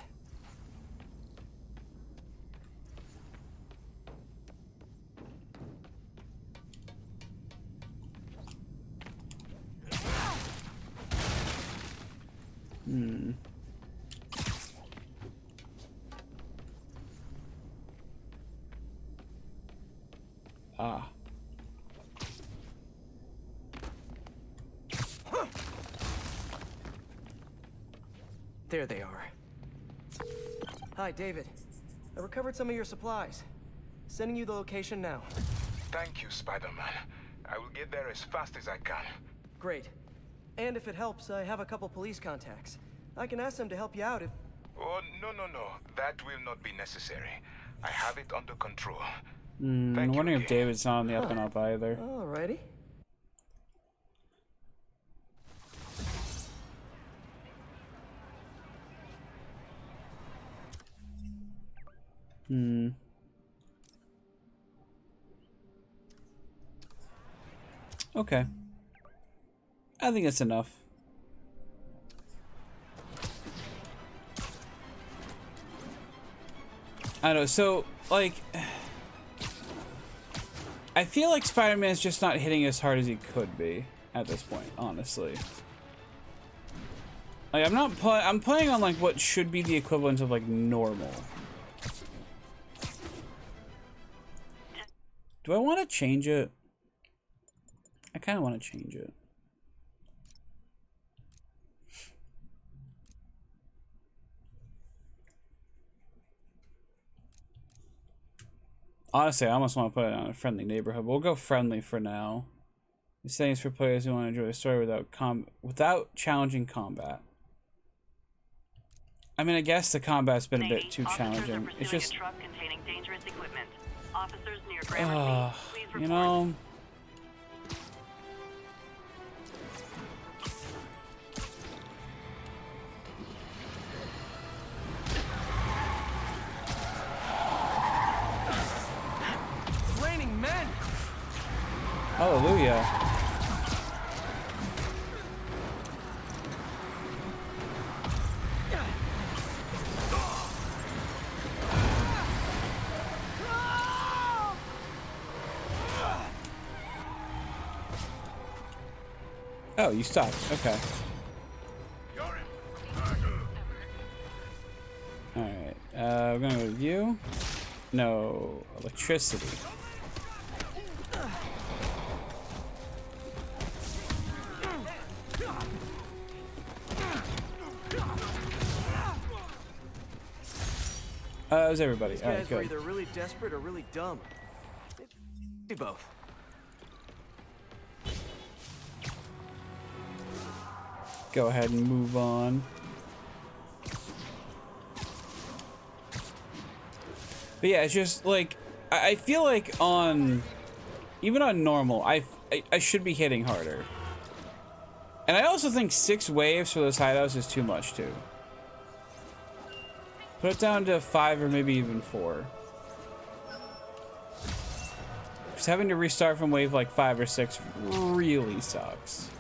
Hmm. Ah. There they are. Hi, David. I recovered some of your supplies. Sending you the location now. Thank you, Spider-Man. I will get there as fast as I can. Great. And if it helps, I have a couple police contacts. I can ask them to help you out if... Oh, no. That will not be necessary. I have it under control. I'm wondering if David's not on the up and up either. Alrighty. Okay. I think that's enough. I don't know, so, like... I feel like Spider-Man's just not hitting as hard as he could be at this point, honestly. Like, I'm playing on, like, what should be the equivalent of, like, normal. Do I want to change it? I kind of want to change it. Honestly, I almost want to put it on a friendly neighborhood. We'll go friendly for now. The settings for players who want to enjoy the story without challenging combat. I mean, I guess the combat's been a bit too challenging. It's just, truck containing dangerous equipment. Officers near Gramercy, please report. you know. Hallelujah. Oh, you stopped. Okay. Alright. We're gonna go with you. No. Electricity. It was everybody. These All guys right, were good. either really desperate or really dumb. Maybe both. Go ahead and move on. But yeah, it's just like I feel like even on normal, I should be hitting harder. And I also think 6 waves for those hideouts is too much too. Put it down to 5 or maybe even 4. Just having to restart from wave like 5 or 6 really sucks.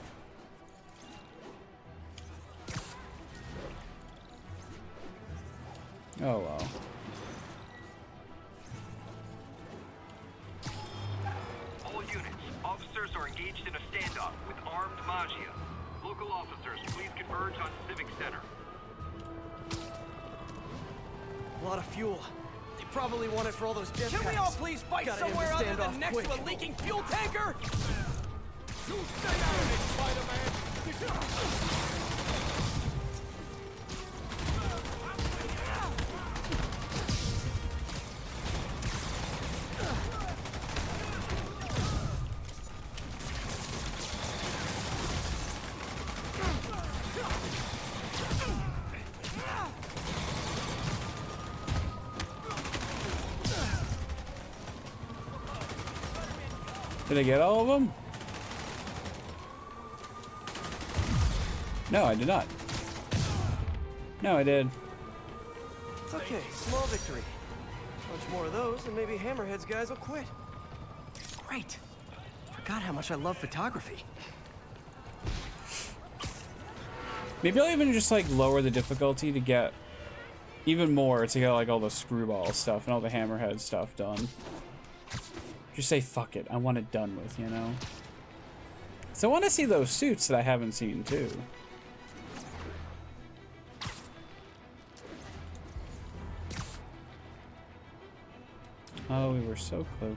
Oh well. All units, officers are engaged in a standoff with armed Magia. Local officers, please converge on Civic Center. A lot of fuel. They probably want it for all those jet Can we all please fight Gotta end somewhere the other standoff than next quick. to a leaking fuel tanker? You stay out of this, Spider-Man! Did I get all of them? No, I did not. No, I did. Okay, small victory. Bunch more of those, and maybe Hammerhead's guys will quit. Great. Forgot how much I love photography. Maybe I'll even just like lower the difficulty to get even more to get like all the screwball stuff and all the Hammerhead stuff done. Just say fuck it. I want it done with, you know? So I want to see those suits that I haven't seen too. Oh, we were so close.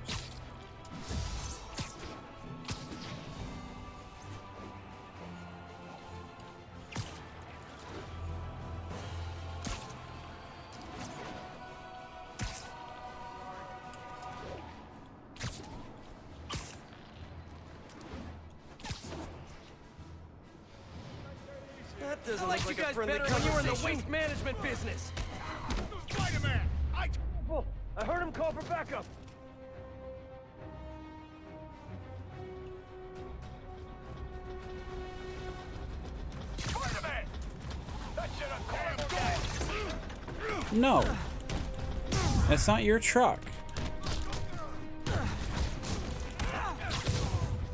That doesn't I look liked like you a guys friendly better when you were in the conversation. waste management business. Spider-Man! I heard him call for backup. Spider-Man! That shit No. That's not your truck.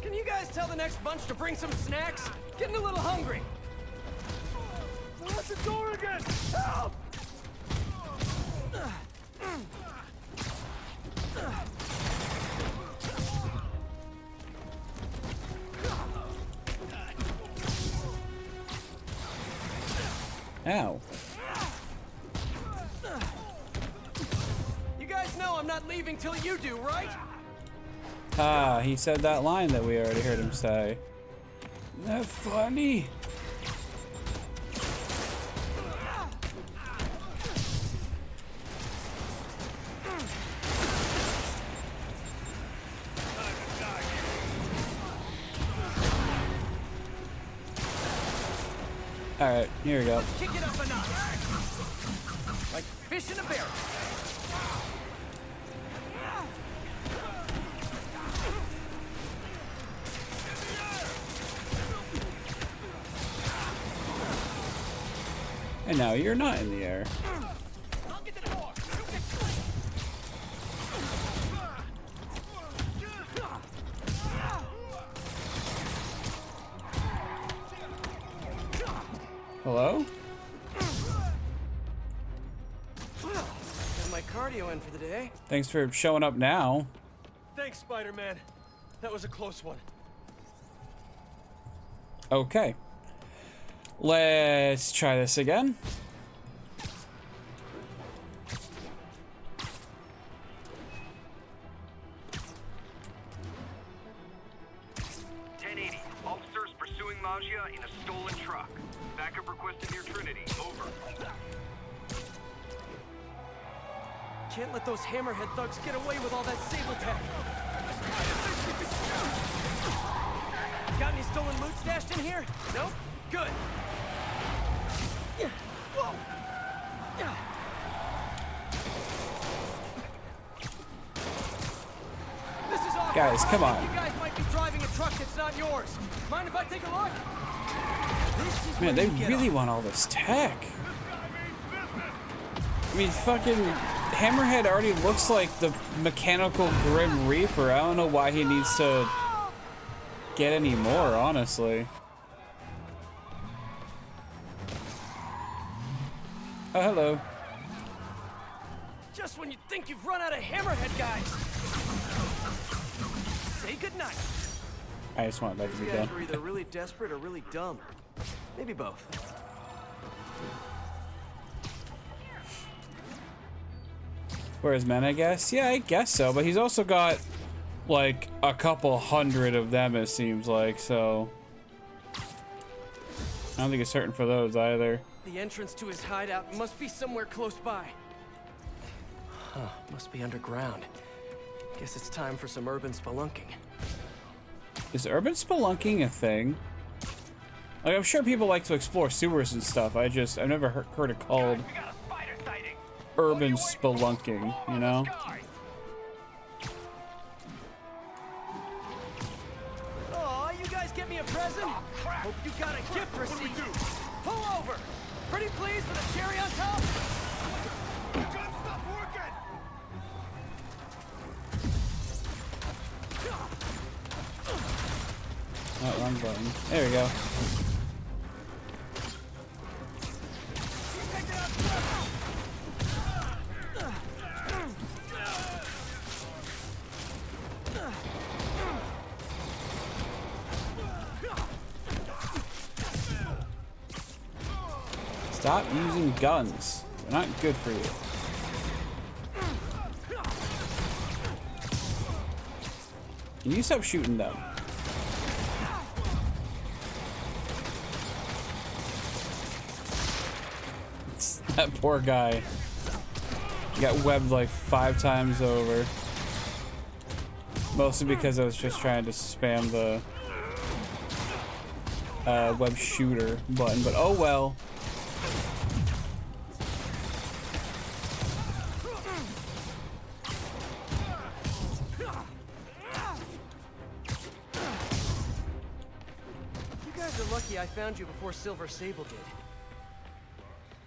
Can you guys tell the next bunch to bring some snacks? Getting a little hungry. What's the door again? Help! Ow. You guys know I'm not leaving till you do, right? Ah, he said that line that we already heard him say. Isn't that funny? Alright, here we go. Kick it up a notch. Like fish in a barrel. And now you're not in the air. Hello? Got my cardio in for the day. Thanks for showing up now. Thanks, Spider-Man. That was a close one. Okay. Let's try this again. Officers pursuing Magia in a stolen truck. Backup requested near Trinity. Over. Can't let those hammerhead thugs get away with all that Sable tech. Got any stolen loot stashed in here? Nope. Good. Whoa. This is awful. Guys, come on. You guys might be driving a truck that's not yours. Mind if I take a look? Man, they really want all this tech. I mean, fucking Hammerhead already looks like the mechanical Grim Reaper. I don't know why he needs to get any more, honestly. Oh, hello. Just when you think you've run out of hammerhead guys. Say goodnight. I just want that to be These guys done. were either really desperate or really dumb. Maybe both. Where's Men, I guess? Yeah, I guess so, but he's also got like a couple hundred of them, it seems like, so I don't think it's certain for those either. The entrance to his hideout must be somewhere close by. Huh, must be underground. Guess it's time for some urban spelunking. Is urban spelunking a thing? Like, I'm sure people like to explore sewers and stuff. I've never heard it called urban spelunking, you know? Aw, you guys get me a present? Hope you got a gift receipt. Pull over. Pretty pleased with a cherry on top? Gun stop working! Oh, wrong button. There we go. Stop using guns. They're not good for you. Can you stop shooting them? That poor guy. He got webbed like 5 times over. Mostly because I was just trying to spam the web shooter button, but oh well. You guys are lucky I found you before Silver Sable did.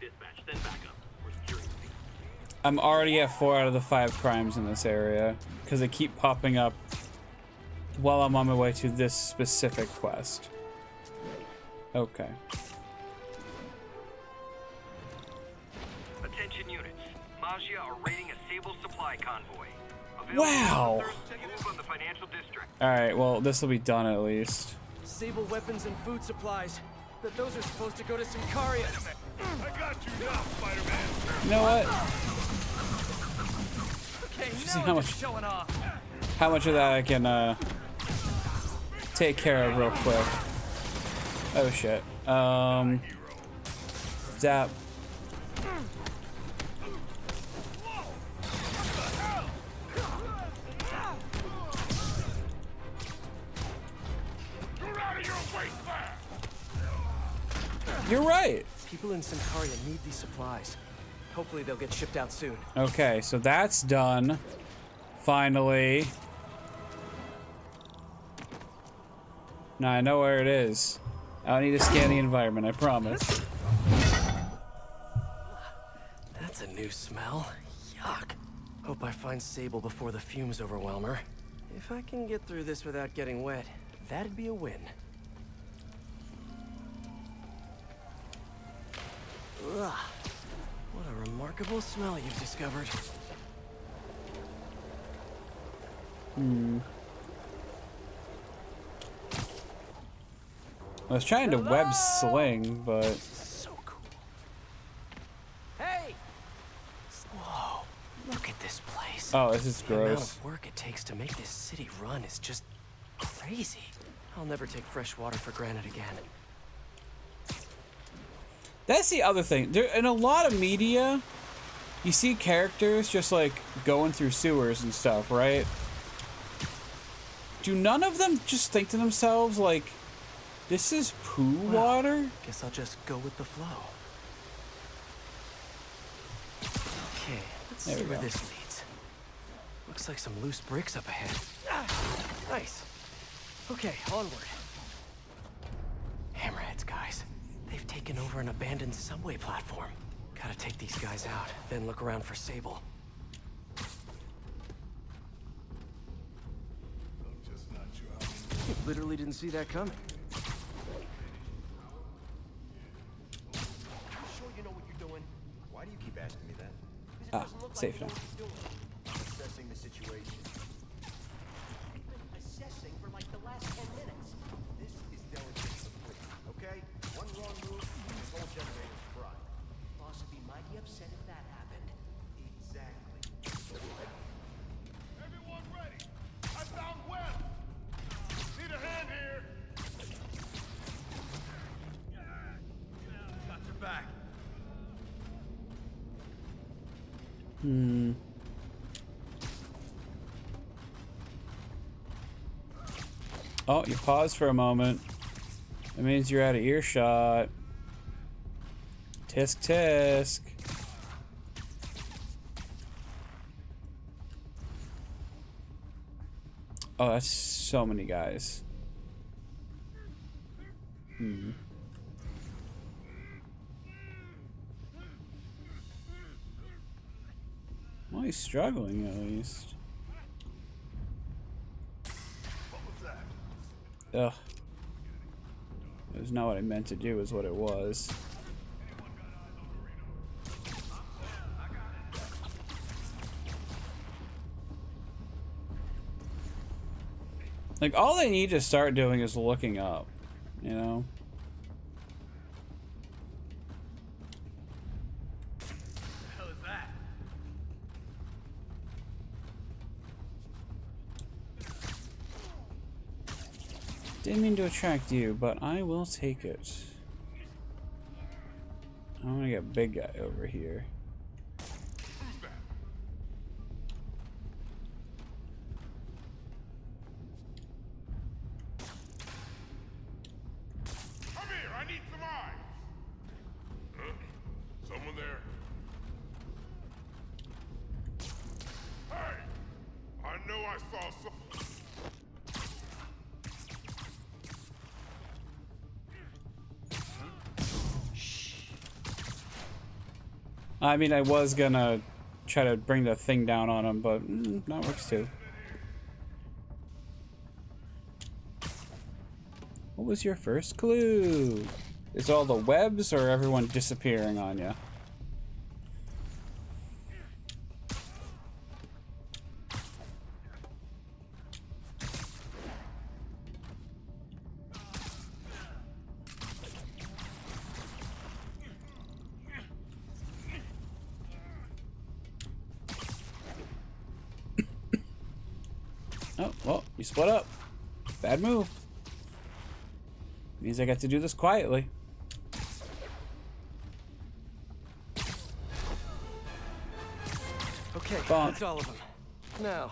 Dispatch, then back up. We're securing the scene. I'm already at 4 out of the 5 crimes in this area because they keep popping up while I'm on my way to this specific quest. Okay. Attention units. Magia are raiding a Sable supply convoy. Available Wow. officers to move on the financial district. Alright, well, this will be done at least. Sable weapons and food supplies. But those are supposed to go to Sicaria. I got you now, Spider-Man. You know what? Okay, See now how you're much- showing off. How much of that I can take care of real quick. Oh shit. Zap. You're right. People in Sicaria need these supplies. Hopefully they'll get shipped out soon. Okay, so that's done. Finally. Now I know where it is. I don't need to scan the environment, I promise. That's a new smell. Yuck. Hope I find Sable before the fumes overwhelm her. If I can get through this without getting wet, that'd be a win. Ugh. What a remarkable smell you've discovered. I was trying to web sling, but So cool. Hey! Whoa, look at this place. oh, this is The amount gross. of work it takes to make this city run is just crazy. I'll never take fresh water for granted again. That's the other thing. There, in a lot of media, you see characters just like going through sewers and stuff, right? Do none of them just think to themselves like, this is poo water? Guess I'll just go with the flow. Okay, let's There see we where go. this leads. Looks like some loose bricks up ahead. Nice. Okay, onward. Hammerheads, guys. They've taken over an abandoned subway platform. Gotta take these guys out, then look around for Sable. Literally didn't see that coming. Sure you know what you're doing? Why do you keep asking me that? Ah, safe now. I'm assessing the situation. Assessing for like the last 10 minutes. This is delicate complete, okay? One wrong move, this whole generator's fried. Boss would be mighty upset if that happened. Exactly. Everyone ready? I found Webb. Need a hand here. Got your back. Oh, you pause for a moment. That means you're out of earshot. Tisk tisk. Oh, that's so many guys. Well, he's struggling at least. Ugh. It was not what I meant to do, is what it was. Like, all they need to start doing is looking up, you know? Hell is that? Didn't mean to attract you, but I will take it. I want to get big guy over here. Come here, I need some eyes. Huh? Someone there? Hey! I know I saw some. I mean, I was gonna try to bring the thing down on him, but that works too. What was your first clue? Is all the webs or everyone disappearing on you? Oh, well, you split up. Bad move. Means I got to do this quietly. Okay, Bonk. that's all of them. Now,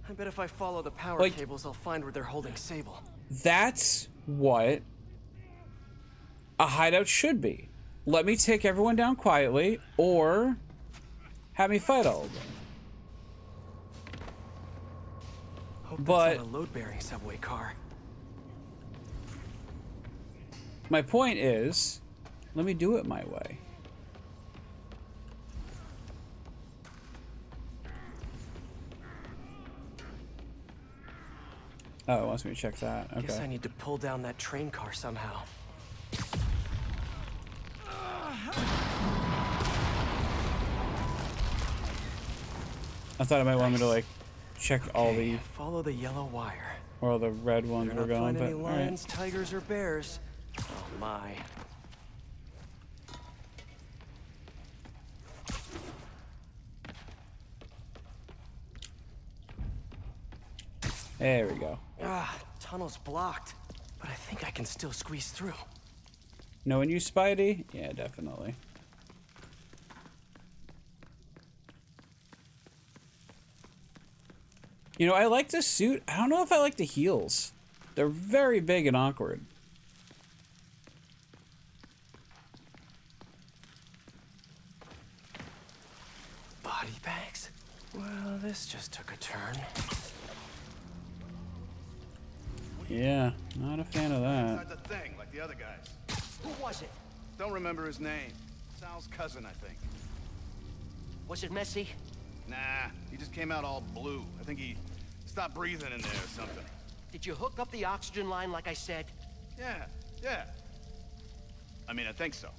I bet if I follow the power Like- cables, I'll find where they're holding Sable. That's what a hideout should be. Let me take everyone down quietly, or have me fight all of them. Hope But- that's not a load-bearing subway car. My point is, let me do it my way. Oh, it wants me to check that. Guess I Okay. need to pull down that train car somehow. I thought it might want me to like check all the Follow the yellow wire. or the red ones Better were not going, find but any all lions, right. tigers, or bears. Oh my. There we go. Ah, tunnel's blocked, but I think I can still squeeze through. Knowing you, Spidey? Yeah, definitely. You know, I like the suit. I don't know if I like the heels. They're very big and awkward. Body bags? Well, this just took a turn. Yeah, not a fan of that. Not the thing, like the other guys. Who was it? Don't remember his name. Sal's cousin, I think. Was it messy? Nah, he just came out all blue. I think he stopped breathing in there or something. Did you hook up the oxygen line like I said? Yeah. I mean, I think so.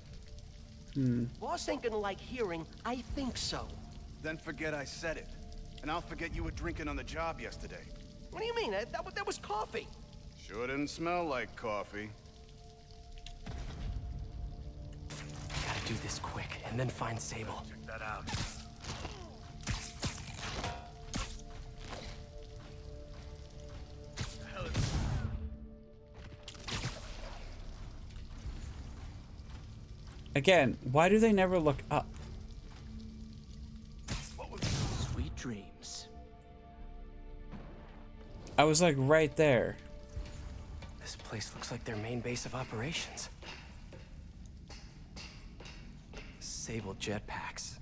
Boss ain't gonna like hearing, I think so. Then forget I said it. And I'll forget you were drinking on the job yesterday. What do you mean? That was coffee. Sure didn't smell like coffee. Gotta do this quick, and then find Sable. Check that out. Again, why do they never look up? Sweet dreams. I was like right there. This place looks like their main base of operations. Sable jetpacks.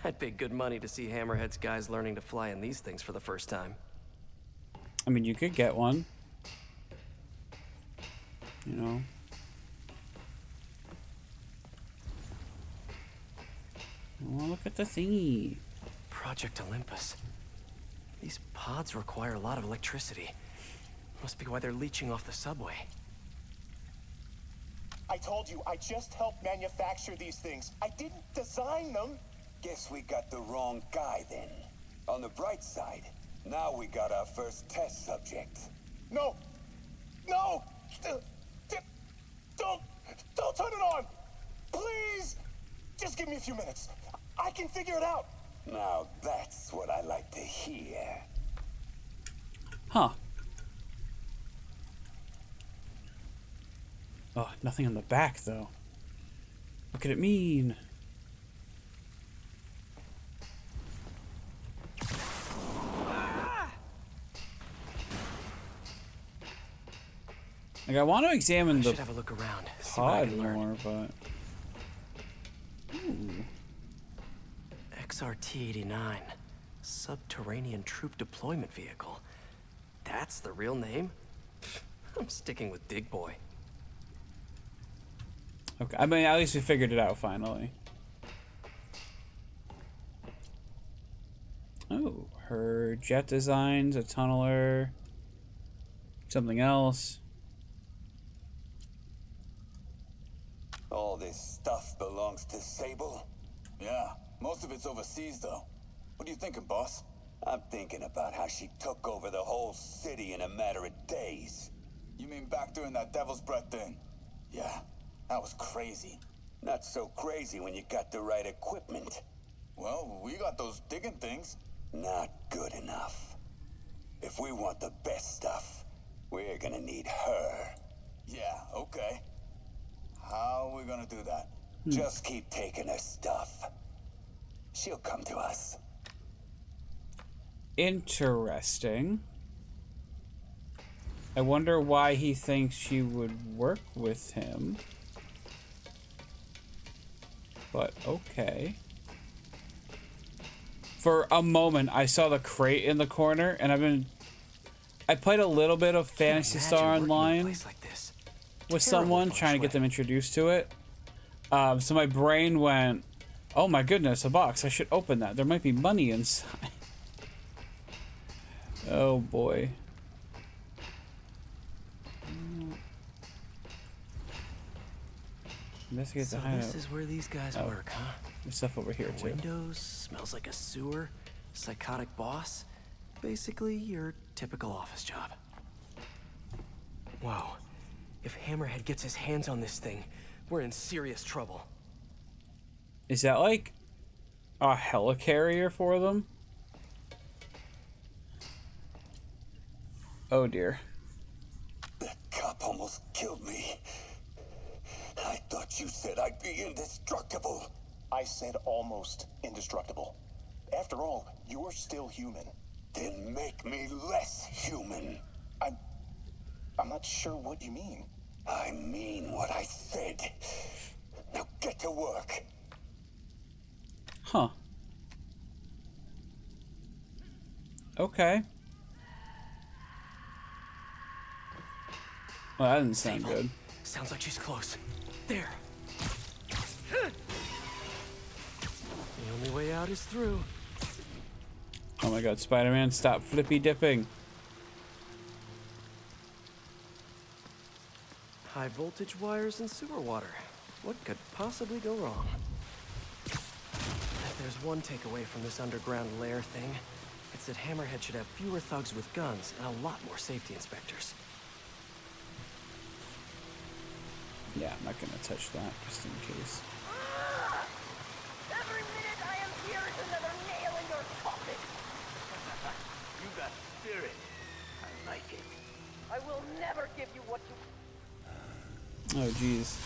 I'd pay good money to see Hammerhead's guys learning to fly in these things for the first time. I mean, you could get one. You know. Oh, look at the thingy. Project Olympus. These pods require a lot of electricity. Must be why they're leeching off the subway. I told you, I just helped manufacture these things. I didn't design them. Guess we got the wrong guy then. On the bright side, now we got our first test subject. No! No! Don't turn it on! Please! Just give me a few minutes. I can figure it out. Now that's what I like to hear. Huh. Oh, nothing on the back, though. What could it mean? Like, I want to examine the should have a look around. See what I pod can learn. more, but... Ooh. XRT-89. Subterranean Troop Deployment Vehicle. That's the real name? I'm sticking with Dig Boy. Okay, I mean, at least we figured it out finally. Oh, her jet designs, a tunneler, something else. All this stuff belongs to Sable? Yeah, most of it's overseas though. What are you thinking, boss? I'm thinking about how she took over the whole city in a matter of days. You mean back during that Devil's Breath thing? Yeah, That was crazy. not so crazy when you got the right equipment. Well, we got those digging things. Not good enough. If we want the best stuff, we're gonna need her. Yeah, okay. How are we gonna do that? Just keep taking her stuff. She'll come to us. Interesting. I wonder why he thinks she would work with him. But okay. For a moment, I saw the crate in the corner, and I played a little bit of Phantasy Star Online with someone, trying to get them introduced to it. So my brain went, oh my goodness, a box. I should open that. There might be money inside. Oh boy. Investigate the hideout. This is where these guys work, huh? There's stuff over here too. Windows, smells like a sewer. Psychotic boss? Basically, your typical office job. Wow. If Hammerhead gets his hands on this thing, we're in serious trouble. Is that like a helicarrier for them? Oh dear. That cop almost killed me. I thought you said I'd be indestructible. I said almost indestructible. After all, you're still human. Then make me less human. I'm not sure what you mean. I mean what I said. Now get to work. Huh. Okay. Well, that didn't sound good. Sounds like she's close. There. The only way out is through. Oh my god, Spider-Man, stop flippy dipping. High voltage wires and sewer water. What could possibly go wrong? If there's one takeaway from this underground lair thing, it's that Hammerhead should have fewer thugs with guns and a lot more safety inspectors. Yeah, I'm not gonna touch that, just in case. Every minute I am here is another nail in your coffin. You got spirit. I like it. I will never give you what you... Oh, jeez.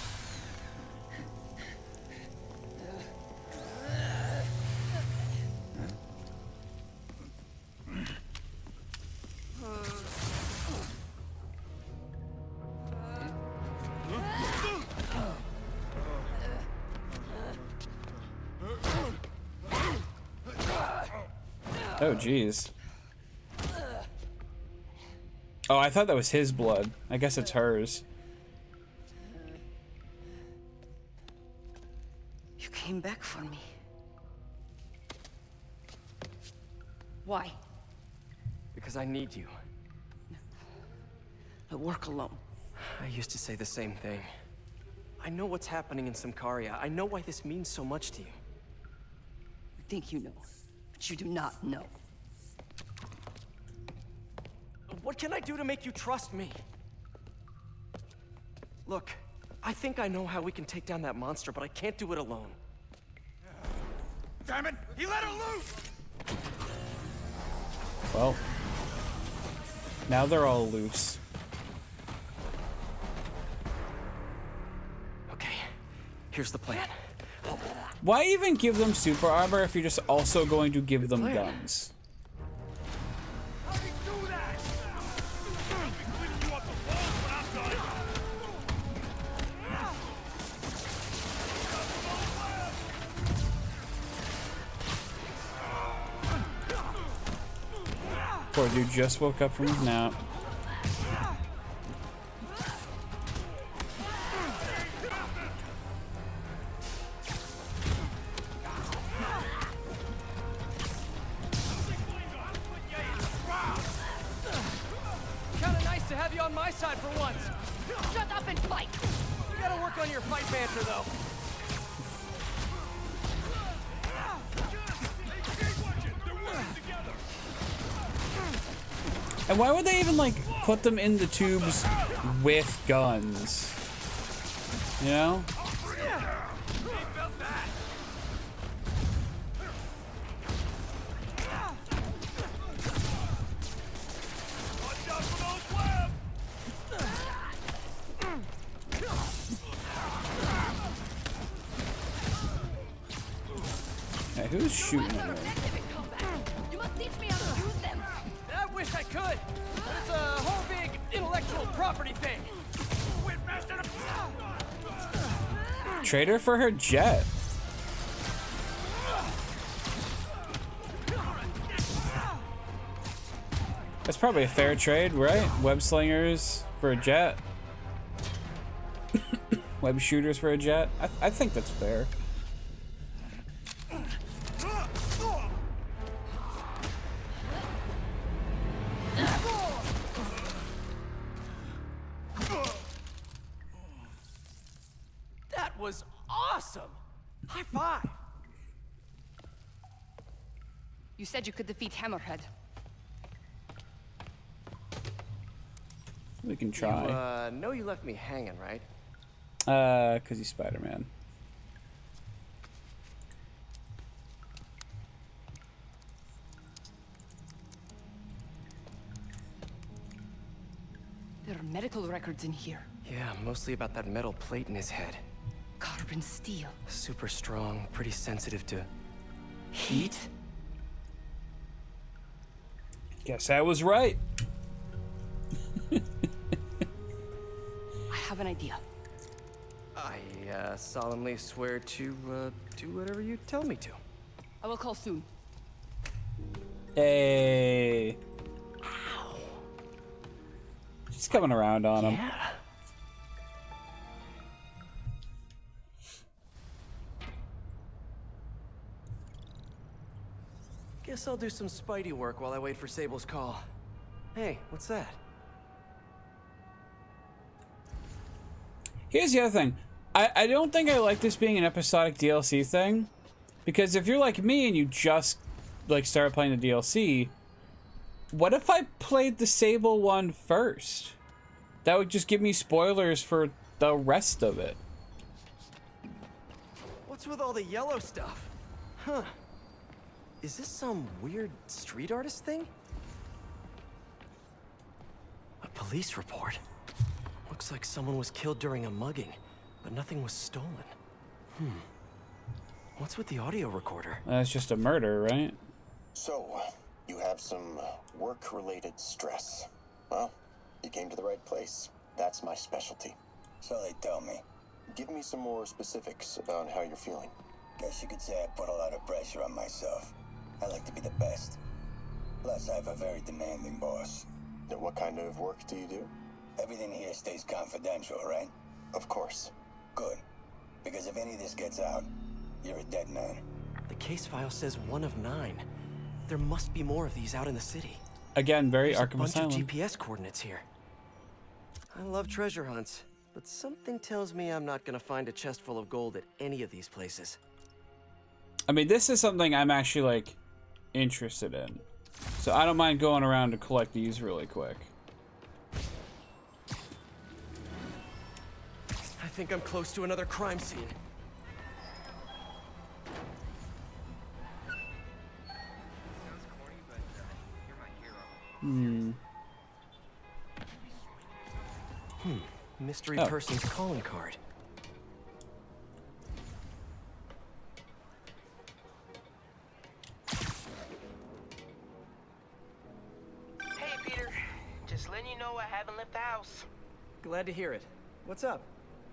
Oh, jeez. Oh, I thought that was his blood. I guess it's hers. You came back for me. Why? Because I need you. I work alone. I used to say the same thing. I know what's happening in Symkaria. I know why this means so much to you. You think you know, but you do not know. What can I do to make you trust me? Look, I think I know how we can take down that monster, but I can't do it alone. Damn it! He let her loose! Well, now they're all loose. Okay, here's the plan. Why even give them super armor if you're just also going to give them guns? Poor dude just woke up from his nap. Kinda nice to have you on my side for once. Shut up and fight! You gotta work on your fight banter, though. And why would they even, like, put them in the tubes with guns? You know? Hey, who's shooting at me? You must teach me how to use them! I wish I could, but it's a whole big intellectual property thing. Trade her for her jet. That's probably a fair trade, right? Web slingers for a jet. Web shooters for a jet. I think that's fair. That was awesome! High five! You said you could defeat Hammerhead. We can try. You know you left me hanging, right? 'Cause he's Spider-Man. There are medical records in here. Yeah, mostly about that metal plate in his head. Carbon steel. Super strong, pretty sensitive to heat. Guess I was right. I have an idea. I solemnly swear to do whatever you tell me to. I will call soon. Hey. Ow. She's coming around on him. Yeah. Guess I'll do some Spidey work while I wait for Sable's call. Hey, what's that? Here's the other thing. I don't think I like this being an episodic DLC thing. Because if you're like me and you just like started playing the DLC, what if I played the Sable one first? That would just give me spoilers for the rest of it. What's with all the yellow stuff? Huh. Is this some weird street artist thing? A police report. Looks like someone was killed during a mugging, but nothing was stolen. What's with the audio recorder? That's just a murder, right? So, you have some work-related stress. Well, you came to the right place. That's my specialty. So they tell me. Give me some more specifics about how you're feeling. Guess you could say I put a lot of pressure on myself. I like to be the best. Plus, I have a very demanding boss. Then what kind of work do you do? Everything here stays confidential, right? Of course. Good. Because if any of this gets out, you're a dead man. The case file says 1 of 9. There must be more of these out in the city. Again, very There's Arkham a bunch Asylum. of GPS coordinates here. I love treasure hunts, but something tells me I'm not gonna find a chest full of gold at any of these places. I mean, this is something I'm actually like interested in. So I don't mind going around to collect these really quick. I think I'm close to another crime scene. Mystery person's calling card. Hey, Peter. Just letting you know I haven't left the house. Glad to hear it. What's up?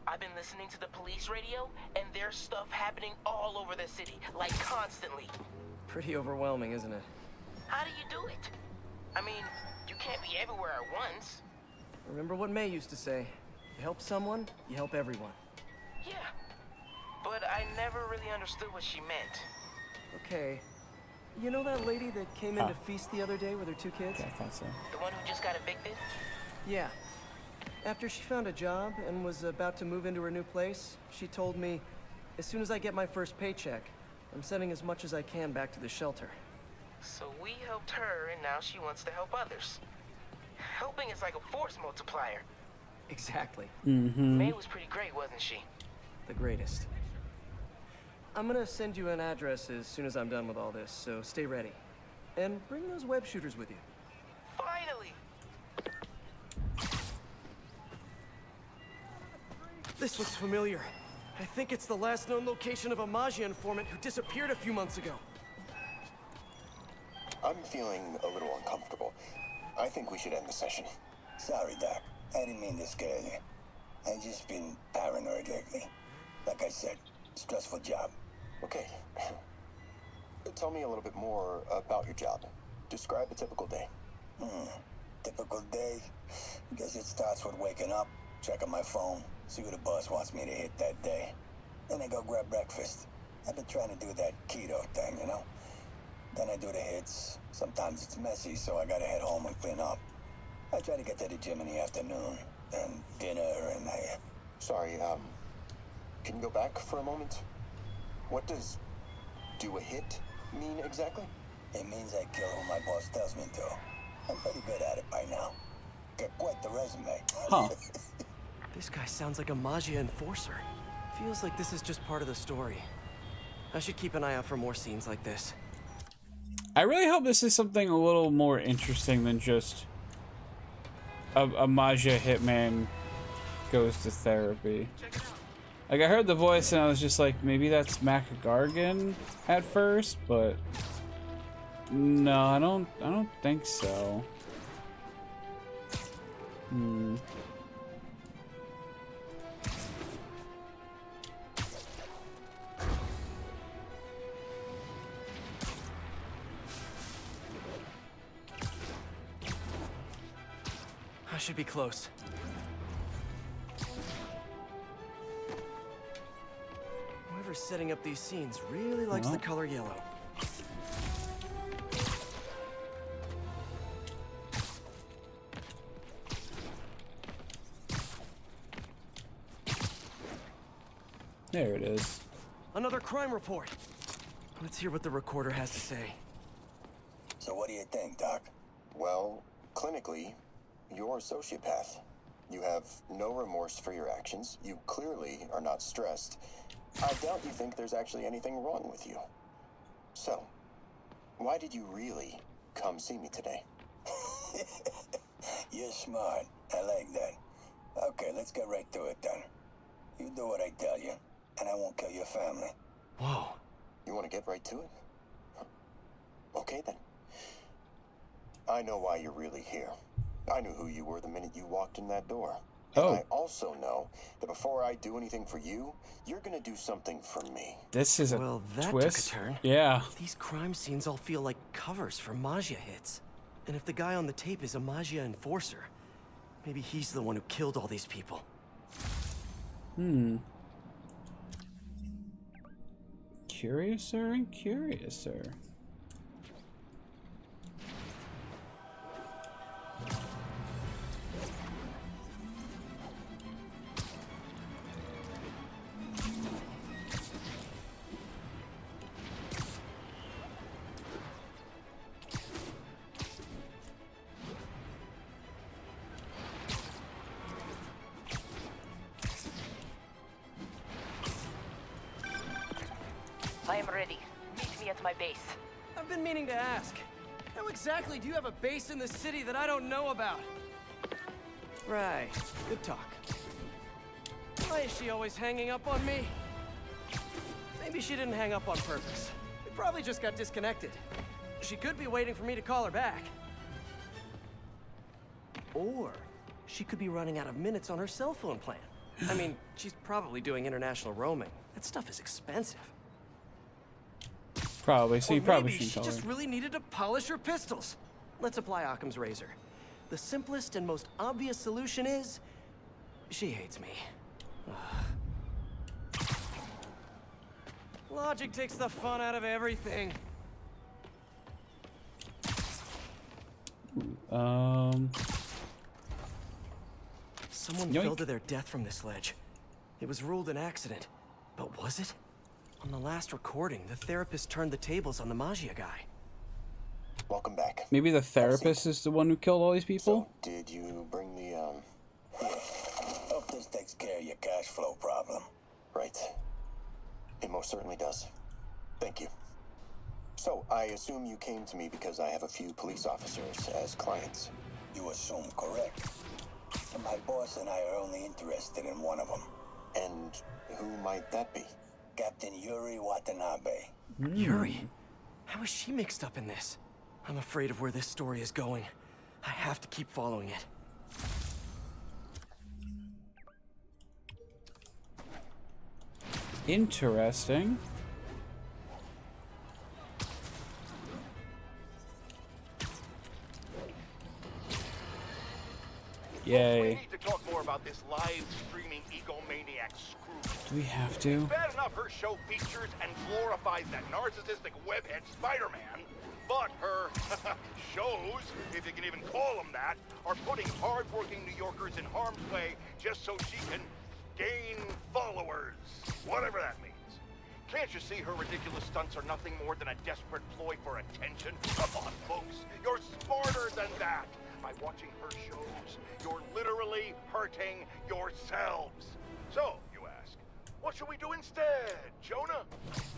I've been listening to the police radio, and there's stuff happening all over the city, like constantly. Pretty overwhelming, isn't it? How do you do it? I mean, you can't be everywhere at once. Remember what May used to say. You help someone, you help everyone. Yeah, but I never really understood what she meant. Okay. You know that lady that came in to feast the other day with her 2 kids? Yeah, I thought so. The one who just got evicted? Yeah. After she found a job and was about to move into her new place, she told me, as soon as I get my first paycheck, I'm sending as much as I can back to the shelter. So we helped her, and now she wants to help others. Helping is like a force multiplier. Exactly. May was pretty great, wasn't she? The greatest. I'm gonna send you an address as soon as I'm done with all this, so stay ready. And bring those web shooters with you. Finally! This looks familiar. I think it's the last known location of a Maggia informant who disappeared a few months ago. I'm feeling a little uncomfortable. I think we should end the session. Sorry, Doc. I didn't mean to scare you. I've just been paranoid lately. Like I said, stressful job. Okay. Tell me a little bit more about your job. Describe a typical day. Typical day? Guess it starts with waking up, checking my phone, see what the boss wants me to hit that day. Then I go grab breakfast. I've been trying to do that keto thing, you know? Then I do the hits. Sometimes it's messy, so I gotta head home and clean up. I try to get to the gym in the afternoon, then dinner, and I... Sorry, can you go back for a moment? What does do a hit mean exactly? It means I kill who my boss tells me to. I'm pretty good at it by now. Got quite the resume. Huh. This guy sounds like a Magia enforcer. Feels like this is just part of the story. I should keep an eye out for more scenes like this. I really hope this is something a little more interesting than just a Magia hitman goes to therapy. Like, I heard the voice and I was just like, maybe that's McGargan at first, but no, I don't think so. I should be close. Whoever's setting up these scenes really likes the color yellow. There it is. Another crime report. Let's hear what the recorder has to say. So what do you think, Doc? Well, clinically, you're a sociopath. You have no remorse for your actions. You clearly are not stressed. I doubt you think there's actually anything wrong with you. So, why did you really come see me today? You're smart. I like that. Okay, let's get right to it then. You do what I tell you, and I won't kill your family. Whoa. You want to get right to it? Okay then. I know why you're really here. I knew who you were the minute you walked in that door. And I also know that before I do anything for you, you're gonna do something for me. This is a that twist. took a turn. Yeah. These crime scenes all feel like covers for Magia hits. And if the guy on the tape is a Magia enforcer, maybe he's the one who killed all these people. Curiouser and curiouser. I am ready. Meet me at my base. I've been meaning to ask. How exactly do you have a base in the city that I don't know about? Right. Good talk. Why is she always hanging up on me? Maybe she didn't hang up on purpose. We probably just got disconnected. She could be waiting for me to call her back. Or she could be running out of minutes on her cell phone plan. I mean, she's probably doing international roaming. That stuff is expensive. Probably. So Or you probably maybe shouldn't she tell just her. really needed to polish her pistols. Let's apply Occam's razor. The simplest and most obvious solution is... she hates me. Ugh. Logic takes the fun out of everything. Someone fell to their death from this ledge. It was ruled an accident. But was it? On the last recording, the therapist turned the tables on the Magia guy. Welcome back. Maybe the therapist is the one who killed all these people? Did you bring the, Hope this takes care of your cash flow problem. Right. It most certainly does. Thank you. So, I assume you came to me because I have a few police officers as clients. You assume correct. And my boss and I are only interested in one of them. And who might that be? Captain Yuri Watanabe. Yuri? How is she mixed up in this? I'm afraid of where this story is going. I have to keep following it. Interesting. Yay. We need to talk more about this live streaming egomaniac screw. Do we have to? Bad enough her show features and glorifies that narcissistic webhead Spider-Man, but her shows, if you can even call them that, are putting hard-working New Yorkers in harm's way just so she can gain followers, whatever that means. Can't you see her ridiculous stunts are nothing more than a desperate ploy for attention? Come on, folks. You're smarter than that. By watching her shows, you're literally hurting yourselves. So, you ask, what should we do instead, Jonah?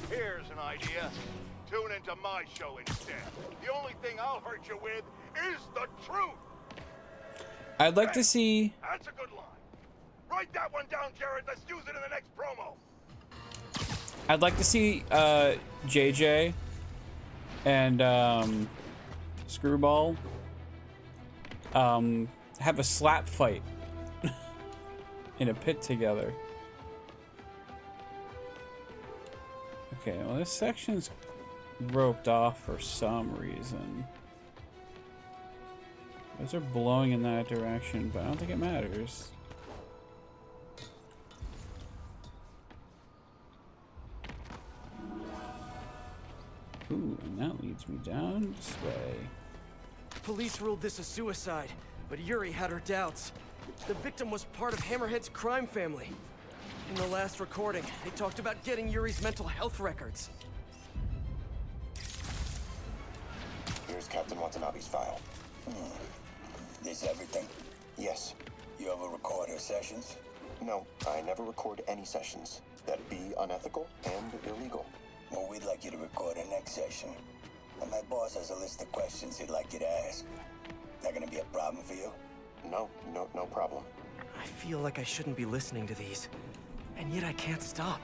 Here's an idea. Tune into my show instead. The only thing I'll hurt you with is the truth. I'd like to see. That's a good line. Write that one down, Jared. Let's use it in the next promo. I'd like to see JJ and Screwball have a slap fight in a pit together. Okay, well this section's roped off for some reason. Those are blowing in that direction, but I don't think it matters. Ooh, and that leads me down this way. Police ruled this a suicide, but Yuri had her doubts. The victim was part of Hammerhead's crime family. In the last recording, they talked about getting Yuri's mental health records. Here's Captain Watanabe's file. This everything? Yes. You ever record her sessions? No, I never record any sessions. That'd be unethical and illegal. Well, we'd like you to record our next session. And my boss has a list of questions he'd like you to ask. That gonna be a problem for you? No problem. I feel like I shouldn't be listening to these, and yet I can't stop.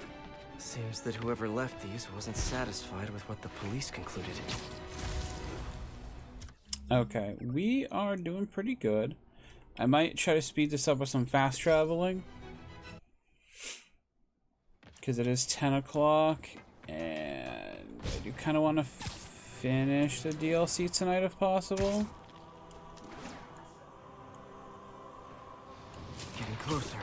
Seems that whoever left these wasn't satisfied with what the police concluded. Okay, we are doing pretty good. I might try to speed this up with some fast traveling, because it is 10 o'clock, and I do kind of want to finish the DLC tonight if possible. Getting closer.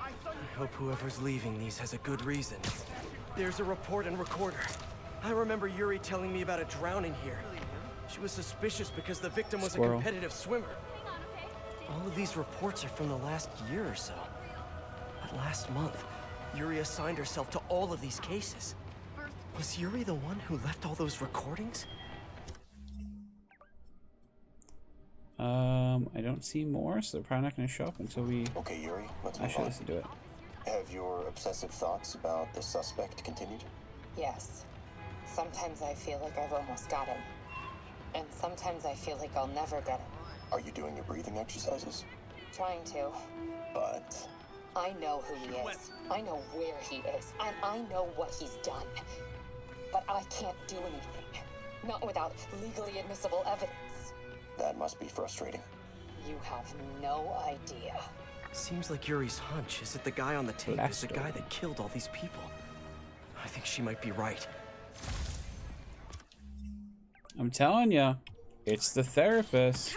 I hope whoever's leaving these has a good reason. There's a report and recorder. I remember Yuri telling me about a drowning here. She was suspicious because the victim was a competitive swimmer. All of these reports are from the last year or so. But last month, Yuri assigned herself to all of these cases. Was Yuri the one who left all those recordings? I don't see more, so they're probably not going to show up until we... Okay, Yuri, let's move actually, on. let's do it. Have your obsessive thoughts about the suspect continued? Yes. Sometimes I feel like I've almost got him. And sometimes I feel like I'll never get him. Are you doing your breathing exercises? Trying to. But... I know who he is. I know where he is. And I know what he's done. But I can't do anything. Not without legally admissible evidence. That must be frustrating. You have no idea. Seems like Yuri's hunch is that the guy on the tape is the guy that killed all these people. I think she might be right. I'm telling you, it's the therapist.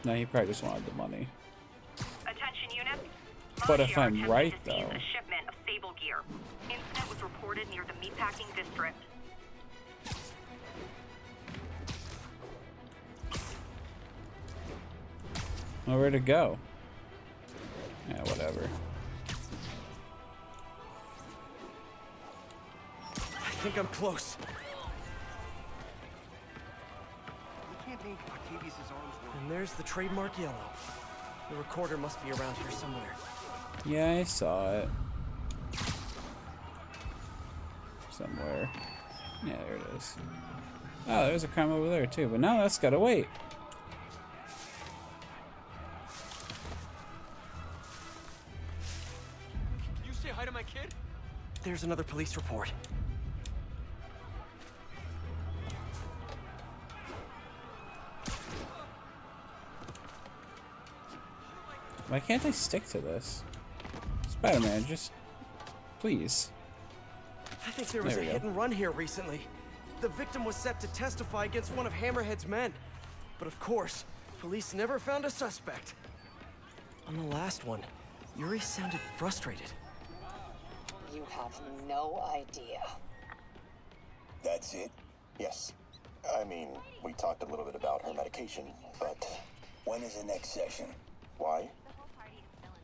No, he probably just wanted the money. Attention units. But if I'm Marshall right, attempted to seize though... a shipment of Sable gear. Incident was reported near the meatpacking district. Nowhere to go. Yeah, whatever. I think I'm close. We can't make Octavius's arms work. And there's the trademark yellow. The recorder must be around here somewhere. Yeah, I saw it. Somewhere. Yeah, there it is. Oh, there's a crime over there too, but now that's gotta wait. You say hi to my kid? There's another police report. Why can't I stick to this? Spider-Man, just... please. I think there was a hit and run here recently. The victim was set to testify against one of Hammerhead's men. But of course, police never found a suspect. On the last one, Yuri sounded frustrated. You have no idea. That's it? Yes. I mean, we talked a little bit about her medication, but When is the next session? Why?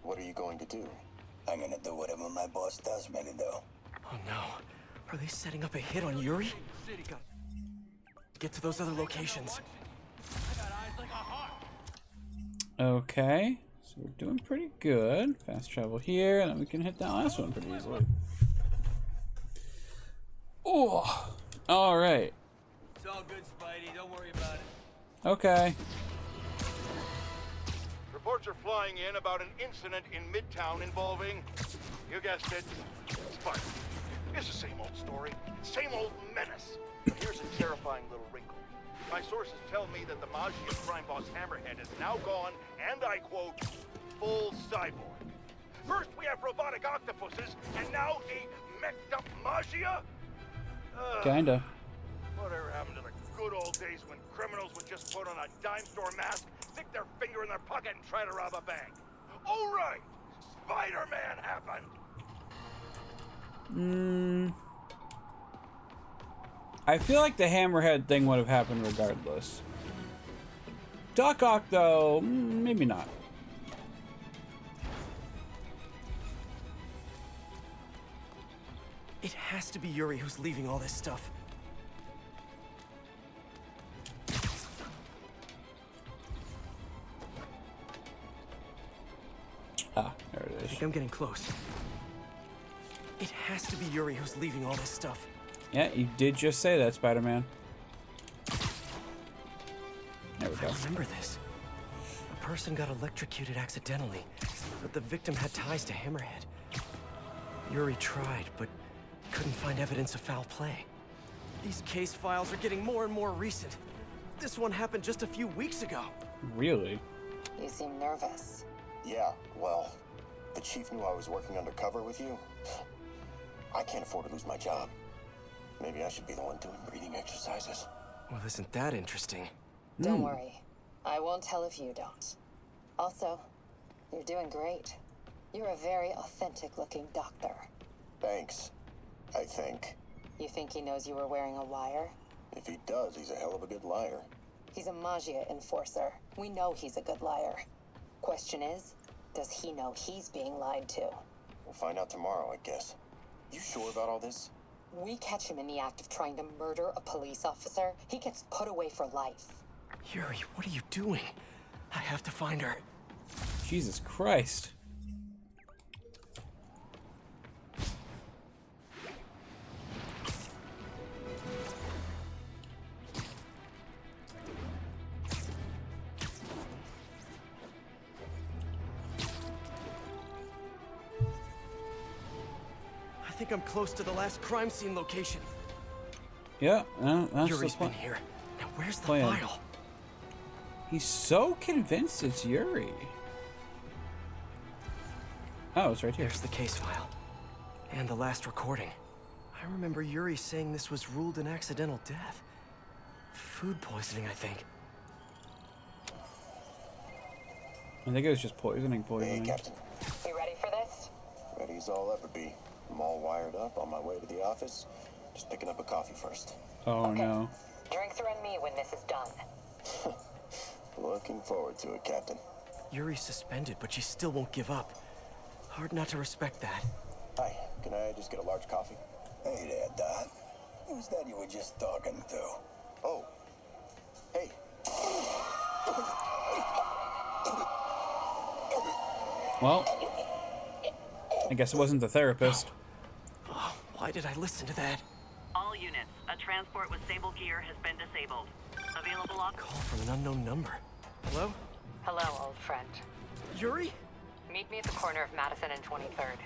What are you going to do? I'm gonna do whatever my boss tells me to do. Oh no. Are they setting up a hit on Yuri? Get to those other locations. Okay, so we're doing pretty good. Fast travel here, and then we can hit that last one pretty easily. Oh, all right. It's all good, Spidey. Don't worry about it. Okay. Reports are flying in about an incident in Midtown involving, you guessed it, Spidey. It's the same old story, same old menace. But here's a terrifying little wrinkle. My sources tell me that the Maggia crime boss Hammerhead is now gone, and I quote, full cyborg. First we have robotic octopuses, and now a mech'd up Maggia? Kinda. Whatever happened to the good old days when criminals would just put on a dime store mask, stick their finger in their pocket, and try to rob a bank? Oh right! Spider-Man happened! I feel like the Hammerhead thing would have happened regardless. Doc Ock, though, maybe not. It has to be Yuri who's leaving all this stuff. Ah, there it is. I think I'm getting close. It has to be Yuri who's leaving all this stuff. Yeah, you did just say that, Spider-Man. There we go. I remember this. A person got electrocuted accidentally, but the victim had ties to Hammerhead. Yuri tried, but couldn't find evidence of foul play. These case files are getting more and more recent. This one happened just a few weeks ago. Really? You seem nervous. Yeah, well, the chief knew I was working undercover with you. I can't afford to lose my job. Maybe I should be the one doing breathing exercises. Well, isn't that interesting? Don't worry. I won't tell if you don't. Also, you're doing great. You're a very authentic-looking doctor. Thanks, I think. You think he knows you were wearing a wire? If he does, he's a hell of a good liar. He's a Maggia enforcer. We know he's a good liar. Question is, does he know he's being lied to? We'll find out tomorrow, I guess. You sure about all this? We catch him in the act of trying to murder a police officer, he gets put away for life. Yuri, what are you doing? I have to find her. Jesus Christ. I think I'm close to the last crime scene location. Yeah, that's Yuri's the been plan. here. Now where's the Plan. file? He's so convinced it's Yuri. Oh, it's right here. There's the case file. And the last recording. I remember Yuri saying this was ruled an accidental death. Food poisoning, I think. I think it was just poisoning. Hey, Captain. You ready for this? Ready as I'll ever be. I'm all wired up on my way to the office. Just picking up a coffee first. Oh, no. Drinks are on me when this is done. Looking forward to it, Captain. Yuri's suspended, but she still won't give up. Hard not to respect that. Hi, can I just get a large coffee? Hey there, Dot. Who's that you were just talking to? Oh. Hey. Well, I guess it wasn't the therapist. Oh, why did I listen to that? All units, a transport with stable gear has been disabled. Available on... Call from an unknown number. Hello? Hello, old friend. Yuri? Meet me at the corner of Madison and 23rd.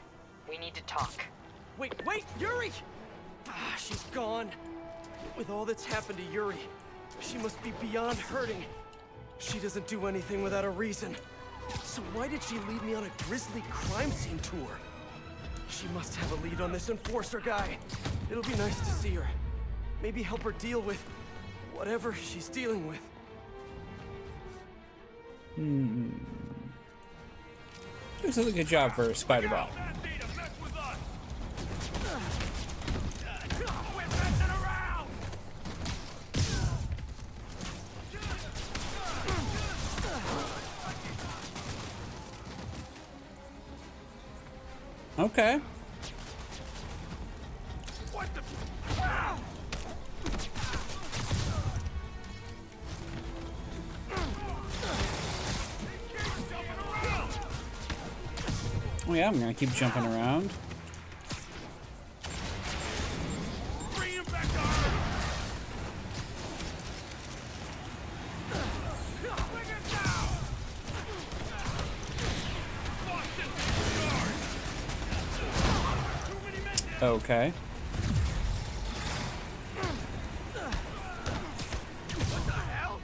We need to talk. Wait, Yuri! Ah, she's gone. With all that's happened to Yuri, she must be beyond hurting. She doesn't do anything without a reason. So why did she lead me on a grisly crime scene tour? She must have a lead on this enforcer guy. It'll be nice to see her. Maybe help her deal with whatever she's dealing with. This is a good job for Spider-Bot. Okay. What the? Ah! Oh yeah, I'm gonna keep jumping around. Bring him back to Earth. Bring it down. Okay. What the hell?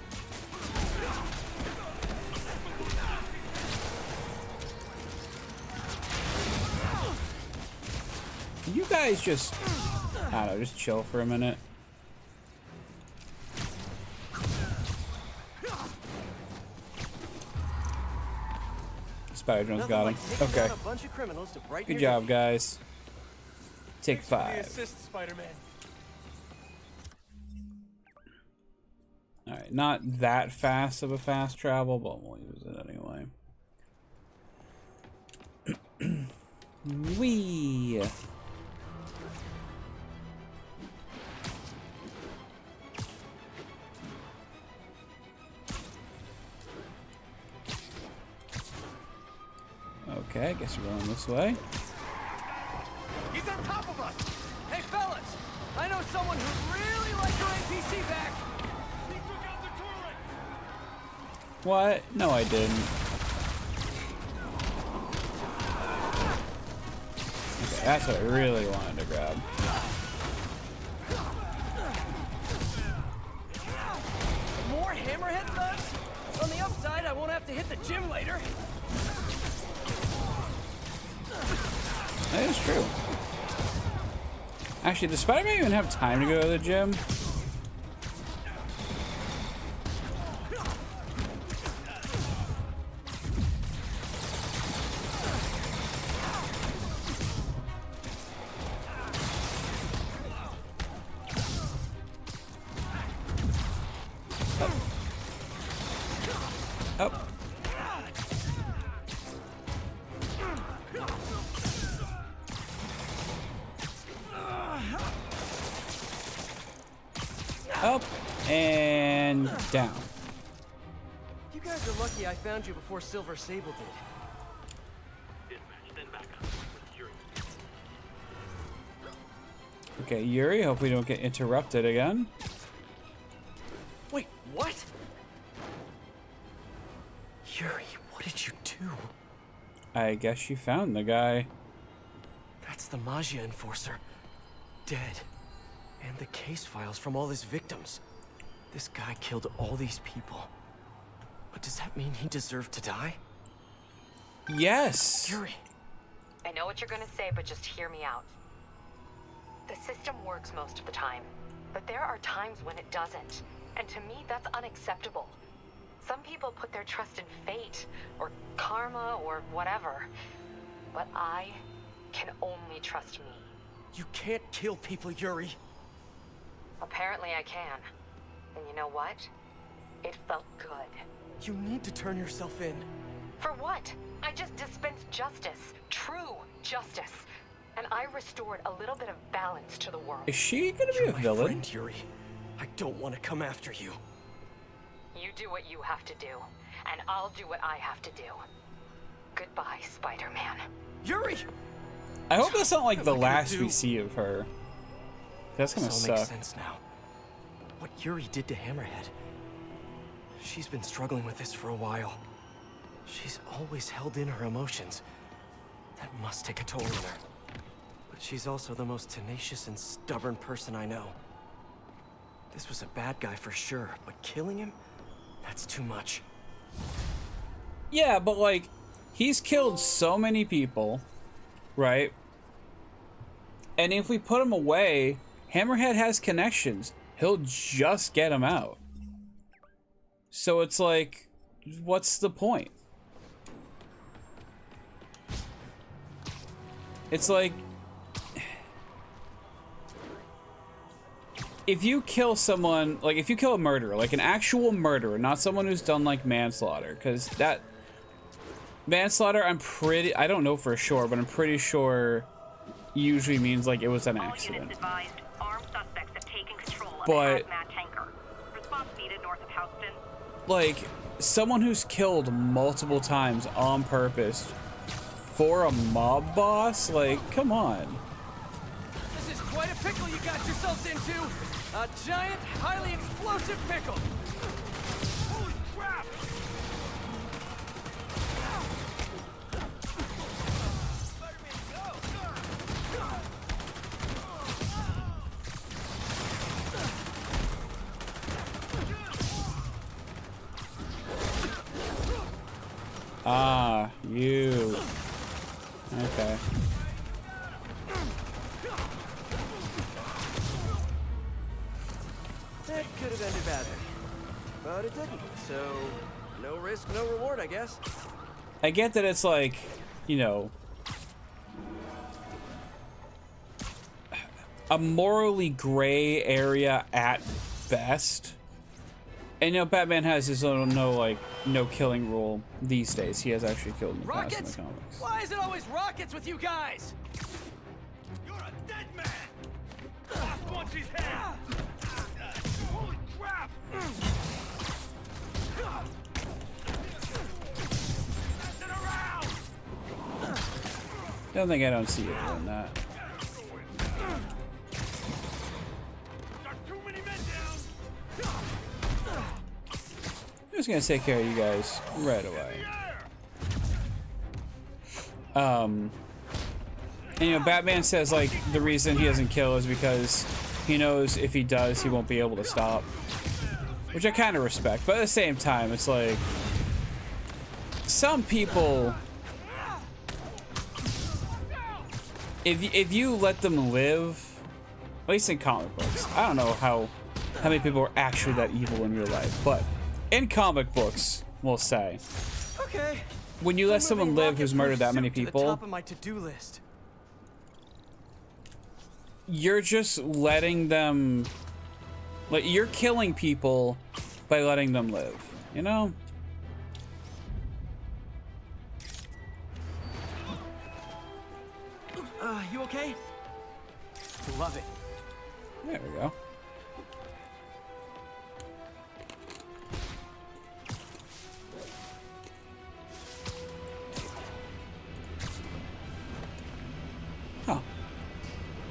You guys just, I don't know, just chill for a minute. Spider Jones got him. Okay. A bunch of criminals to brighten Good your job, guys. Take Thanks for the 5. assist, Spider-Man. Alright, not that fast of a fast travel, but we'll use it anyway. Wee. Okay, I guess we're going this way. He's on top of us! Hey, fellas! I know someone who really likes your APC back! He took out the turret! What? No, I didn't. Okay, that's what I really wanted to grab. More hammerhead thugs? On the upside, I won't have to hit the gym later. That is true. Actually, does Spider-Man even have time to go to the gym? Up. Up and down. You guys are lucky I found you before Silver Sable did. Okay, Yuri, hope we don't get interrupted again. Wait, what? Yuri, what did you do? I guess you found the guy. That's the Magia Enforcer. Dead. And the case files from all his victims. This guy killed all these people. But does that mean he deserved to die? Yes. Yuri. I know what you're gonna say, but just hear me out. The system works most of the time, but there are times when it doesn't. And to me, that's unacceptable. Some people put their trust in fate, or karma, or whatever. But I can only trust me. You can't kill people, Yuri. Apparently I can. And you know what? It felt good. You need to turn yourself in. For what? I just dispensed justice. True justice. And I restored a little bit of balance to the world. Is she gonna be a villain? Friend, Yuri. I don't want to come after you. You do what you have to do, and I'll do what I have to do. Goodbye, Spider-Man. Yuri! I hope that's not like the last we see of her. That's gonna This all suck. makes sense now. What Yuri did to Hammerhead. She's been struggling with this for a while. She's always held in her emotions. That must take a toll on her. But she's also the most tenacious and stubborn person I know. This was a bad guy for sure, but killing him? That's too much. Yeah, but like, he's killed so many people, right? And if we put him away, Hammerhead has connections. He'll just get him out. So it's like, what's the point? It's like, if you kill someone, like if you kill a murderer, like an actual murderer, not someone who's done like manslaughter, because that, Manslaughter, I don't know for sure, but I'm pretty sure usually means like it was an accident. Advised, armed suspects have taken control of But a hazmat tanker. Response needed north of Houston. like someone who's killed multiple times on purpose for a mob boss, like come on. This is quite a pickle you got yourselves into. A giant, highly explosive pickle. Holy crap! Ah, you. Okay. That could have ended badly. But it didn't, so no risk, no reward, I guess. I get that it's like, you know, a morally gray area at best. And you know, Batman has his own no killing rule these days. He has actually killed in the past in the comics. Why is it always rockets with you guys? You're a dead man! Boss wants his head! Holy crap! Messing around! Don't think I don't see you doing that. I'm just gonna take care of you guys right away. And you know, Batman says like the reason he doesn't kill is because he knows if he does, he won't be able to stop. Which I kind of respect, but at the same time, it's like some people, if you let them live, at least in comic books, I don't know how many people are actually that evil in real life, but in comic books, we'll say, Okay. when you let someone live who's murdered that many To the people, top of my to-do list. you're just letting them, like, you're killing people by letting them live, you know? You okay? Love it. There we go. Huh.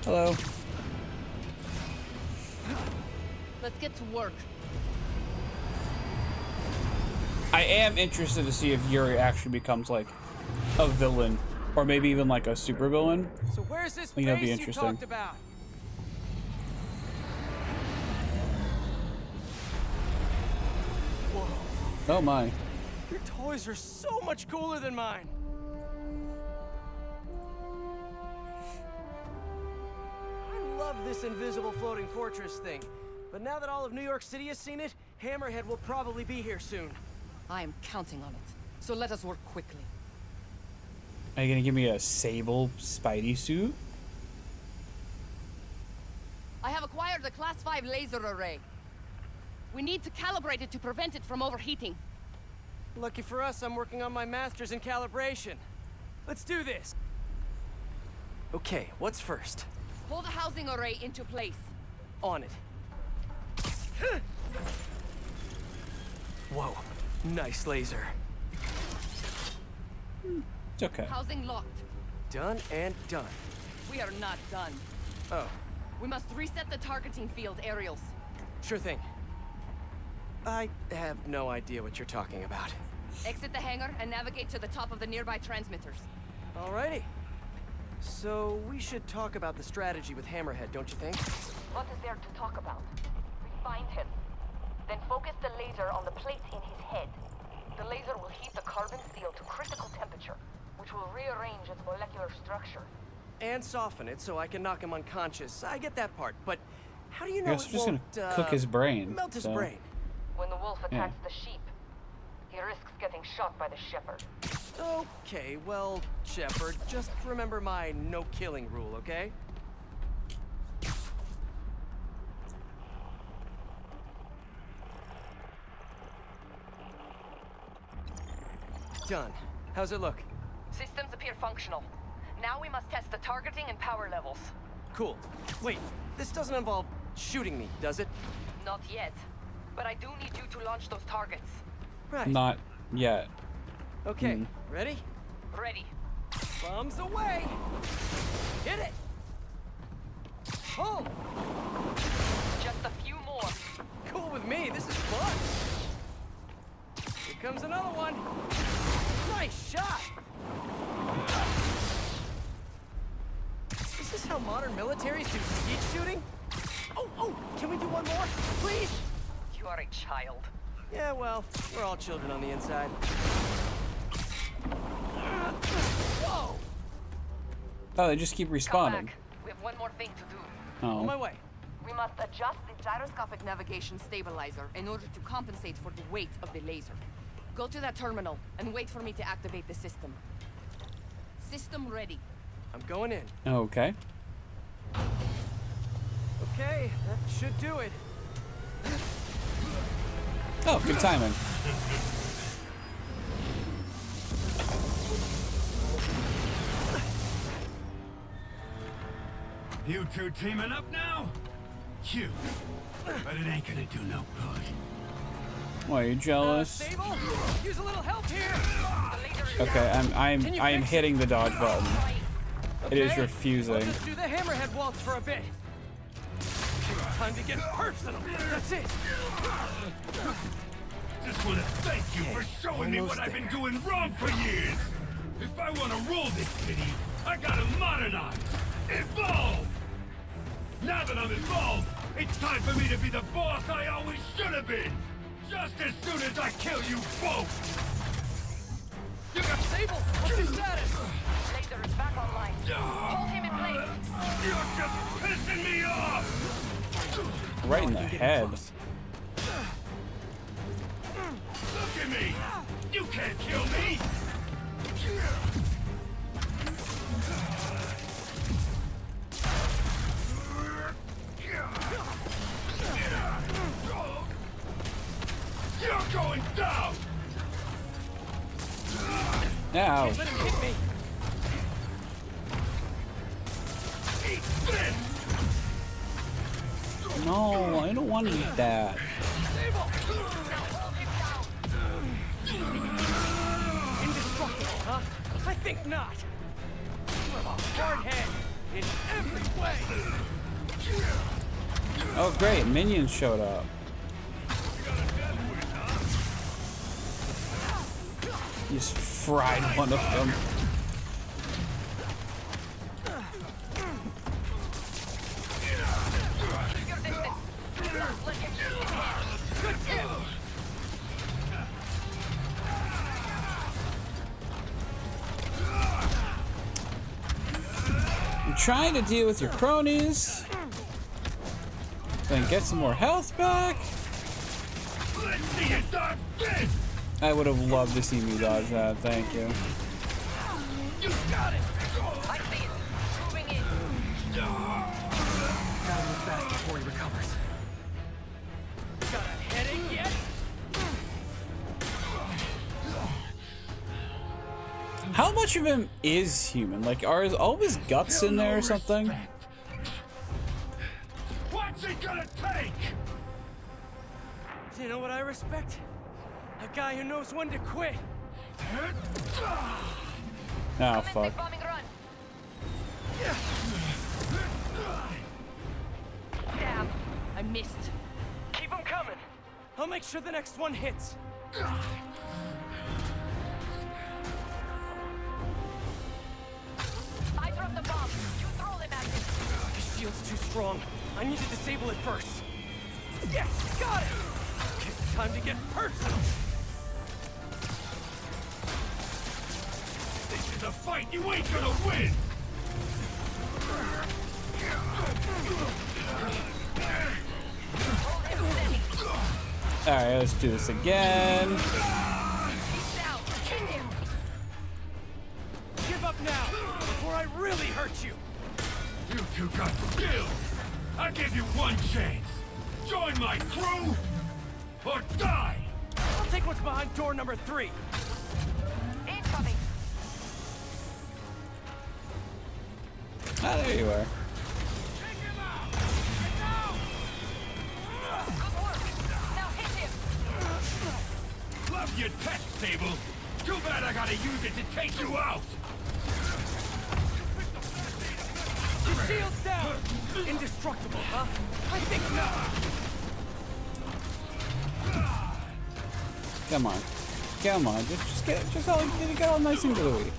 Hello. Let's get to work. I am interested to see if Yuri actually becomes like a villain, or maybe even like a super villain. So where's this I think that'd be base you interesting. talked about? Whoa. Oh my. Your toys are so much cooler than mine. I love this invisible floating fortress thing. But now that all of New York City has seen it, Hammerhead will probably be here soon. I am counting on it. So let us work quickly. Are you gonna give me a Sable Spidey suit? I have acquired a Class 5 laser array. We need to calibrate it to prevent it from overheating. Lucky for us, I'm working on my master's in calibration. Let's do this. Okay, what's first? Pull the housing array into place. On it. Whoa, nice laser. It's okay. Housing locked. Done and done. We are not done. Oh, We must reset the targeting field aerials. sure thing. I have no idea what you're talking about. Exit the hangar and navigate to the top of the nearby transmitters. Alrighty. So we should talk about the strategy with Hammerhead, don't you think? What is there to talk about? We find him. Then focus the laser on the plates in his head. The laser will heat the carbon steel to critical temperature, which will rearrange its molecular structure. And soften it so I can knock him unconscious. I get that part, but how do you I know guess it we're just won't, gonna cook his brain. melt his so. brain? When the wolf Yeah. attacks the sheep, he risks getting shot by the shepherd. Okay, well, Shepard, just remember my no-killing rule, okay? Done. How's it look? Systems appear functional. Now we must test the targeting and power levels. Cool. Wait, this doesn't involve shooting me, does it? Not yet. But I do need you to launch those targets. Right. Not yet. Okay, ready? Ready. Bombs away! Hit it! Pull! Just a few more. Cool with me, this is fun! Here comes another one! Nice shot! Is this how modern militaries do skeet shooting? Oh, can we do one more, please? You are a child. Yeah, well, we're all children on the inside. Whoa! Oh, they just keep Come respawning. back. We have one more thing to do. Oh. On my way. We must adjust the gyroscopic navigation stabilizer in order to compensate for the weight of the laser. Go to that terminal and wait for me to activate the system. System ready. I'm going in. Okay. Okay, that should do it. Oh, good timing. You two teaming up now? Cute. But it ain't gonna do no good. Why, are you jealous? Sable, use a little help here. Okay, I am hitting the dodge button. It is Okay, refusing. I'll just do the hammerhead waltz for a bit. Time to get personal. That's it. Just wanna thank you for showing me what I've been doing wrong for years. If I wanna rule this city, I gotta modernize, evolve. Now that I'm involved, it's time for me to be the boss I always should have been. Just as soon as I kill you both. You got Sable. What's your status? Laser is back online. Hold him in place. You're just pissing me off. Right in the head. Look at me. You can't kill me. You're going down! Ow. Can't let him hit me. Eat this! No, I don't want to eat that. Indestructible, huh? I think not. You have a hard head in every way. Oh, great. Minions showed up. You just fried one of them. I'm trying to deal with your cronies. Then get some more health back. Let's see you dodge this! I would have loved to see me dodge that. Thank you. You got it! I see it. Moving in. Gotta move fast before he recovers. Got a headache yet? How much of him is human? Like, are all of his guts in there or something? What's it gonna take? Do you know what I respect? A guy who knows when to quit. Oh, fuck. Bombing run. Damn, I missed. Keep him coming. I'll make sure the next one hits. I dropped the bomb. You throw them at me. His shield's too strong. I need to disable it first. Yes, got it! Okay, time to get personal. This is a fight you ain't gonna win! Alright, let's do this again. Give up now, before I really hurt you. You two got skills! I give you one chance! Join my crew, or die! I'll take what's behind door number 3. Incoming. Ah, there you are. Love your tech, Sable. Too bad I gotta use it to take you out. Your shield's down! Indestructible, huh? I think not! Come on. Come on. Just get all nice and gluey.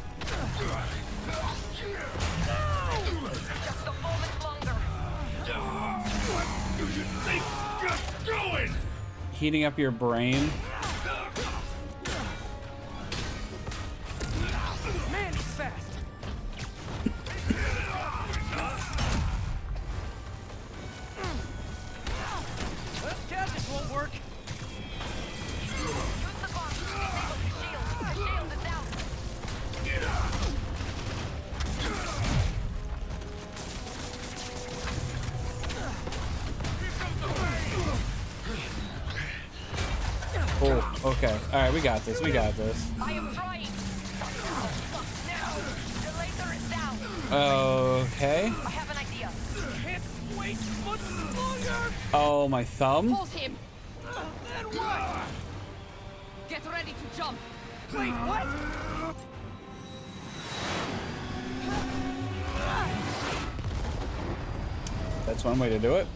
Just a moment longer. What do you think you're doing? Heating up your brain. Man, he's fast! Well, gadgets won't work. Use the bomb to disable the shield. The shield is out. Oh, okay. Alright, we got this. We got this. I am trying. Now, the laser is down. Okay. I have an idea. Can't wait much longer. Oh, my thumb? Hold him! Then what? Get ready to jump! Wait, what? That's one way to do it.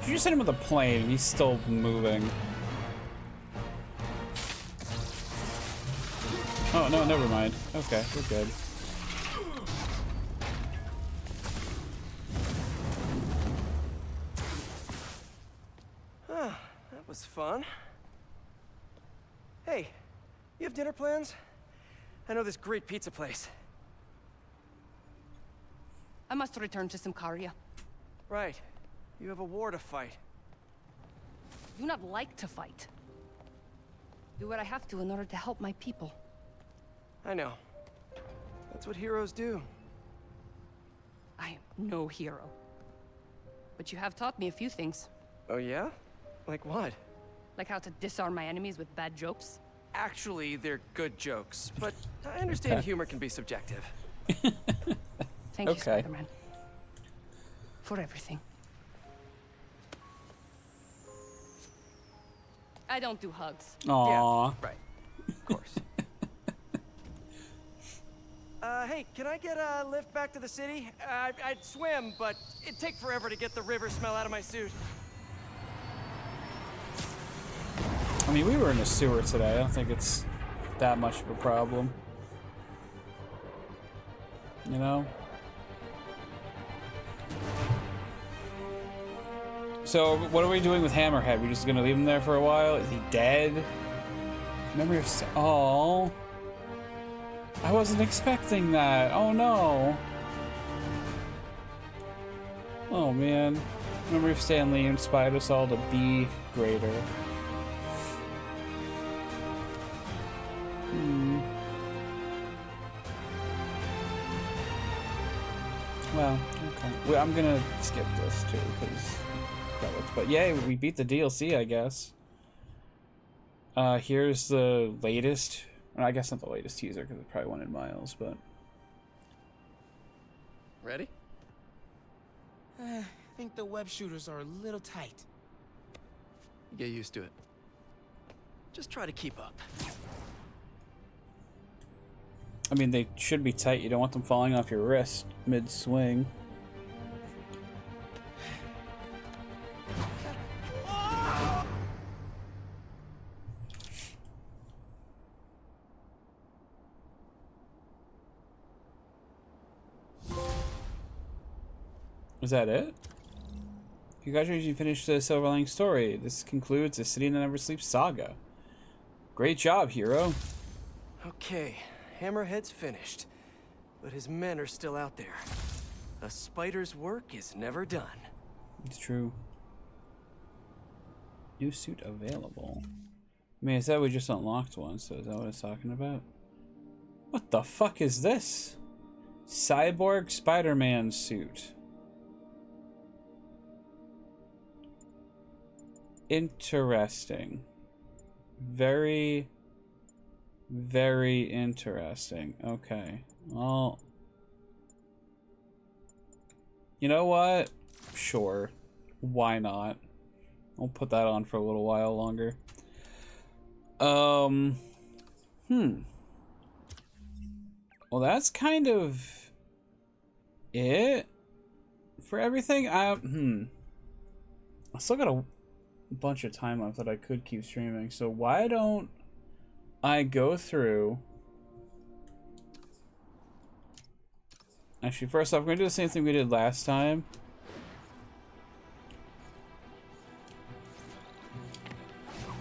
You just hit him with a plane and he's still moving. Oh, no, never mind. Okay, we're good. Huh, that was fun. Hey, you have dinner plans? I know this great pizza place. I must return to Simcaria. Right. You have a war to fight. Do not like to fight. Do what I have to in order to help my people. I know. That's what heroes do. I am no hero. But you have taught me a few things. Oh yeah? Like what? Like how to disarm my enemies with bad jokes. Actually, they're good jokes, but I understand humor can be subjective. Thank you, Spider-Man. For everything. I don't do hugs. Aww. Yeah, right. Of course. Hey, can I get a lift back to the city? I'd swim, but it'd take forever to get the river smell out of my suit. I mean, we were in a sewer today. I don't think it's that much of a problem. You know? So, what are we doing with Hammerhead? We just gonna leave him there for a while? Is he dead? Remember, oh, I wasn't expecting that. Oh no. Oh man. Remember if Stanley inspired us all to be greater. Well, okay. Well, I'm gonna skip this too, because credits. But yeah, we beat the DLC, I guess. Here's the latest. Well, I guess not the latest teaser, because it probably wanted miles, but... Ready? I think the web shooters are a little tight. Get used to it. Just try to keep up. I mean, they should be tight. You don't want them falling off your wrist mid-swing. Is that it? Congratulations, you finished the Silver Lining story. This concludes the City That Never Sleeps saga. Great job, hero. Okay, Hammerhead's finished, but his men are still out there. A spider's work is never done. It's true. New suit available. I mean, I said we just unlocked one, so is that what it's talking about? What the fuck is this? Cyborg Spider-Man suit. Interesting. Very, very interesting. Okay. Well, you know what? Sure. Why not? I'll put that on for a little while longer. Well, that's kind of it for everything. I still got a bunch of time left that I could keep streaming. So why don't I go through? Actually, first off, we're gonna do the same thing we did last time.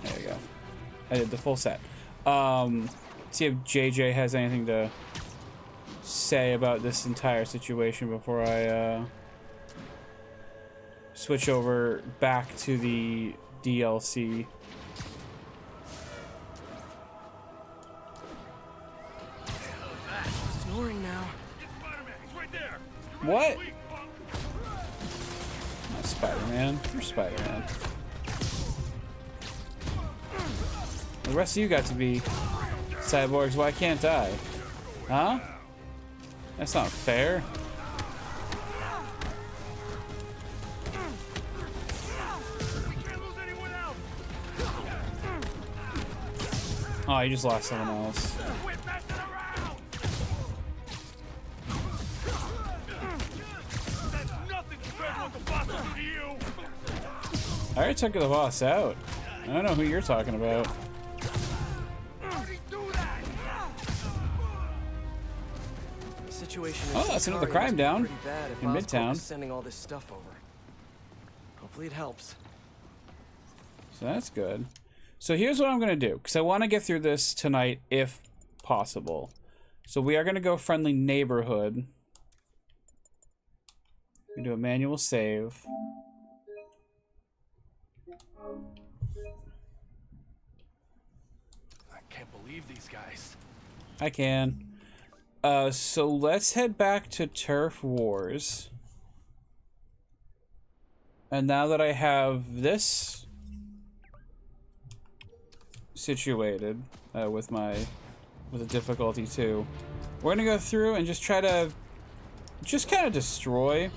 There you go. I did the full set. See if JJ has anything to say about this entire situation before I switch over back to the DLC. Snoring now. What? Not Spider-Man. You're Spider-Man. The rest of you got to be cyborgs. Why can't I? Huh? That's not fair. Oh, you just lost someone else. I already took the boss out. I don't know who you're talking about. Oh, that's another crime down in Midtown. Sending all this stuff over. Hopefully it helps. So that's good. So here's what I'm gonna do, because I want to get through this tonight if possible. So we are gonna go friendly neighborhood. We do a manual save. I can't believe these guys. I can. So let's head back to Turf Wars. And now that I have this situated with the difficulty too, we're gonna go through and just try to kind of destroy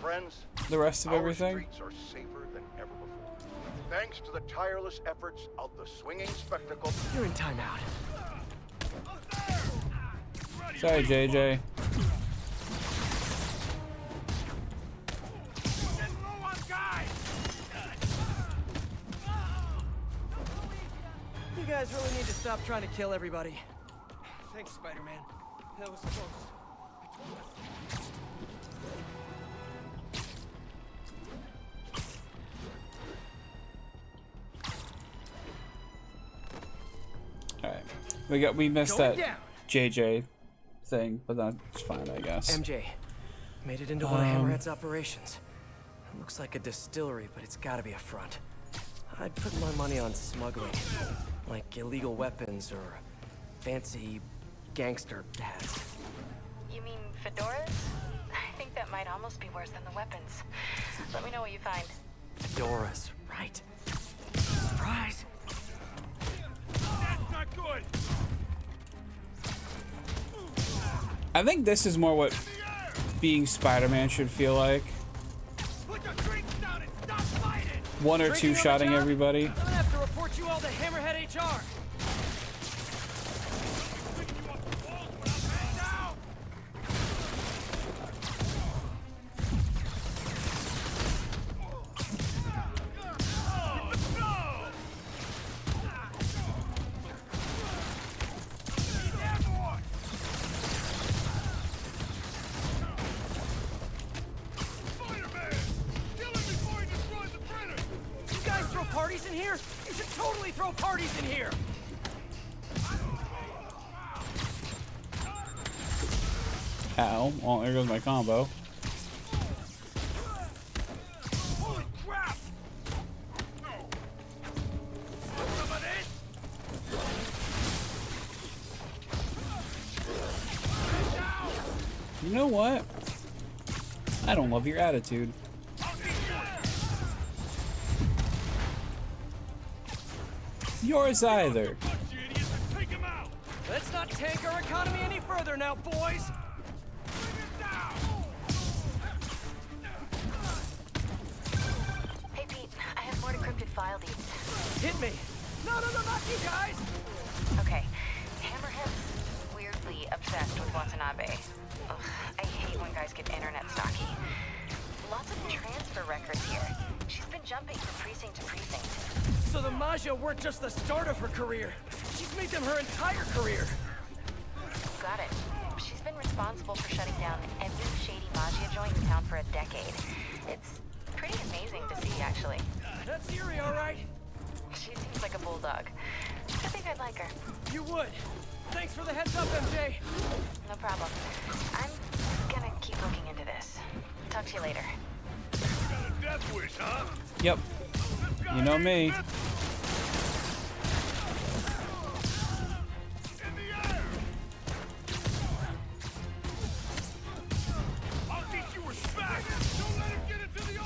Friends, the rest of everything. Our streets are safer than ever before, thanks to the tireless efforts of the swinging spectacle. You're in timeout. Sorry, JJ. You guys really need to stop trying to kill everybody. Thanks, Spider-Man. That was close. Alright. We missed that JJ thing, but that's fine, I guess. MJ, made it into one of Hammerhead's operations. It looks like a distillery, but it's gotta be a front. I'd put my money on smuggling, like illegal weapons or fancy gangster hats. You mean fedoras? I think that might almost be worse than the weapons. Let me know what you find. Fedoras, right? Surprise! That's not good! I think this is more what being Spider-Man should feel like. Put your drinks down and stop fighting! One or two shotting everybody. I'm gonna have to report you all to Hammerhead HR. Parties in here? You should totally throw parties in here! Ow. Well, there goes my combo. Holy crap! Some of this? You know what? I don't love your attitude. Yours either. Let's not tank our economy any further now, boys! Hey, Pete, I have more decrypted file deeds. Hit me! No, not you guys! Okay, Hammerhead's weirdly obsessed with Watanabe. Ugh, I hate when guys get internet stocky. Lots of transfer records here. She's been jumping from precinct to precinct. So the Magia weren't just the start of her career. She's made them her entire career. Got it. She's been responsible for shutting down every shady Magia joint in town for a decade. It's pretty amazing to see, actually. That's eerie, all right? She seems like a bulldog. I think I'd like her. You would. Thanks for the heads up, MJ. No problem. I'm gonna keep looking into this. Talk to you later. Death wish, huh? Yep. You know me.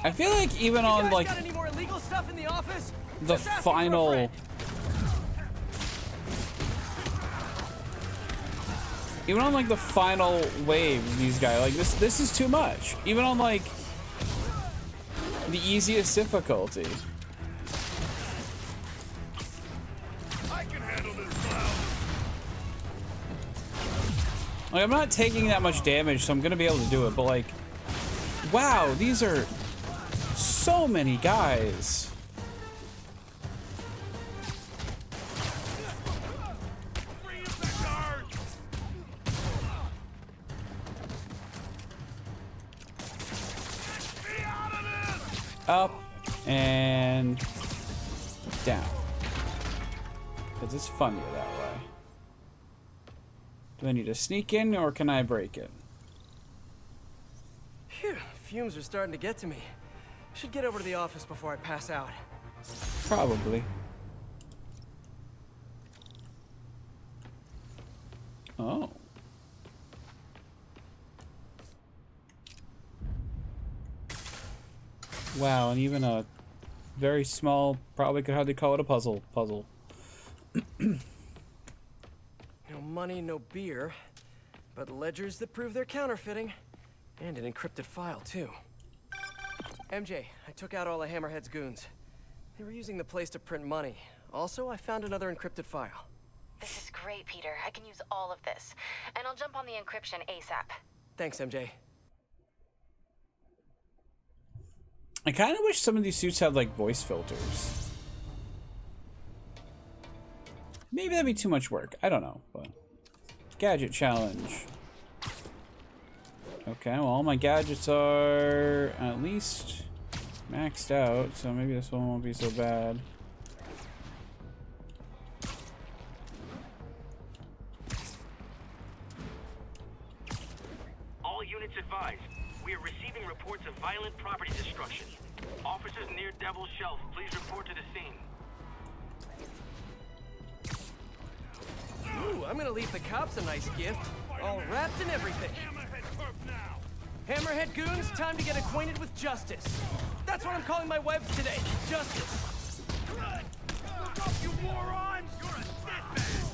I feel like even on like got any more illegal stuff in the office? the final even on like the final wave of these guys, like this is too much. Even on like the easiest difficulty. I can handle this clown. Like I'm not taking that much damage, so I'm gonna be able to do it, but like wow, these are so many guys. Up and down. Because it's funnier that way. Do I need to sneak in or can I break it? Phew, fumes are starting to get to me. Should get over to the office before I pass out. Probably. Oh. Wow, and even a very small, probably could hardly call it a puzzle. No money, no beer, but ledgers that prove they're counterfeiting, and an encrypted file too. MJ, I took out all of Hammerhead's goons. They were using the place to print money. Also, I found another encrypted file. This is great, Peter. I can use all of this. And I'll jump on the encryption ASAP. Thanks, MJ. I kind of wish some of these suits had like voice filters. Maybe that'd be too much work. I don't know, but gadget challenge. Okay, well all my gadgets are at least maxed out, so maybe this one won't be so bad. All units advised. We are receiving reports of violent property destruction. Officers near Devil's Shelf, please report to the scene. Ooh, I'm gonna leave the cops a nice gift. All wrapped in everything. Hammerhead goons, time to get acquainted with justice. That's what I'm calling my webs today. Justice. Look up, you morons! You're a shitbag!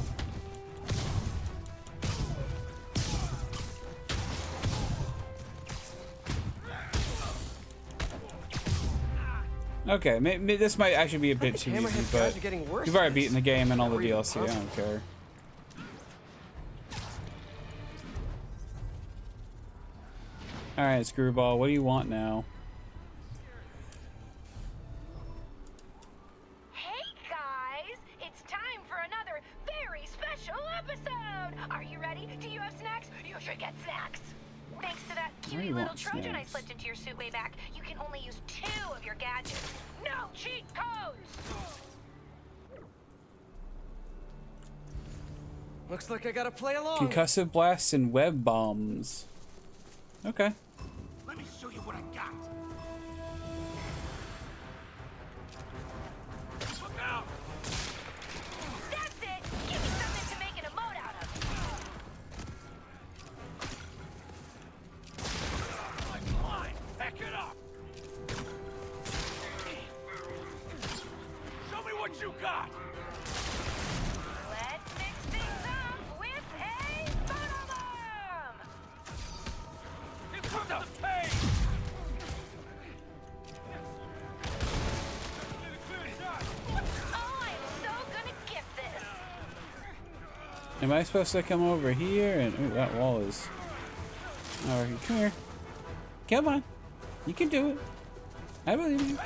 Okay, maybe this might actually be a bit too easy, but you've already beaten the game and all the DLC, I don't care. Alright, Screwball, what do you want now? Hey guys, it's time for another very special episode. Are you ready? Do you have snacks? You should get snacks. Thanks to that cutie little Trojan I slipped into your suit way back, you can only use 2 of your gadgets. No cheat codes! Looks like I gotta play along. Concussive blasts and web bombs. Okay. Let me show you what I got. Look out! That's it! Give me something to make an emote out of! you got? Let's mix things up with a photobomb! Here comes the pain! Oh, I'm so gonna gift this! Am I supposed to come over here? And ooh, that wall is. Oh, come here. Come on. You can do it. I believe you.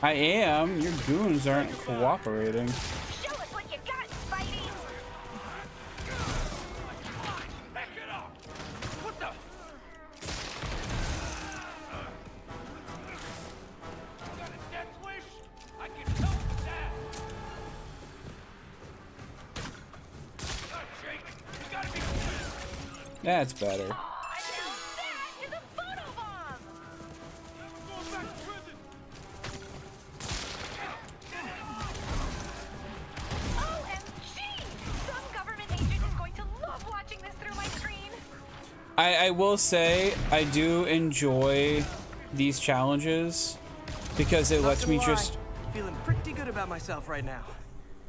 I am. Your goons aren't cooperating. Show us what you got, Spidey! Back it up! What the? Got a death wish? I can help with that! Jake, you gotta be... That's better. I will say I do enjoy these challenges because it lets me just feeling pretty good about myself right now.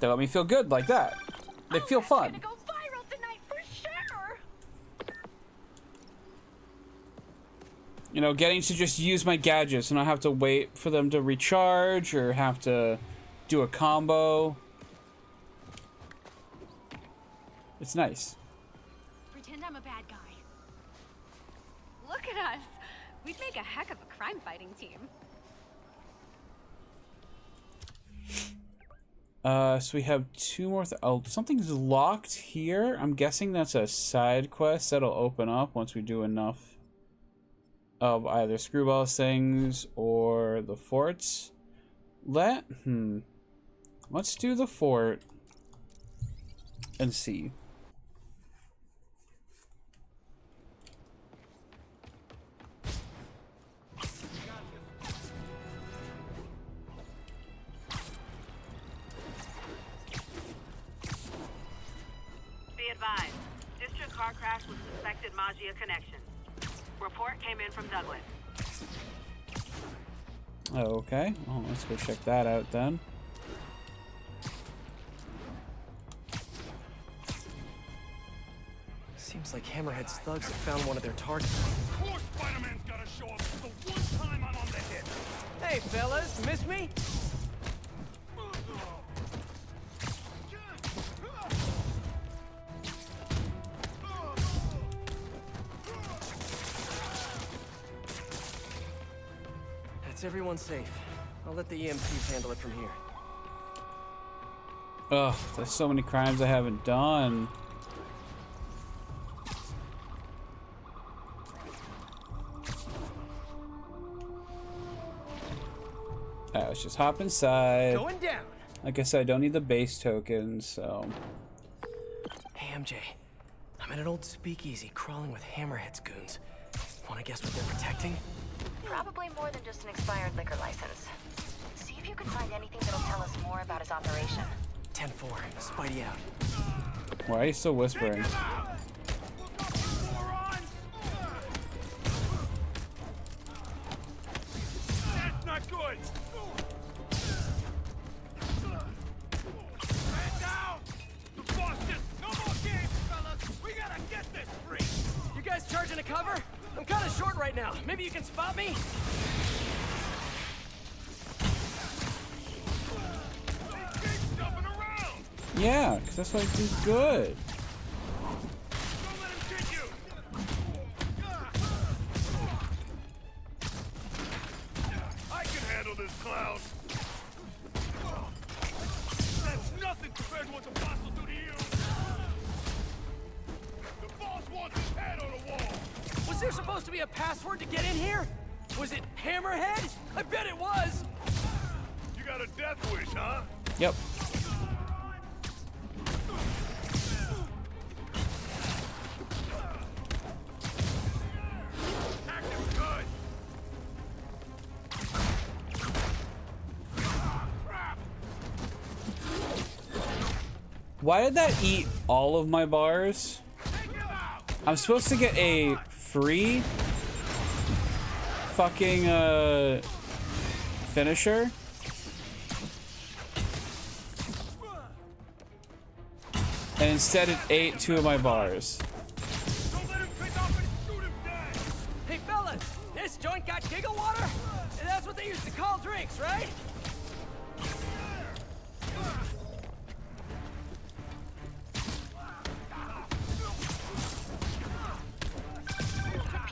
they let me feel good like that. They feel fun. Go viral tonight for sure! You know, getting to just use my gadgets and not have to wait for them to recharge or have to do a combo. It's nice. Pretend I'm a bad guy. Look at us. We'd make a heck of a crime-fighting team. So we have two more. Oh, something's locked here. I'm guessing that's a side quest that'll open up once we do enough of either Screwball things or the forts. Let's do the fort and see. Advised. District car crash with suspected Magia connection. Report came in from Douglas. Okay, well, let's go check that out then. Seems like Hammerhead's thugs have found one of their targets. Of course Spider-Man's gotta show up the one time I'm on the hit! Hey, fellas, miss me? Everyone's safe. I'll let the EMTs handle it from here. Ugh, there's so many crimes I haven't done. Alright, let's just hop inside. Going down. Like I said, I don't need the base tokens, so. Hey, MJ. I'm in an old speakeasy crawling with Hammerhead's goons. Wanna guess what they're protecting? Probably more than just an expired liquor license. See if you can find anything that'll tell us more about his operation. 10-4, Spidey out. Why are you still whispering? That's not good! Man down! The boss just... No more games, fellas! We gotta get this free! You guys charging a cover? I'm kind of short right now. Maybe you can spot me? Yeah, because that's what I do good. Don't let him get you! I can handle this clown! That's nothing compared to what the boss will do to you! The boss wants his head on a wall! Was there supposed to be a password to get in here? Was it Hammerhead? I bet it was! You got a death wish, huh? Yep. Why did that eat all of my bars? I'm supposed to get a free fucking finisher. And instead it ate 2 of my bars. Hey fellas, this joint got giggle water? That's what they used to call drinks, right?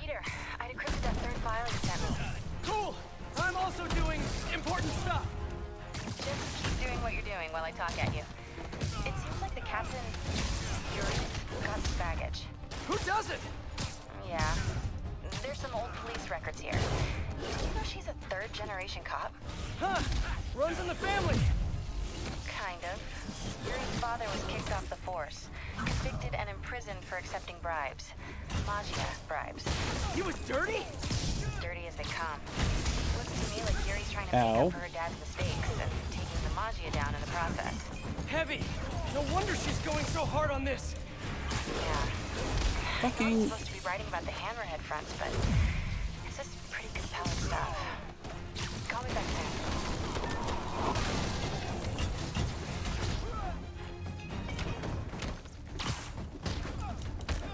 Peter, I decrypted that 3rd file you sent me. Cool! I'm also doing important stuff. Just keep doing what you're doing while I talk at you. It seems like the captain, got some baggage. Who doesn't? Yeah. There's some old police records here. Do you know she's a 3rd-generation cop? Huh. Runs in the family. Kind of. Yuri's father was kicked off the force, convicted and imprisoned for accepting bribes. Magia bribes. He was dirty? Dirty as they come. Looks to me like Yuri's trying to make up for her dad's mistakes and taking the Magia down in the process. Heavy. No wonder she's going so hard on this. Yeah. Fucking. I'm supposed to be writing about the Hammerhead fronts, but this is pretty compelling stuff. Call me back soon.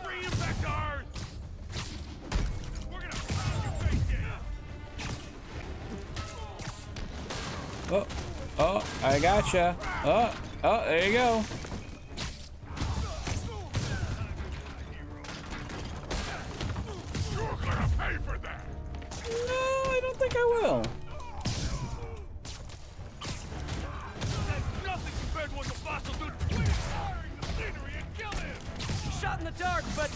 Bring him back to Earth! We're gonna pound your face in! Oh, I gotcha. Oh, there you go. You're gonna pay for that! No, I don't think I will. That's nothing compared to what the boss will do. Please firing the scenery and kill him! Shot in the dark, but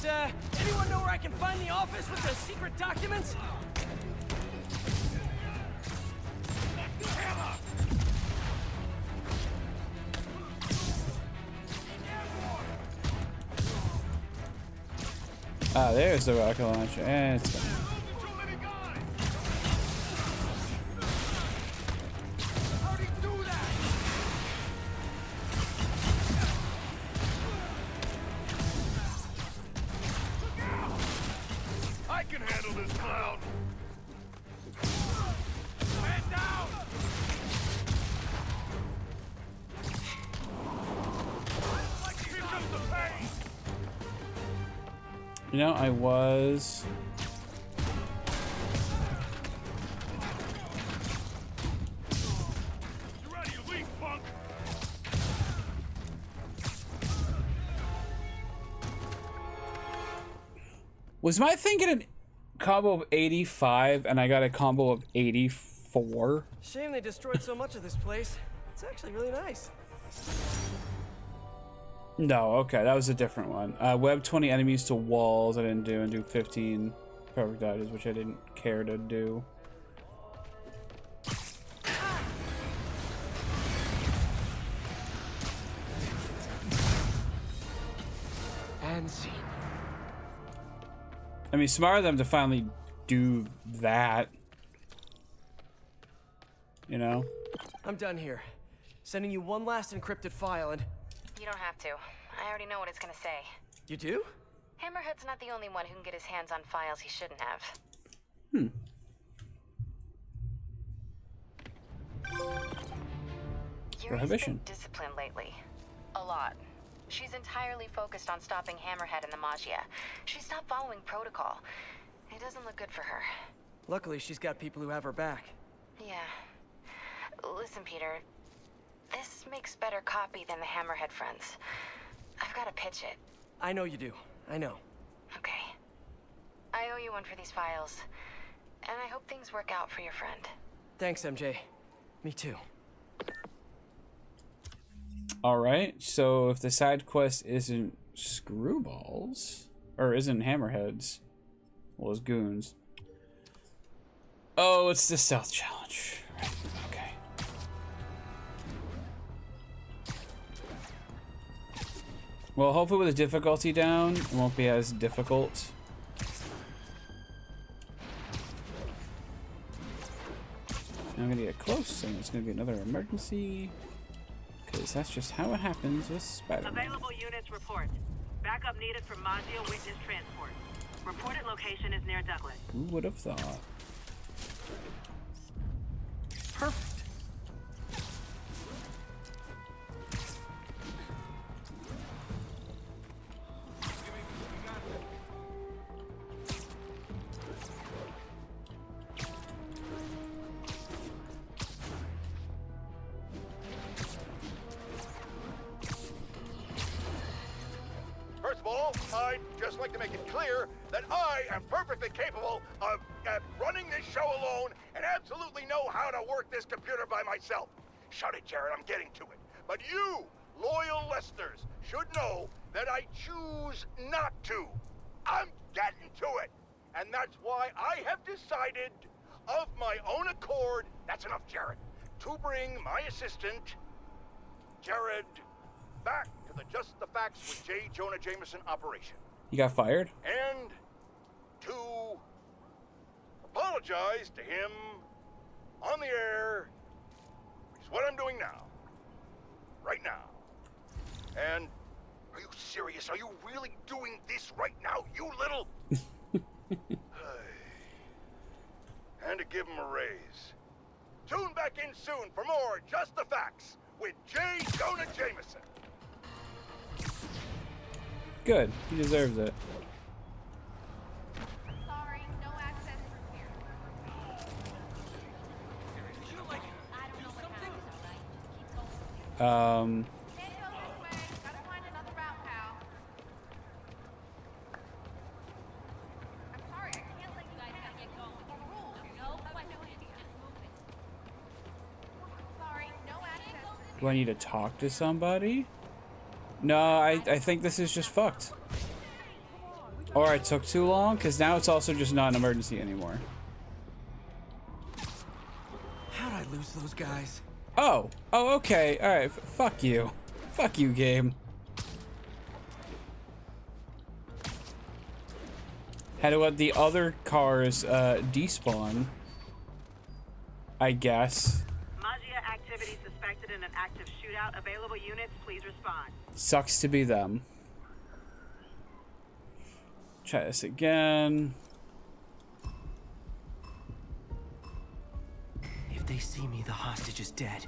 anyone know where I can find the office with the secret documents? Ah, there's the rocket launcher. And it's fine. I can handle this clown! Man down! Here comes the pain! You know, I was. You ready to leave, punk? Was my thing getting a combo of 85 and I got a combo of 84? Shame they destroyed so much of this place. It's actually really nice. No, okay, that was a different one. Web 20 enemies to walls I didn't do, and do 15 perfect dodges, which I didn't care to do. And scene. I mean, smart of them to finally do that. You know? I'm done here. Sending you one last encrypted file and... You don't have to. I already know what it's gonna say. You do? Hammerhead's not the only one who can get his hands on files he shouldn't have. Yuri's been disciplined lately. A lot. She's entirely focused on stopping Hammerhead and the Magia. She stopped following protocol. It doesn't look good for her. Luckily, she's got people who have her back. Yeah. Listen, Peter. This makes better copy than the Hammerhead fronts. I've got to pitch it. I know you do. I know. Okay. I owe you one for these files. And I hope things work out for your friend. Thanks, MJ. Me too. Alright, so if the side quest isn't screwballs, or isn't hammerheads, well, it's goons. Oh, it's the stealth challenge. Right, okay. Well, hopefully with the difficulty down, it won't be as difficult. I'm gonna get close, and it's gonna be another emergency. Because that's just how it happens with Spider-Man. Available units report. Backup needed from Maggio witness transport. Reported location is near Douglas. Who would have thought? Perfect. First of all, I'd just like to make it clear that I am perfectly capable of running this show alone and absolutely know how to work this computer by myself. Shut it, Jared, I'm getting to it. But you, loyal listeners, should know that I choose not to. I'm getting to it. And that's why I have decided, of my own accord, that's enough, Jared, to bring my assistant, Jared, back to the Just the Facts with J. Jonah Jameson operation. You got fired? And to apologize to him on the air is what I'm doing now. Right now. And are you serious? Are you really doing this right now, you little... And to give him a raise. Tune back in soon for more Just the Facts with J. Jonah Jameson. Good. He deserves it. Sorry, no access from here. Did you, like, do something? Can't go this way. Gotta find another route, pal. I'm sorry, I can't let you guys get going. The rules. No question. Sorry, no access. Do I need to talk to somebody? No, I think this is just fucked. Or it took too long, because now it's also just not an emergency anymore. How'd I lose those guys? Oh, okay. Alright, fuck you. Fuck you, game. Had to let the other cars despawn, I guess. Magia activity suspected in an active shootout. Available units, please respond. Sucks to be them. Try this again. If they see me, the hostage is dead.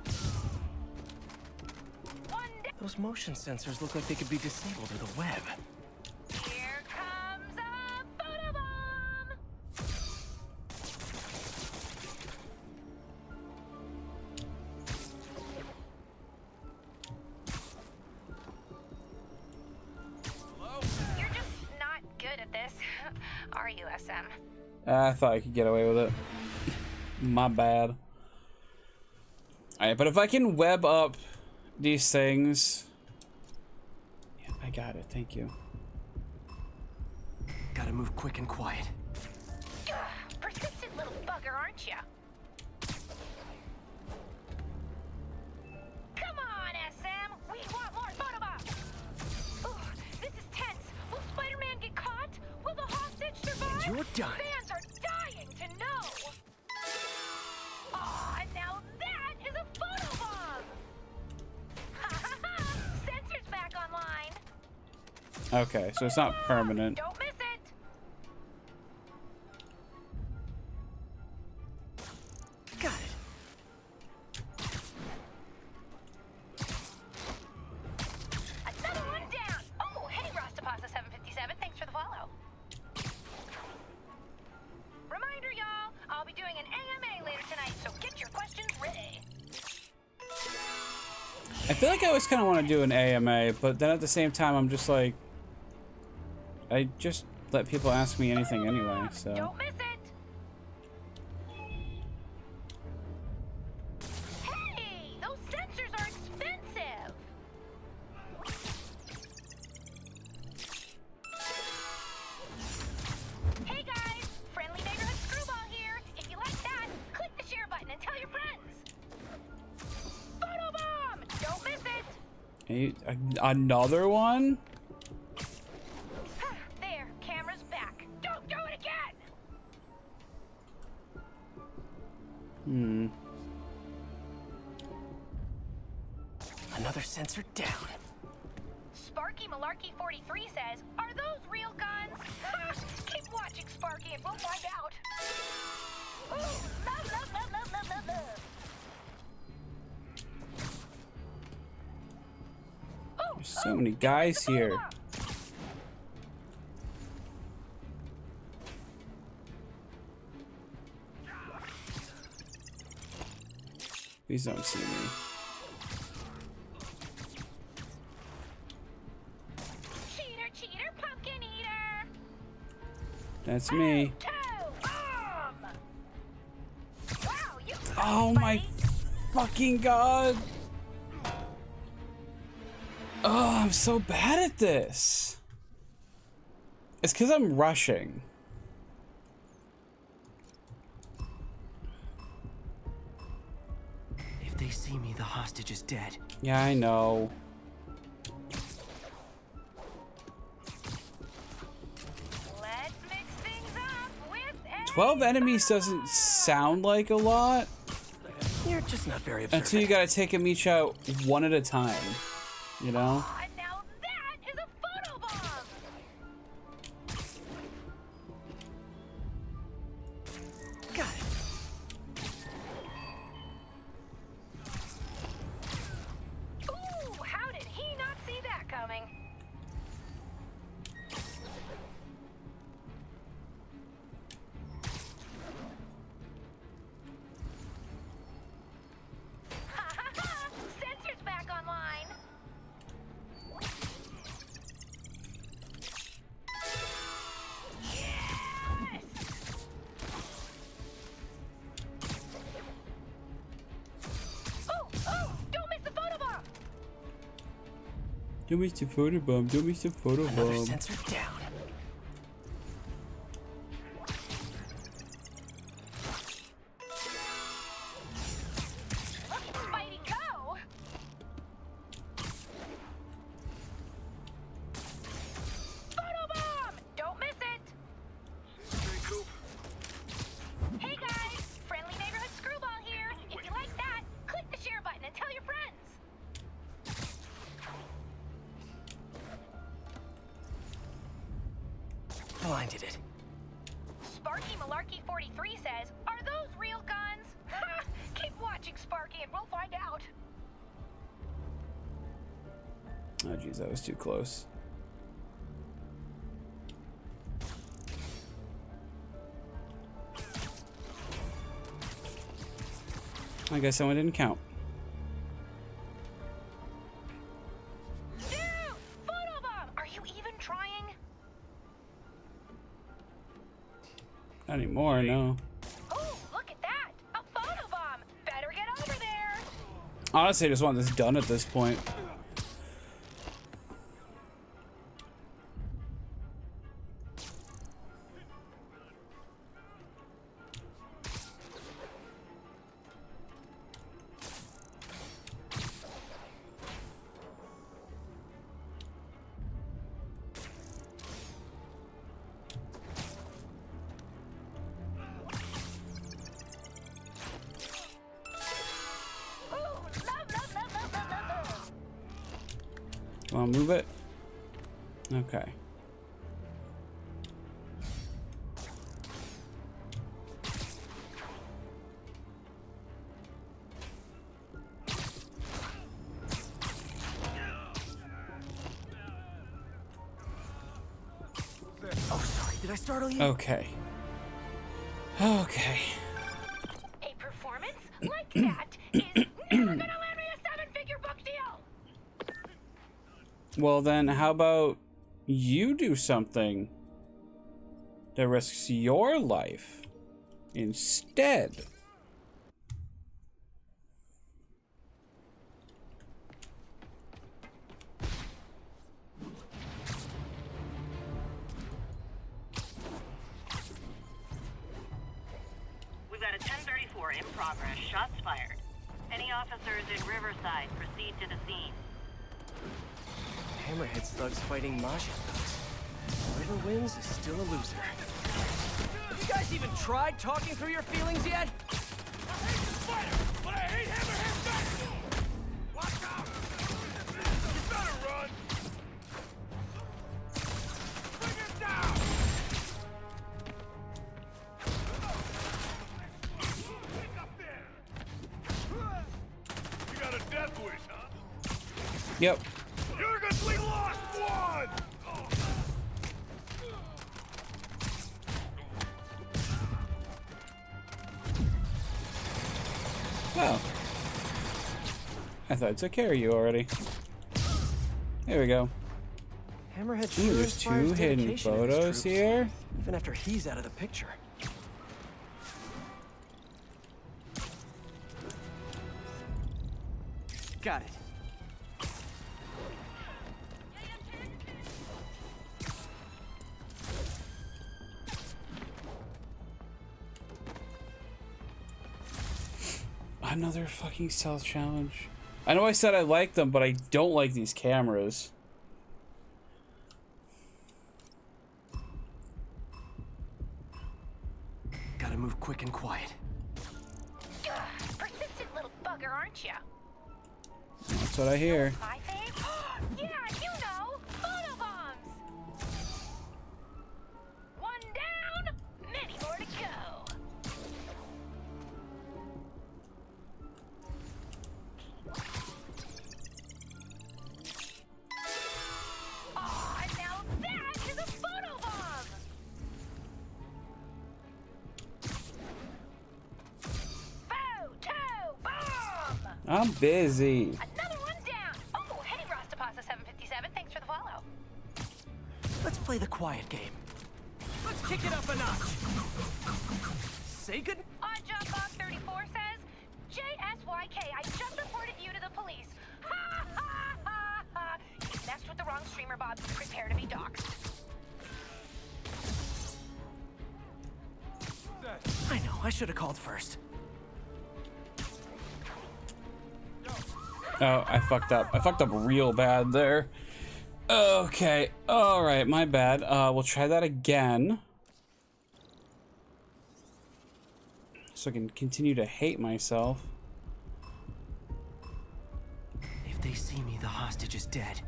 Those motion sensors look like they could be disabled with a web. Here comes a photobomb! You're just not good at this, are you, SM? I thought I could get away with it. My bad. Alright, but if I can web up these things... Yeah, I got it, thank you. Gotta move quick and quiet. Ugh, persistent little bugger, aren't you? Come on, SM! We want more photobombs! Ugh, this is tense. Will Spider-Man get caught? Will the hostage survive? You're done. Fans are dying to know! Aw, now that is a photobomb! Ha ha ha! Sensors back online! Okay, so it's not permanent. Don't miss it! Got it. Another one down! Oh, hey, Rastapasta757, thanks for the follow. Reminder, y'all, I'll be doing an AMA later tonight, so get your questions ready. I feel like I always kind of want to do an AMA, but then at the same time, I'm just like... I just let people ask me anything anyway, so... Don't miss it! Hey, those sensors are expensive! Hey guys, friendly neighborhood screwball here. If you like that, click the share button and tell your friends. Photobomb! Don't miss it! Another one? There, camera's back. Don't do it again! Hmm. Another sensor down. Spark Sparky Malarkey 43 says, are those real guns? Keep watching, Sparky, and we'll find out. Ooh, love, love, love, love, love, love, love. There's so many guys here. Please don't see me. Cheater, cheater, pumpkin eater. That's me. Wow, you Oh my fucking god. Oh, I'm so bad at this. It's because I'm rushing. If they see me, the hostage is dead. Yeah, I know. Let's mix things up with 12 enemies doesn't sound like a lot. You're just not very observant. Until you gotta take them each out one at a time. You know? And now that is a photobomb. Got it. Ooh, how did he not see that coming? 'Don't miss the photobomb. Don't miss the Another photobomb. sensor down. Look at Spidey go! Photobomb! Don't miss it! Hey guys! Friendly neighborhood screwball here! If you like that, click the share button and tell your friends! Blinded it. Sparky Malarkey 43 says, are those real guns? Ha! Keep watching, Sparky, and we'll find out. Oh jeez, that was too close. I guess someone didn't count. Dude! Photobomb! Are you even trying? Not anymore, no. Oh, look at that! A photobomb! Better get over there! Honestly, I just want this done at this point. Come on, move it. Okay. Oh, sorry. Did I startle you? Okay. Okay. A performance like that is never gonna land me a seven-figure book deal! Well then, how about you do something that risks your life instead? We've got a 1034 in progress. Shots fired. Any officers in Riverside, proceed to the scene. Hammerhead's thugs fighting Mafia thugs. Whoever wins is still a loser. You guys even tried talking through your feelings yet? But I hate Hammerhead back! Watch out! You better run! Yep. Jurgens, we lost one! Oh. I thought I took care of you already. There we go. Hammerhead Ooh, sure there's inspires two hidden dedication in his photos troops, here. even after he's out of the picture. Got it. Another fucking stealth challenge. I know I said I like them, but I don't like these cameras. Gotta move quick and quiet. Ugh, persistent little bugger, aren't you? That's what I hear. My fave? Yeah, you know, photo bombs. One down, many more to go. Aw, now that is a photo bomb. Photo bomb. I'm busy. Another one down. Oh, hey, Rastapasa 757. Thanks for the follow. Let's play the quiet game. Let's kick it up a notch. Say good. Odd Job Box 34 says, JSYK, I just reported you to the police. Ha ha ha ha. You messed with the wrong streamer, Bob. Prepare to be doxxed. I know, I should have called first. Oh, I fucked up. I fucked up real bad there. Okay. Alright, my bad. We'll try that again. So I can continue to hate myself. If they see me, the hostage is dead.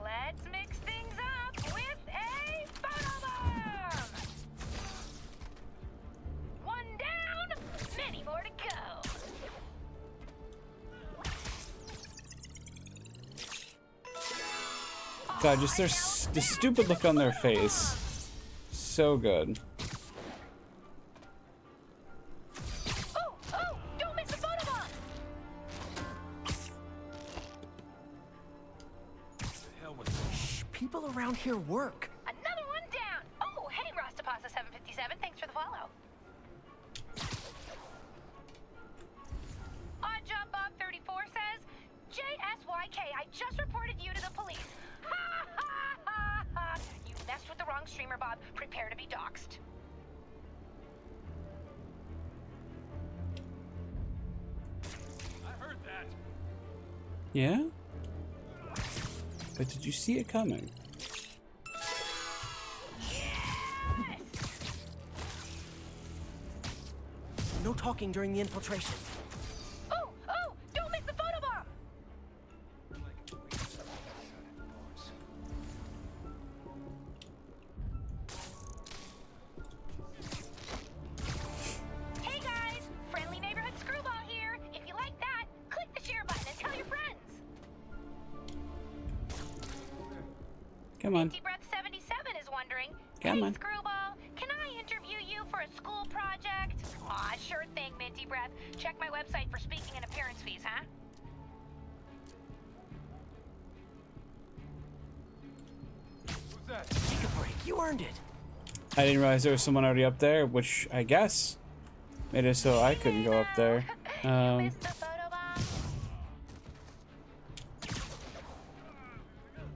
Let's mix things up with a photo bomb. One down, many more to go. God, just the stupid look on their face. So good. Oh, don't miss the photo bomb. Shh, people around here work. Another one down. Oh, hey, Rastapasa 757. Thanks for the follow. Odd Job Bob 34 says, JSYK, I just reported you to the police. Ha ha ha ha. You messed with the wrong streamer, Bob. Prepare to be doxxed. I heard that. Yeah? But did you see it coming? No talking during the infiltration. Oh, don't miss the photo bomb. Hey guys, friendly neighborhood screwball here. If you like that, click the share button and tell your friends. Come on. Empty Breath 77 is wondering, Come hey on. Screwball, can I interview you for a school project? Aw, sure thing, Minty Breath. Check my website for speaking and appearance fees, huh? Who's that? Take a break, you earned it. I didn't realize there was someone already up there, which I guess made it so I couldn't go up there. Missed the photo bomb.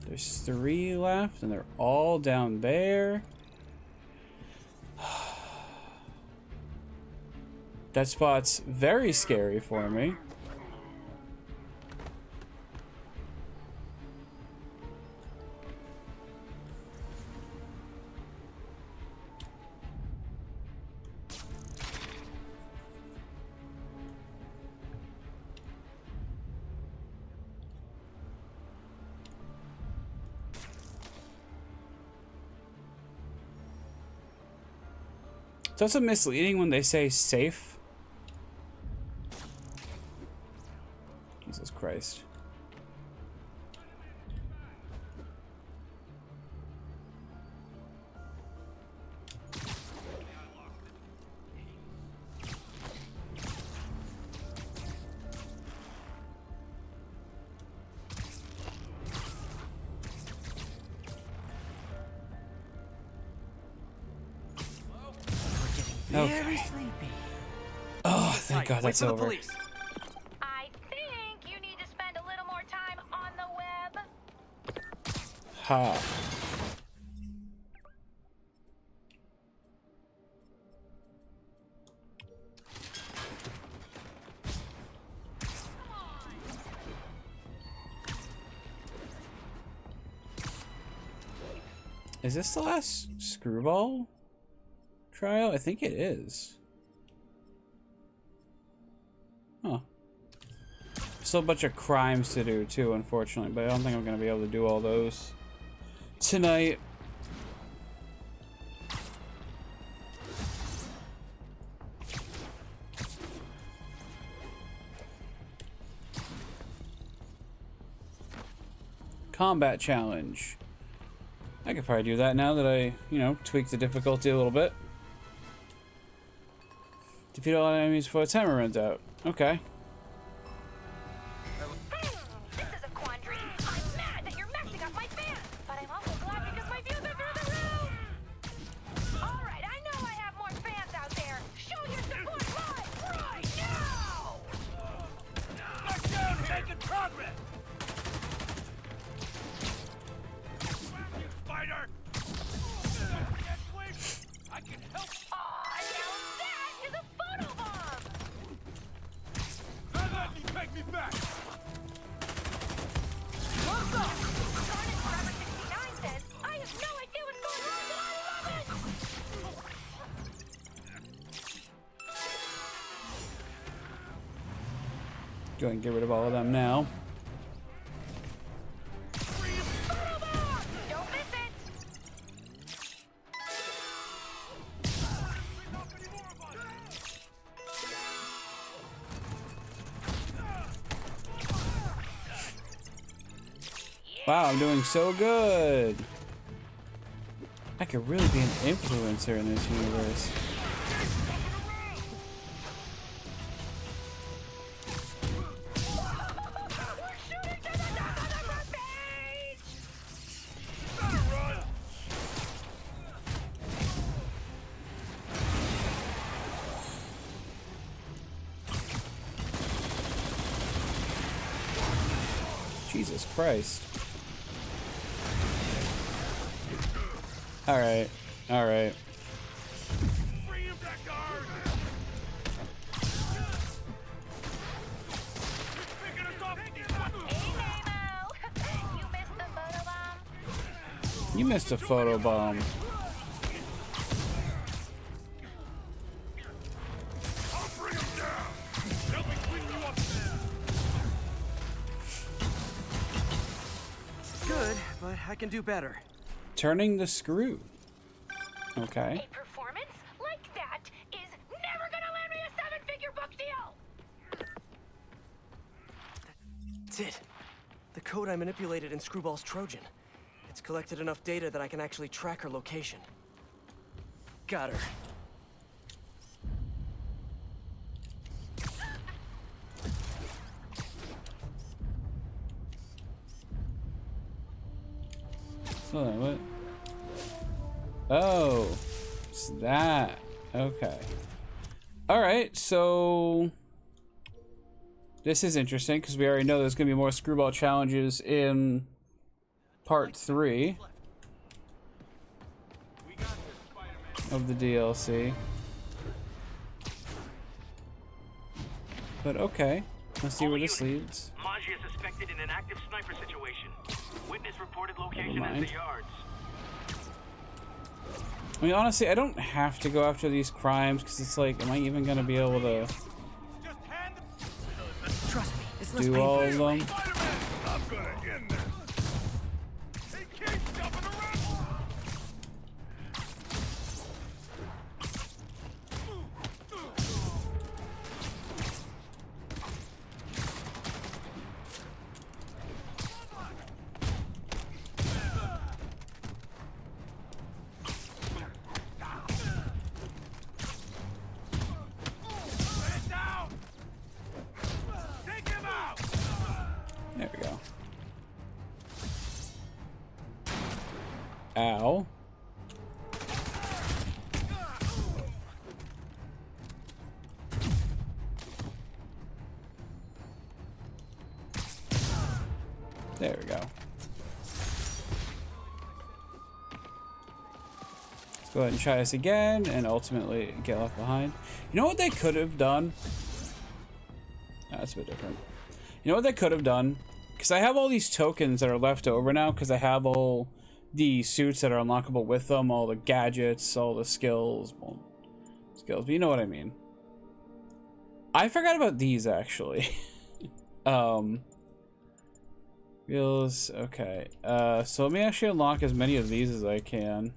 There's 3 left, and they're all down there. That spot's very scary for me. So it's a misleading when they say safe. very sleepy. Oh, thank God that's over. I think you need to spend a little more time on the web. Ha. Is this the last screwball trial? I think it is. Huh. Still a bunch of crimes to do too, unfortunately, but I don't think I'm gonna be able to do all those tonight. Combat challenge. I could probably do that now that I, you know, tweaked the difficulty a little bit. Defeat all enemies before the timer runs out. Okay. This is a quandary. I'm mad that you're messing up my fans, but I'm also glad because my views are through the roof. All right, I know I have more fans out there. Show your support right now. Touchdown, making progress. Spider. I can help. Now that is a photo bomb. Let me take me back. What's up? Started Forever 69 says, I have no idea what's going on, but I love it. Go ahead and get rid of all of them now. Don't miss it. Wow, I'm doing so good. I could really be an influencer in this universe. Jesus Christ. Alright, alright. You missed a photo bomb. Good, but I can do better. Turning the screw. Okay. A performance like that is never gonna land me a 7-figure book deal. That's it. The code I manipulated in Screwball's Trojan. It's collected enough data that I can actually track her location. Got her. Hold on, what? Oh, it's that. Okay. Alright, so this is interesting because we already know there's going to be more screwball challenges in part 3 of the DLC. But okay, let's see where this leads. Magia suspected in an active sniper situation. Witness reported location as the yards. I mean, honestly, I don't have to go after these crimes because it's like, am I even going to be able to Trust me, it's do all of them? I'm gonna end this. He keeps jumping around. There we go. Ow. There we go. Let's go ahead and try this again and ultimately get left behind. You know what they could have done? That's a bit different. You know what they could have done? Because I have all these tokens that are left over now because I have all the suits that are unlockable with them, all the gadgets, all the skills. Well, skills, but you know what I mean. I forgot about these actually. Wheels, okay. So let me actually unlock as many of these as I can.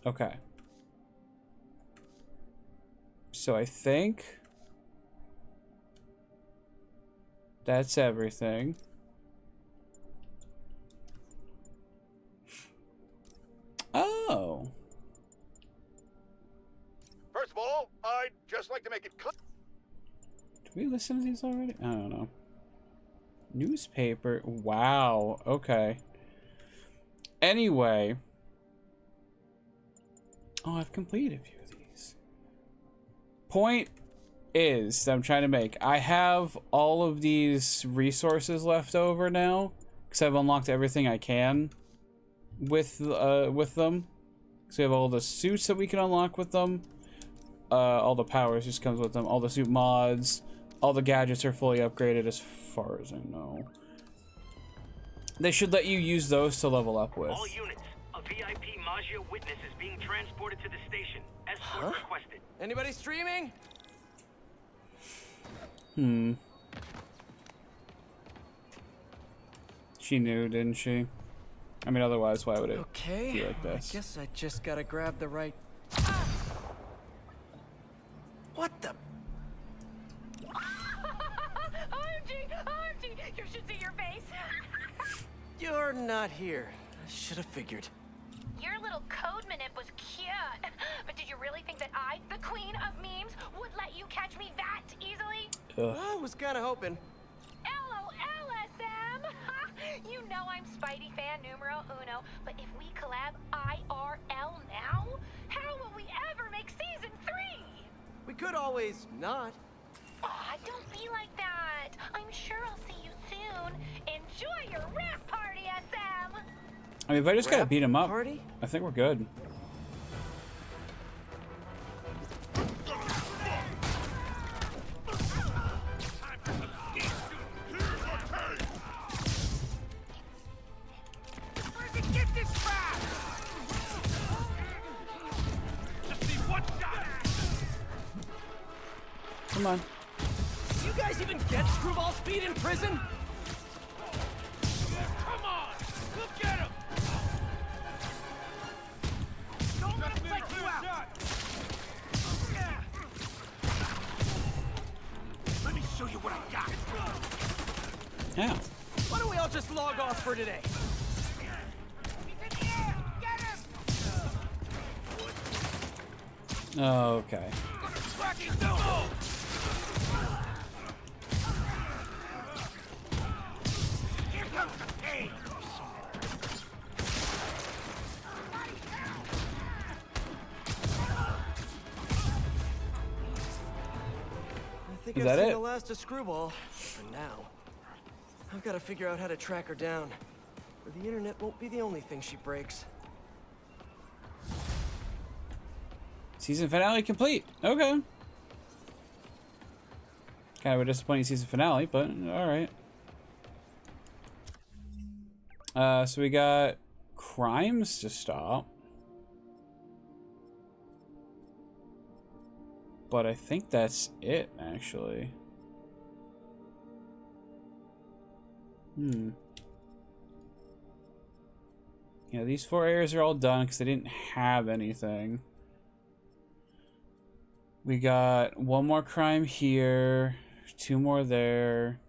Okay. So I think that's everything. Oh. First of all, I'd just like to make it clear. Did we listen to these already? I don't know. Newspaper. Wow. Okay. Anyway. Oh, I've completed a few of these. Point is that I'm trying to make. I have all of these resources left over now because I've unlocked everything I can with them. So we have all the suits that we can unlock with them. All the powers just comes with them. All the suit mods. All the gadgets are fully upgraded as far as I know. They should let you use those to level up with. All units, a VIP Magia witness is being transported to the station. Escort requested. Anybody streaming? She knew, didn't she? I mean, otherwise, why would it be like this? I guess I just gotta grab the right... What the... OMG! OMG! You should see your face! You're not here. I should have figured. Your little code manip was cute. But did you really think that I, the queen of memes, would let you catch me that easily? I was kinda hoping. LOL, SM! You know I'm Spidey fan numero uno, but if we collab IRL now, how will we ever make season 3? We could always not. Aw, don't be like that. I'm sure I'll see you soon. Enjoy your rap party, SM! I mean, if I just gotta beat him up, party? I think we're good. Get this crap! Just need one shot! Come on. You guys even get screwball speed in prison? Come on! Look at him! Don't let him take you out! Let me show you what I got! Yeah. Why don't we all just log off for today? Okay. I think Is I've that seen it? the last of Screwball. For now. I've got to figure out how to track her down. Or the internet won't be the only thing she breaks. Season finale complete. Okay. Kind of a disappointing season finale, but alright. So we got crimes to stop. But I think that's it, actually. Yeah, these 4 areas are all done because they didn't have anything. We got 1 more crime here, 2 more there,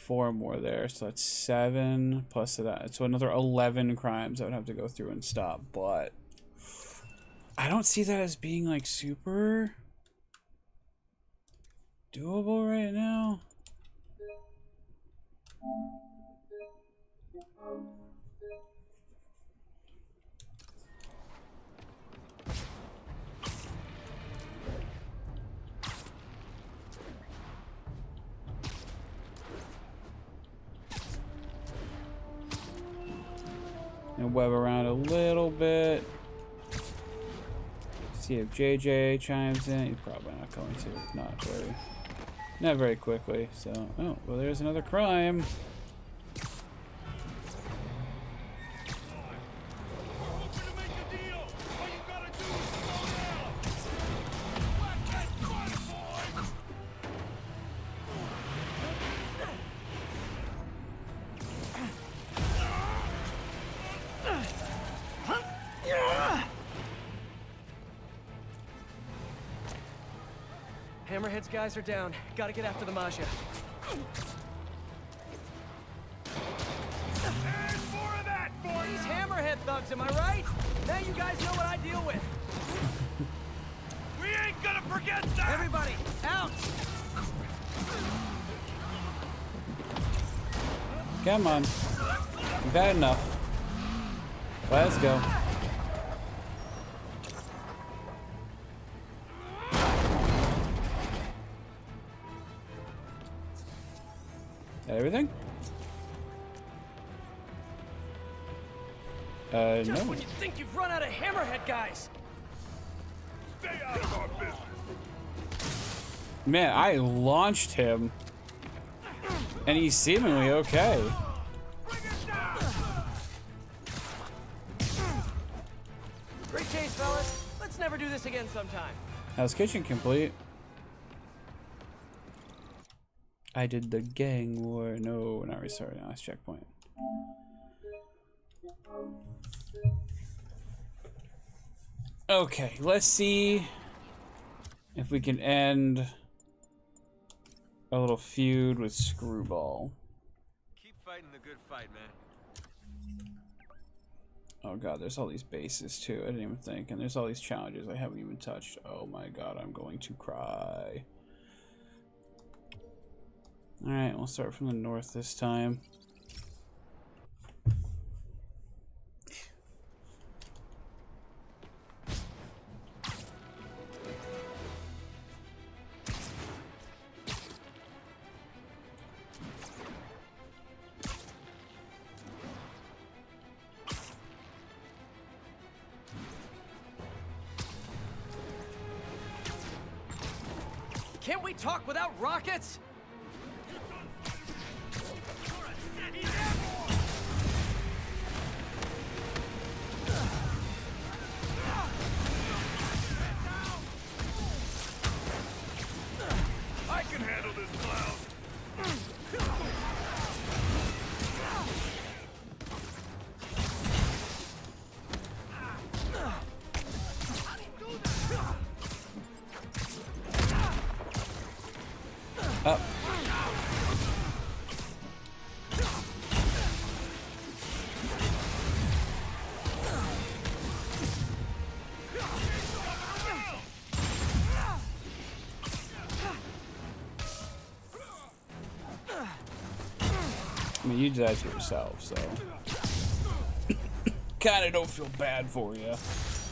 4 more there, so that's 7 plus that. So another 11 crimes I would have to go through and stop, but I don't see that as being like super doable right now. And web around a little bit. See if JJ chimes in. He's probably not going to. Not very quickly. So, oh, well, there's another crime. Hammerhead's guys are down. Gotta get after the Magia. And more of that for you! These Hammerhead thugs, am I right? Now you guys know what I deal with. We ain't gonna forget that! Everybody, out! Come on. We've had enough. Let's go. Everything? Just no. when you think you've run out of Hammerhead guys. Stay out of our business! Man, I launched him. And he's seemingly okay. Great chase, fellas. Let's never do this again sometime. How's kitchen complete? I did the gang war. No, not restarting. Last checkpoint. Okay, let's see if we can end a little feud with Screwball. Keep fighting the good fight, man. Oh god, there's all these bases too. I didn't even think. And there's all these challenges I haven't even touched. Oh my god, I'm going to cry. Alright, we'll start from the north this time. Can't we talk without rockets? I can handle this clown! Up. I mean, you did that to yourself, so kinda don't feel bad for you.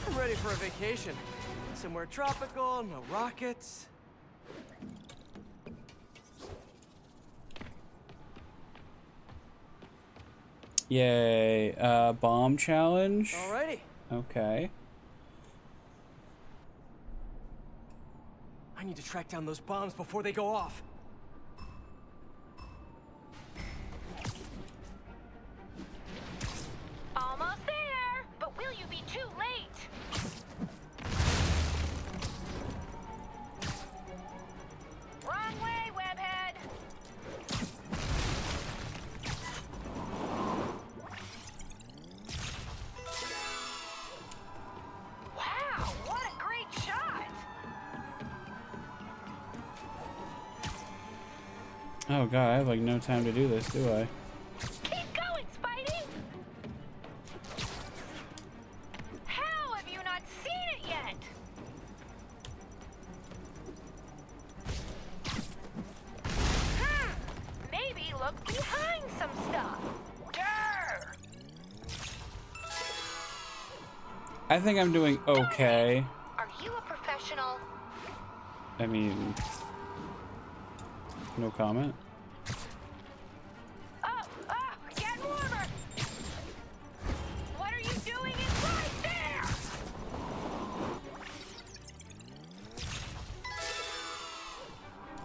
I'm ready for a vacation. Somewhere tropical, no rockets. Yay, bomb challenge. Alrighty. Okay. I need to track down those bombs before they go off. Almost there, but will you be too late? Wrong way, Webhead. Wow, what a great shot! Oh god, I have like no time to do this, do I? Keep going, Spidey! How have you not seen it yet? Maybe look behind some stuff. Durr! I think I'm doing okay. Are you a professional? I mean, no comment. Get warmer! What are you doing inside there?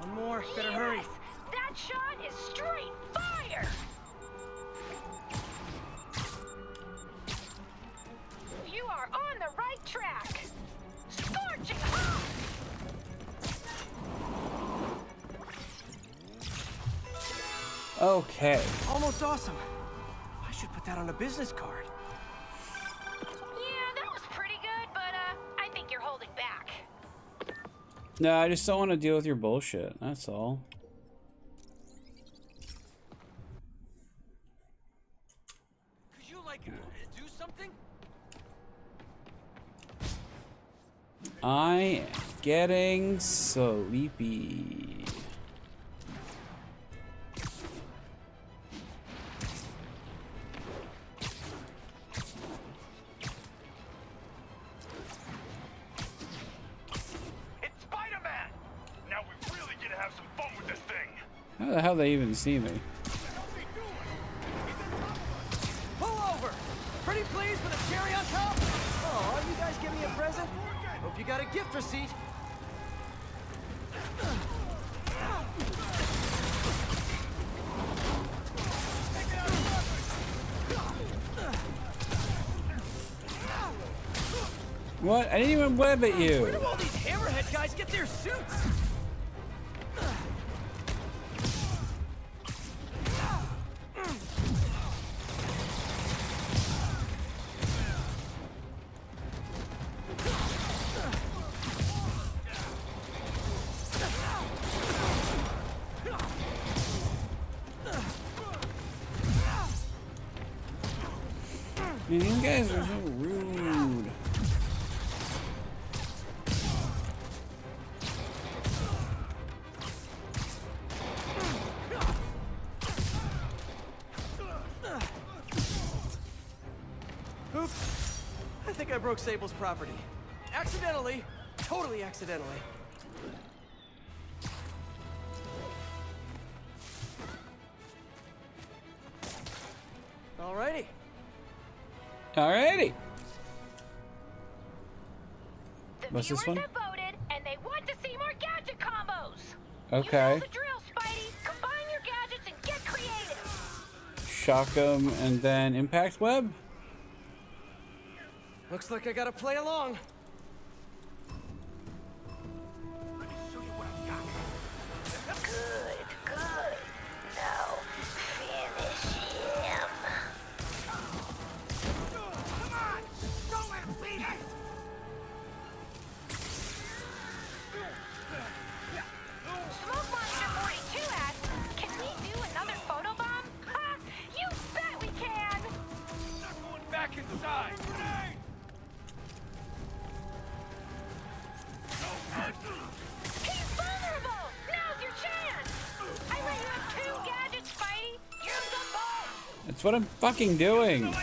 One more, better hurry. That shot is straight fire! You are on the right track. Scorching hot! Okay. Almost awesome. I should put that on a business card. Yeah, that was pretty good, but I think you're holding back. No, I just don't want to deal with your bullshit. That's all. Could you, like, do something? I am getting sleepy. It's Spider-Man! Now we really get to have some fun with this thing. How the hell they even see me? Pull over! Pretty please with a cherry on top? Oh, you guys give me a present? Hope you got a gift receipt. What? I didn't even web at you. Where do all these hammerhead guys get their suits? Man, you guys are so rude. Oops. I think I broke Sable's property. Accidentally. Totally accidentally. Alrighty. Alrighty. The What's this viewers one? have voted, and they want to see more gadget combos. Okay. You know the drill, Spidey. Combine your gadgets and get creative. Shock 'em and then impact web. Looks like I gotta play along. Good, good. Now finish him. Come on! Don't let him beat us! Smoke Monster 42 asks, can we do another photobomb? Ha! You bet we can! Not going back inside! Grenade! He's vulnerable! Now's your chance! I let you have 2 gadgets, Spidey! Use them both! That's what I'm fucking doing. And now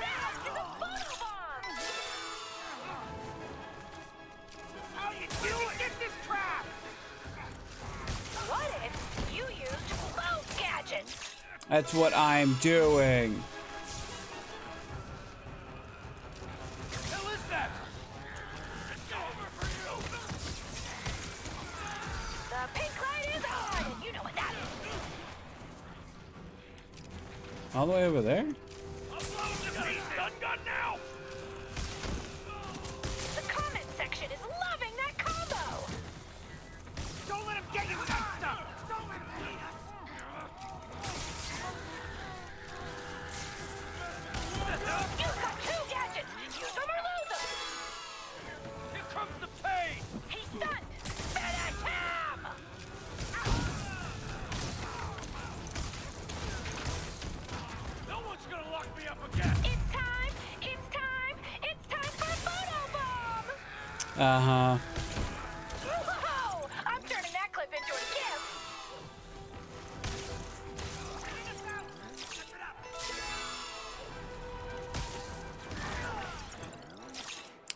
that is a photobomb! How you doing? Get this trap! What if you used both gadgets? That's what I'm doing. Hell is that? It's over for you! The pink light is on, and you know what that is. All the way over there? Stun gun now! The comment section is loving that combo! Don't let him get you with that stuff! Don't let him beat us! You've got 2 gadgets! Use them or lose them! Here comes the pain! He's stunned! Finish him! Uh-huh. Whoa! I'm turning that clip into a gift.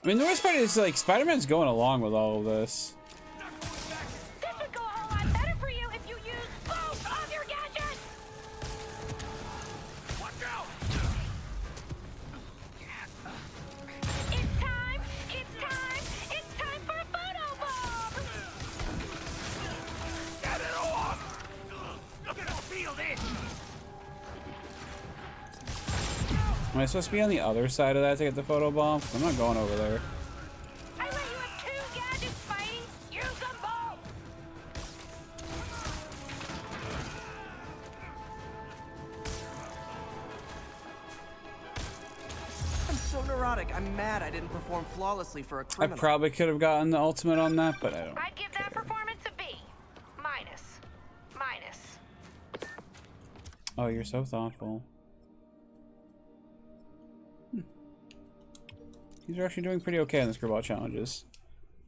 I mean, the worst part is, like, Spider-Man's going along with all of this. This would go a whole lot better for you if you used both of your gadgets. Watch out! It's time! It's time! It's time for a photo bomb! Get it on! Look at how feel this! Am I supposed to be on the other side of that to get the photo bomb? I'm not going over there. I let you have 2 gadgets, Spidey! Use them both! I'm so neurotic. I'm mad I didn't perform flawlessly for a I criminal. probably could have gotten the ultimate on that, but I don't. I'd give that performance a B. Minus. Minus. Oh, you're so thoughtful. These are actually doing pretty okay on the screwball challenges.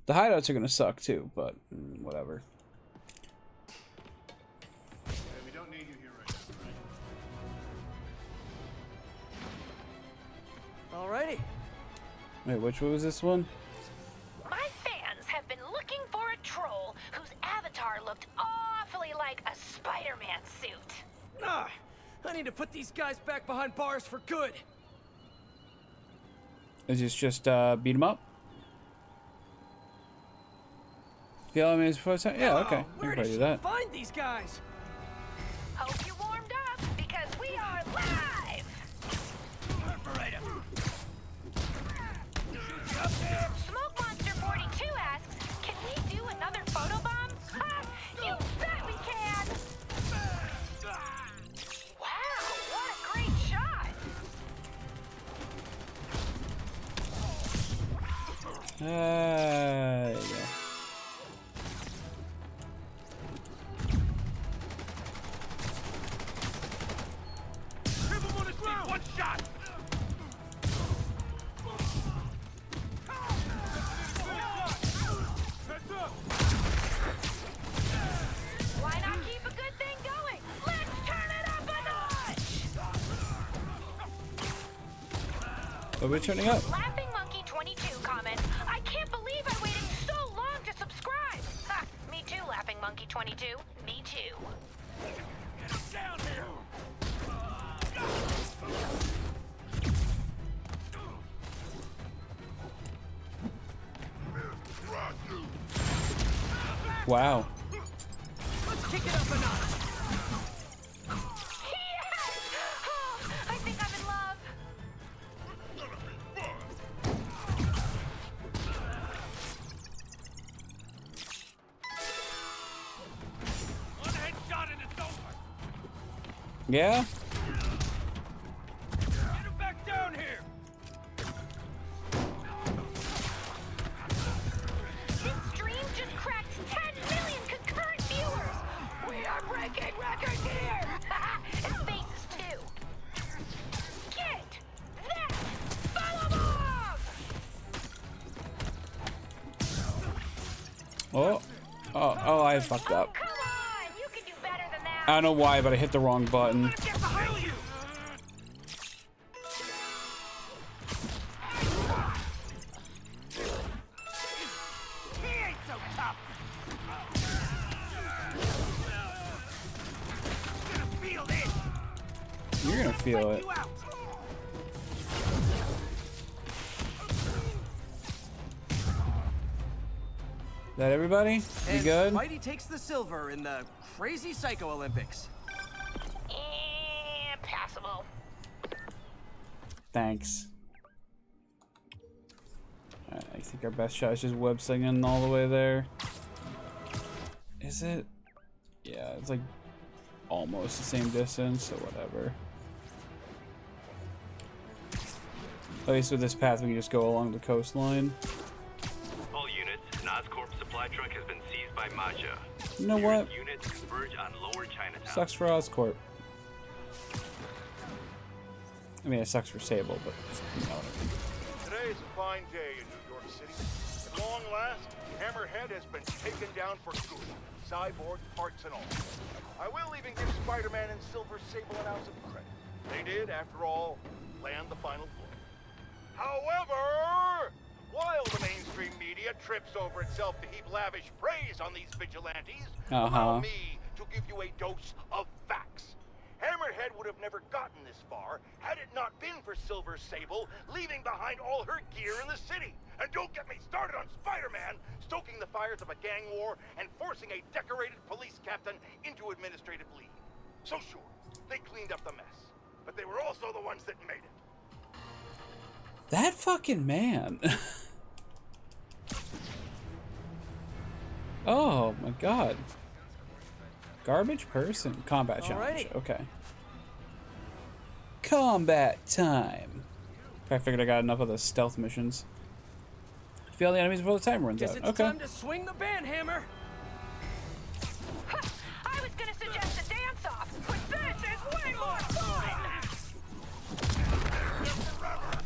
The hideouts are gonna suck too, but whatever. We don't need you here right now, right? Alrighty. Wait, which one was this one? My fans have been looking for a troll whose avatar looked awfully like a Spider-Man suit. Ah, I need to put these guys back behind bars for good. Is this just beat 'em up? Feel me before time? Yeah, okay. I can Where probably did do she that. find these guys? Hope you warmed up, because we are live! Perforator! Smoke Monster 42 asks, can we do another photo bomb? Ha! You bet we can! Wow, what a great shot! Yeah. Grip him on his feet, one shot! Why not keep a good thing going? Let's turn it up a notch! Are we turning up? Laughing Monkey 22 comments, I can't believe I waited so long to subscribe! Ha! Me too, Laughing Monkey 22. Me too. Get him down here! Wow. Let's kick it up a notch. Yes! Oh, I think I'm in love. One headshot and it's over! Yeah? Get him back down here! This stream just cracked 10 million concurrent viewers! We are breaking records here! And faces too! Get that follow bomb! Oh, I fucked up. Come on! You can do better than that! I don't know why, but I hit the wrong button. Get behind you! He ain't so tough! Gonna feel this! You're gonna feel it. You out! Is that everybody? You And good? Spidey takes the silver in the Crazy Psycho Olympics. Passable. Thanks. I think our best shot is just web slinging all the way there. Is it? Yeah, it's like almost the same distance, so whatever. At least with this path, we can just go along the coastline. All units, an Oscorp supply truck has been seized by Maja. You know what? Units converge on Lower Chinatown. Sucks for Oscorp. I mean, it sucks for Sable, but you know what I mean. Today is a fine day in New York City. And long last, Hammerhead has been taken down for good. Cyborg parts and all. I will even give Spider-Man and Silver Sable an ounce of credit. They did, after all, land the final blow. However, while the mainstream media trips over itself to heap lavish praise on these vigilantes, allow me to give you a dose of facts. Hammerhead would have never gotten this far had it not been for Silver Sable leaving behind all her gear in the city. And don't get me started on Spider-Man stoking the fires of a gang war and forcing a decorated police captain into administrative leave. So sure, they cleaned up the mess, but they were also the ones that made it. That fucking man. Oh my god. Garbage person. Combat challenge. Okay. Combat time. I figured I got enough of the stealth missions. Fail the enemies before the time runs out. It's time to swing the band hammer. I was gonna suggest a dance-off, but this is way more fun!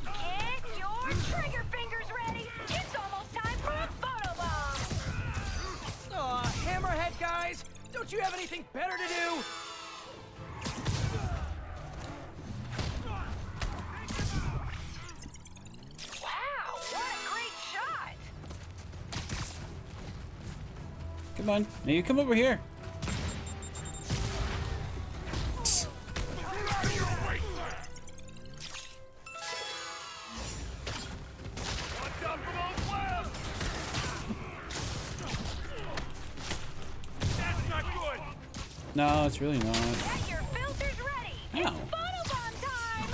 Get your trigger fingers ready! It's almost time for a photo bomb! Aw, Hammerhead guys! Don't you have anything better to do? Wow, what a great shot! Come on. Now you come over here. No, it's really not. Get your filters ready! No. It's photobomb time!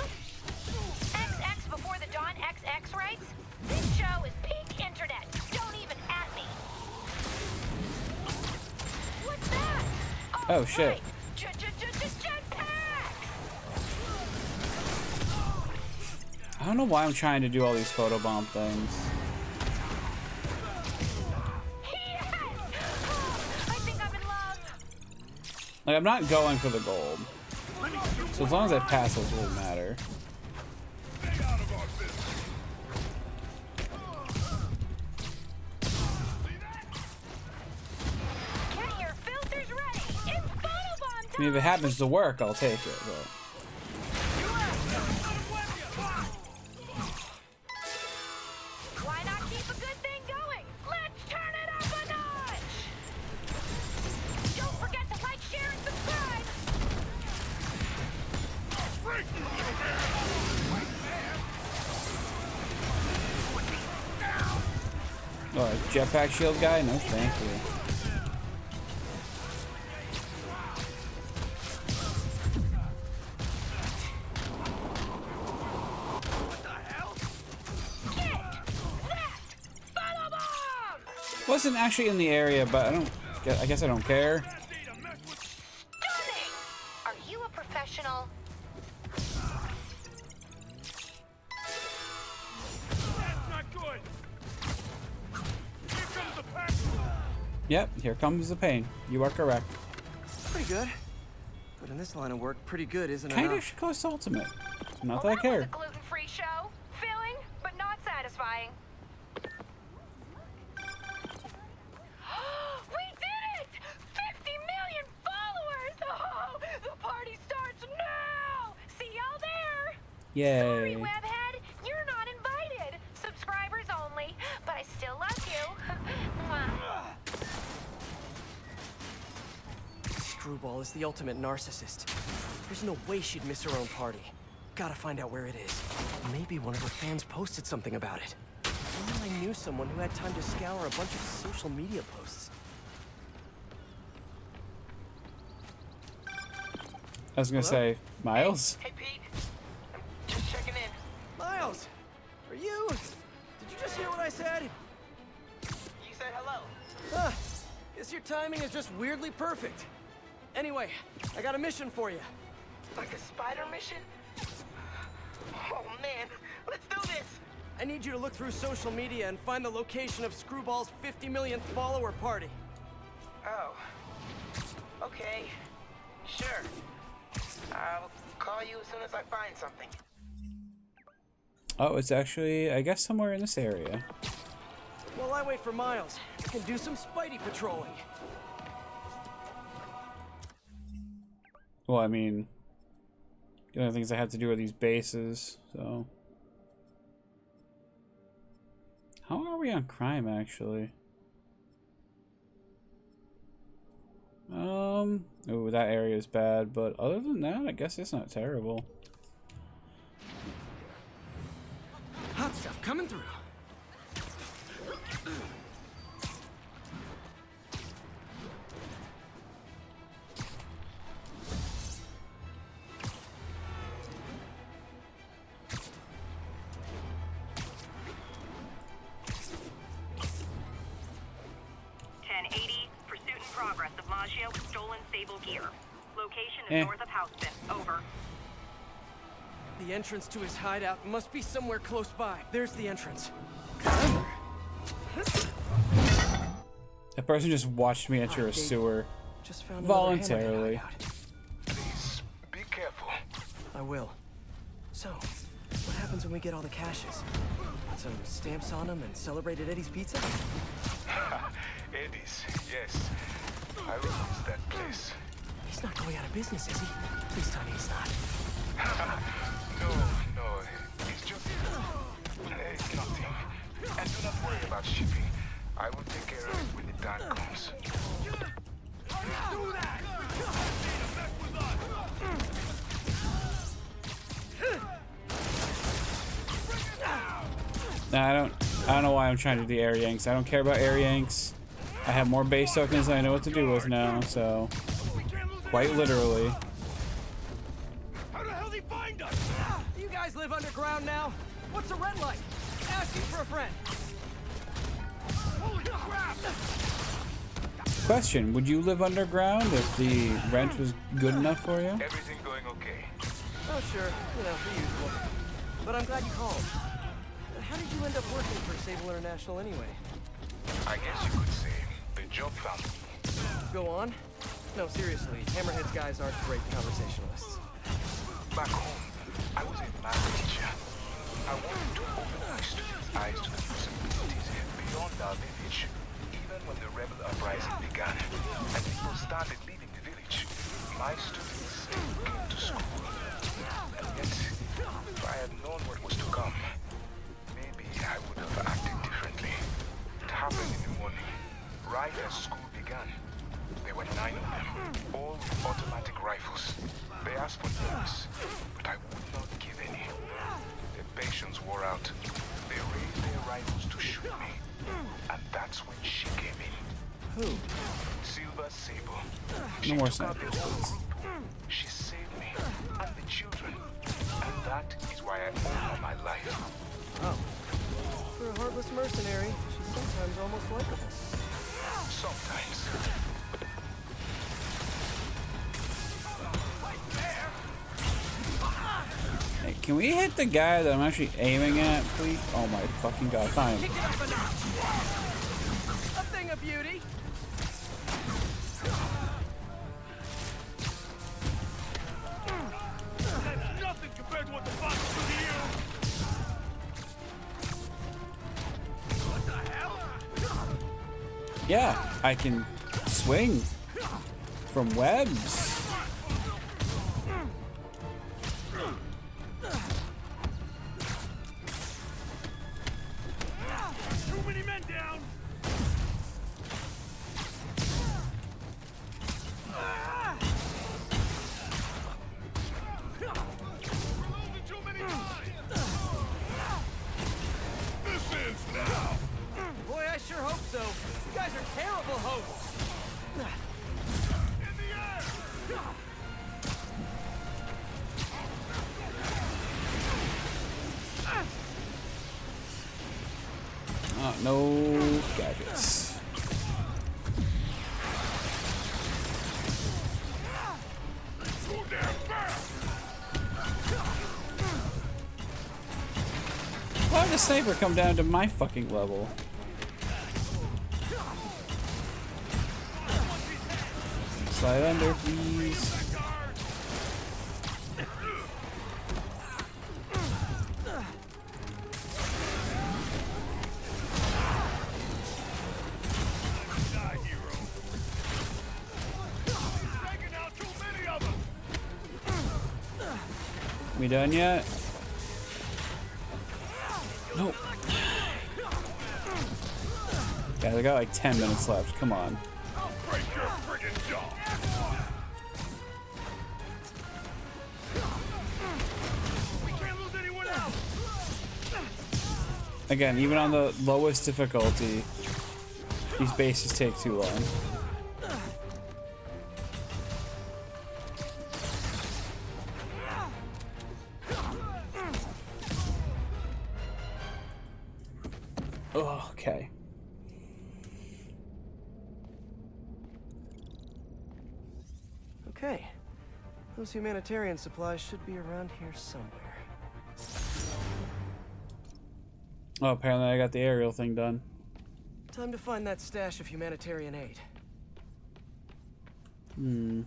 XX before the dawn XX writes, this show is peak internet. Don't even at me. What's that? Oh shit. Right. Jetpacks! I don't know why I'm trying to do all these photobomb things. Like, I'm not going for the gold. So as long as I pass, those really matter. Get your filters ready! It's photobomb time! I mean, if it happens to work, I'll take it, but... Why not keep a good thing going? Let's turn it up a notch! Don't forget to like, share, and subscribe! Oh, jetpack shield guy? No, thank you. Wasn't actually in the area, but I guess I don't care. Stunning! Are you a professional? That's not good. Here comes the pack. Yep, here comes the pain. You are correct. Pretty good. But in this line of work, pretty good isn't Kinda enough. should close to ultimate. Not Well, that I care. was a gluten-free show. Filling, but not satisfying. We did it! 50 million followers! Oh, the party starts now! See y'all there! Yay. Sorry, Webhead, you're not invited. Subscribers only, but I still love you. Screwball is the ultimate narcissist. There's no way she'd miss her own party. Gotta find out where it is. Maybe one of her fans posted something about it. Or I knew someone who had time to scour a bunch of social media posts. I was gonna say, Miles? Hey, Pete. I'm just checking in. Miles! Are you? Did you just hear what I said? You said hello. Huh. Guess your timing is just weirdly perfect. Anyway, I got a mission for you. Like a spider mission? Oh, man. Let's do this. I need you to look through social media and find the location of Screwball's 50 millionth follower party. Oh. Okay. Sure. I'll call you as soon as I find something. Oh, it's actually, I guess, somewhere in this area. Well, While I wait for Miles, I can do some Spidey patrolling. Well, I mean, the only things I have to do are these bases, so. How are we on crime, actually? Oh, that area is bad, but other than that, I guess it's not terrible. Hot stuff coming through. Pursuit in progress of Magia with stolen Sable gear. Location is north of Housepin. Over. The entrance to his hideout must be somewhere close by. There's the entrance. That person just watched me enter a sewer Just found voluntarily. Please, be careful. I will. So, what happens when we get all the caches? Put some stamps on them and celebrate at Eddie's Pizza? Eddie's, yes. I will miss that place. He's not going out of business, is he? Please tell me he's not. No, it's just... it's nothing. And do not worry about shipping. I will take care of it when the time comes. Do that! Nah, I don't know why I'm trying to do the air yanks. I don't care about air yanks. I have more base tokens than I know what to do with now, so quite literally. How the hell did he find us? You guys live underground now? What's a red light? Asking for a friend. Holy crap! Question, would you live underground if the rent was good enough for you? Everything going okay? Oh, sure. You know, the usual. But I'm glad you called. How did you end up working for Sable International anyway? I guess you could say the job found me. Go on. No, seriously, Hammerhead's guys aren't great conversationalists. Back home, I was a math teacher. I wanted to open my students' eyes to the possibilities beyond our village. Even when the rebel uprising began, and people started leaving the village, my students still came to school. And yet, if I had known what was to come, maybe I would have acted differently. It happened in the morning, right as school began. There were 9 of them, all with automatic rifles. They asked for names, but I would not give any. Their patience wore out. They raised their rifles to shoot me. And that's when she came in. Who? Silver Sable. No She more took out the snipers. whole group. She saved me and the children. And that is why I owe her my life. Oh. For a heartless mercenary, she's sometimes almost likable. Sometimes. Hey, can we hit the guy that I'm actually aiming at, please? Oh my fucking god, fine. Kick it up a notch. A thing of beauty. That's nothing compared to what the box do to you! What the hell? Yeah, I can swing from webs. Too many men down! We're losing too many lives! This ends now! Boy, I sure hope so. You guys are terrible hosts. In the air! No gadgets. Too damn fast! Why did the sniper come down to my fucking level? Slide under, please. We done yet? Nope. Guys, I got like 10 minutes left. Come on. I'll break your friggin' jaw. We can't lose anyone else. Again, even on the lowest difficulty, these bases take too long. Oh, okay. Okay. Those humanitarian supplies should be around here somewhere. Oh, apparently I got the aerial thing done. Time to find that stash of humanitarian aid. Hmm.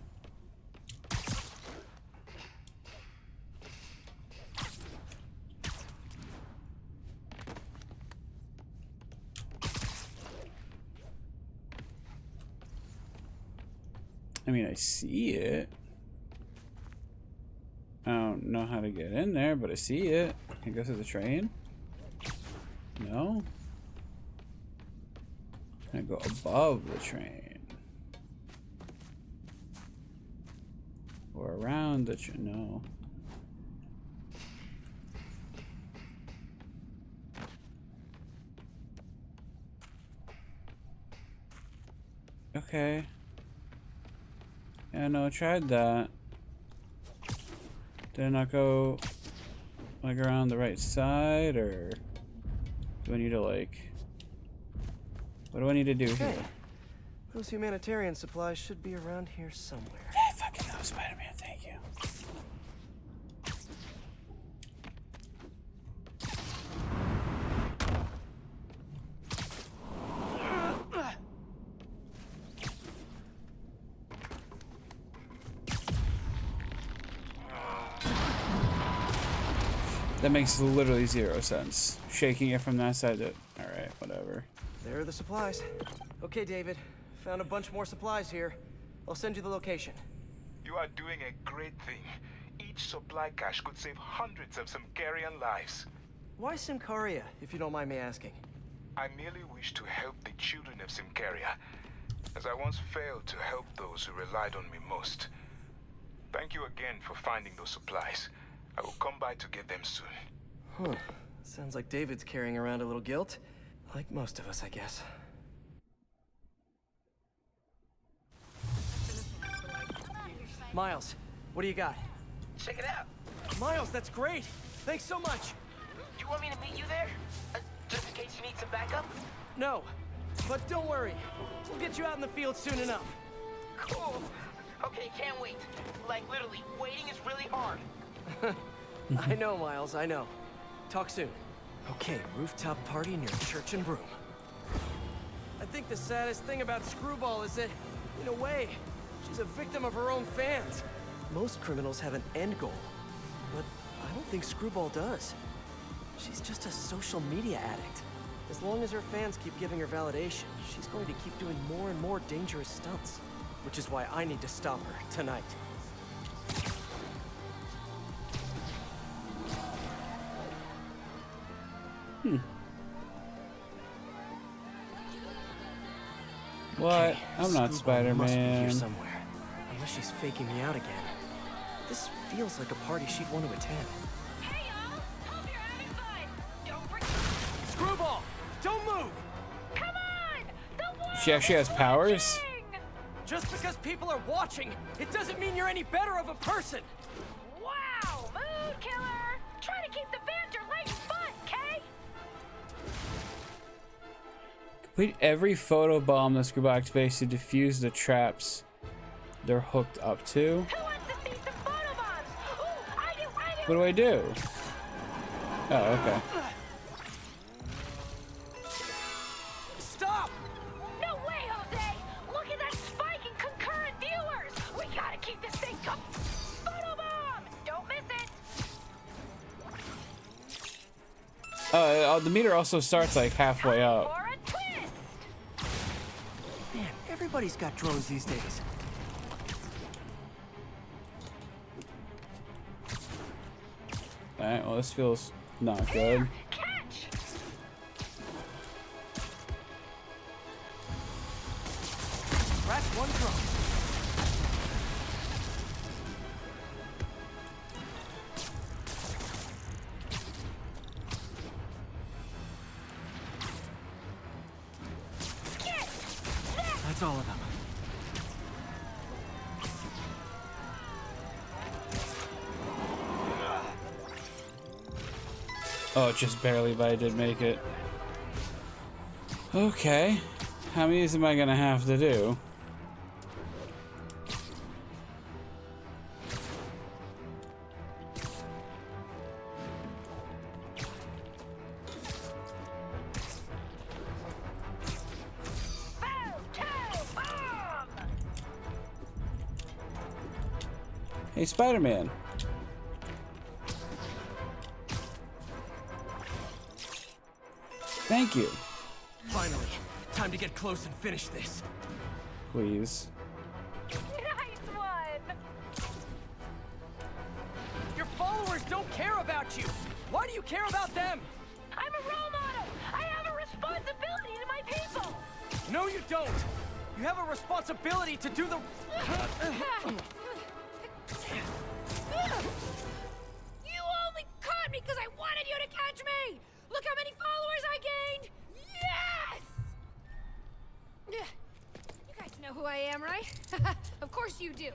I mean, I see it. I don't know how to get in there, but I see it. Can I go through the train? No? Can I go above the train? Or around the train? No. Okay. Yeah, no, I tried that. Did I not go like around the right side, or do I need to like, what do I need to do here? Those humanitarian supplies should be around here somewhere. I fucking know, Spider-Man, thank you. That makes literally 0 sense. Shaking it from that side to... Alright, whatever. There are the supplies. Okay, David. Found a bunch more supplies here. I'll send you the location. You are doing a great thing. Each supply cache could save hundreds of Simkarian lives. Why Simcaria, if you don't mind me asking? I merely wish to help the children of Simcaria, as I once failed to help those who relied on me most. Thank you again for finding those supplies. I will come by to get them soon. Huh. Sounds like David's carrying around a little guilt. Like most of us, I guess. Miles, what do you got? Check it out. Miles, that's great! Thanks so much! Do you want me to meet you there? Just in case you need some backup? No, but don't worry. We'll get you out in the field soon enough. Cool. Okay, can't wait. Like, literally, waiting is really hard. I know, Miles, I know. Talk soon. Okay, rooftop party near Church and Broom. I think the saddest thing about Screwball is that, in a way, she's a victim of her own fans. Most criminals have an end goal, but I don't think Screwball does. She's just a social media addict. As long as her fans keep giving her validation, she's going to keep doing more and more dangerous stunts. Which is why I need to stop her tonight. What? Okay, I'm not Screwball must be here Spider-Man. somewhere. Unless she's faking me out again. This feels like a party she'd want to attend. Hey y'all! Hope you're having fun! Don't forget. Screwball! Don't move! Come on! The world She actually has powers? Just because people are watching, it doesn't mean you're any better of a person! Wow! Mood killer! Try to keep the banter light and fun, Kay? Complete every photo bomb that Screwball activates to defuse the traps they're hooked up to. Who wants to see some photo bombs? Ooh, I do! What do I do? Oh, okay. Stop! No way, Jose! Look at that spike in concurrent viewers! We gotta keep this thing going! Photo bomb! Don't miss it! The meter also starts like halfway up. For a twist! Man, everybody's got drones these days. Alright, well, this feels not good. Catch! That's one drop. That's all of them. Oh, just barely, but I did make it. Okay. How many am I gonna have to do? Hey, Spider-Man. Thank you. Finally, time to get close and finish this. Please. Nice one! Your followers don't care about you. Why do you care about them? I'm a role model! I have a responsibility to my people! No, you don't. You have a responsibility to do the... You only caught me because I wanted you to catch me! Look how many followers I gained! Yes! You guys know who I am, right? Of course you do.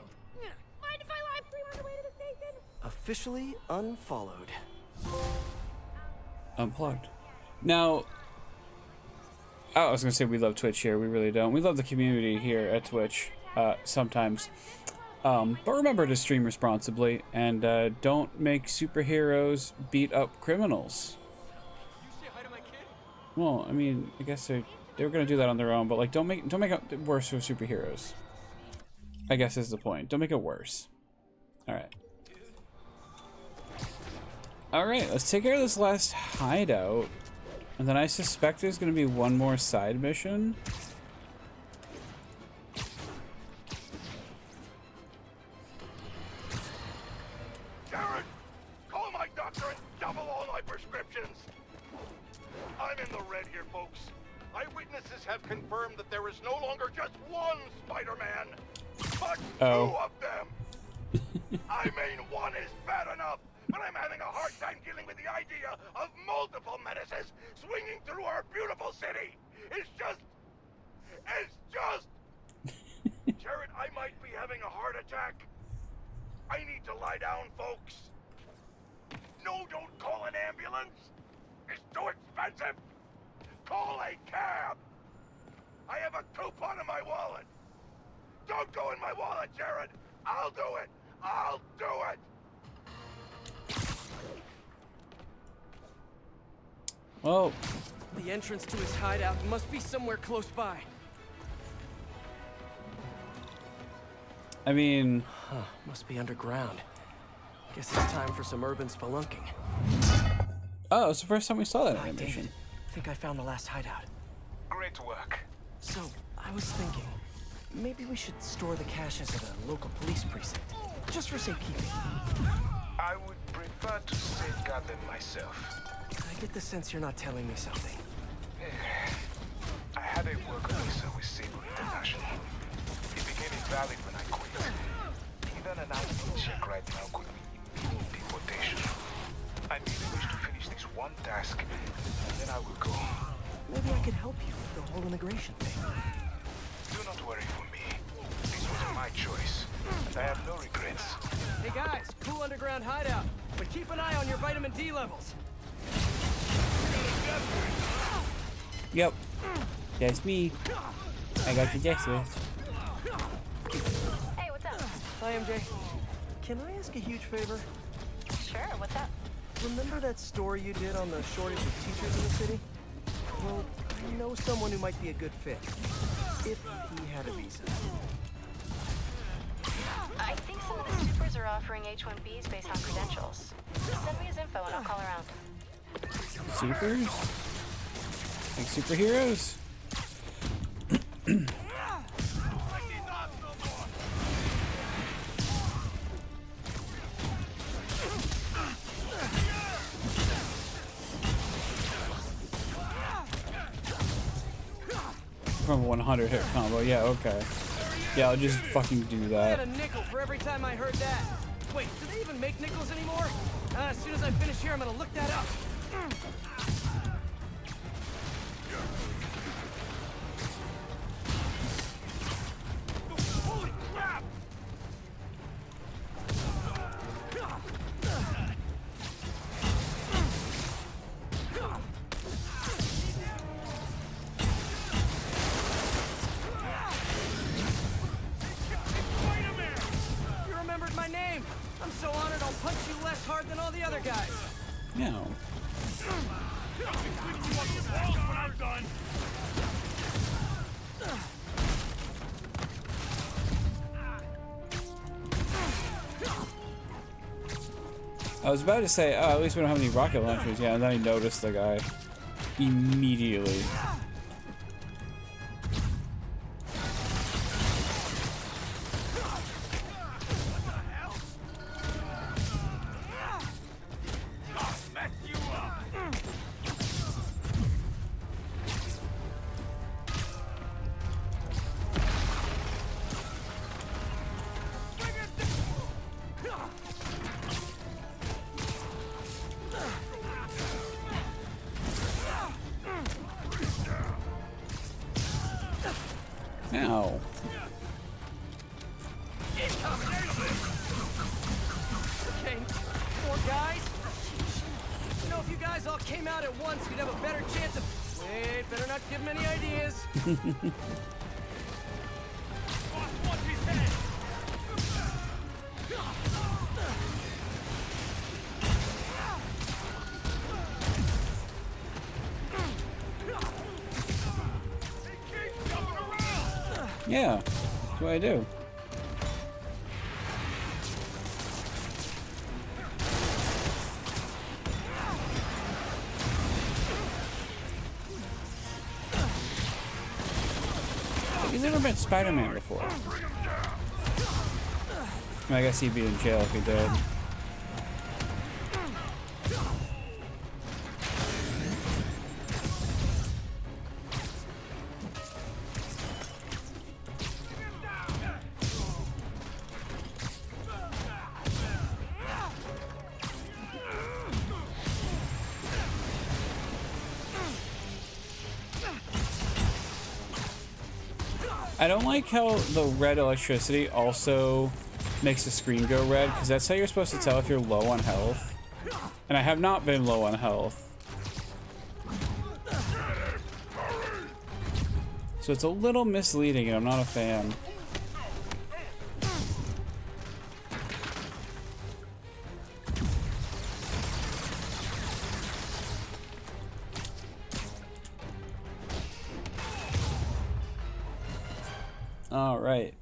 Mind if I live stream on the way to the station? Officially unfollowed. Unplugged. Now, I was gonna say we love Twitch here. We really don't. We love the community here at Twitch. Sometimes. But remember to stream responsibly and don't make superheroes beat up criminals. Well, I mean, I guess they were gonna do that on their own, but like, don't make it worse for superheroes. I guess is the point. Don't make it worse. All right. All right. Let's take care of this last hideout, and then I suspect there's gonna be one more side mission. Jared, call my doctor and double all my prescriptions. I'm in the red here, folks. Eyewitnesses have confirmed that there is no longer just one Spider-Man, but two of them. I mean, one is bad enough, but I'm having a hard time dealing with the idea of multiple menaces swinging through our beautiful city. It's just... Jared, I might be having a heart attack. I need to lie down, folks. No, don't call an ambulance. It's too expensive. Call a cab. I have a coupon in my wallet. Don't go in my wallet, Jared. I'll do it. I'll do it. Well, The entrance to his hideout must be somewhere close by. I mean... Huh, must be underground. Guess it's time for some urban spelunking. Oh, it's the first time we saw that animation. I think I found the last hideout. Great work. So, I was thinking, maybe we should store the caches at a local police precinct, just for safekeeping. I would prefer to safeguard them myself. I get the sense you're not telling me something. I had a work visa with Sable International. It became invalid when I quit. Even an ID check right now could mean deportation. I merely wish to finish this one task, and then I will go. Maybe I can help you with the whole immigration thing. Do not worry for me. This was my choice, and I have no regrets. Hey guys, cool underground hideout, but keep an eye on your vitamin D levels. Yep. That's me. I got the death list. Hey, what's up? Hi, MJ. Can I ask a huge favor? Sure, what's up? Remember that story you did on the shortage of teachers in the city? Well, I know someone who might be a good fit. If he had a visa. I think some of the supers are offering H-1Bs based on credentials. Just send me his info and I'll call around. Supers? Like superheroes? from a 100 hit combo. Yeah, okay. Yeah, I'll just fucking do I that. had a nickel for every time I heard that. Wait, do they even make nickels anymore? As soon as I finish here, I'm gonna look that up. Holy crap! You remembered my name. I'm so honored I'll punch you less hard than all the other guys. No. When I'm done. I was about to say, oh, at least we don't have any rocket launchers. Yeah, and then I noticed the guy immediately. Ow. Okay, 4 guys? You know, if you guys all came out at once, you'd have a better chance of... Wait, better not give him any ideas. Yeah, that's what I do. He's never met Spider-Man before. I guess he'd be in jail if he did. I don't like how the red electricity also makes the screen go red, because that's how you're supposed to tell if you're low on health. And I have not been low on health. So it's a little misleading and I'm not a fan. All right.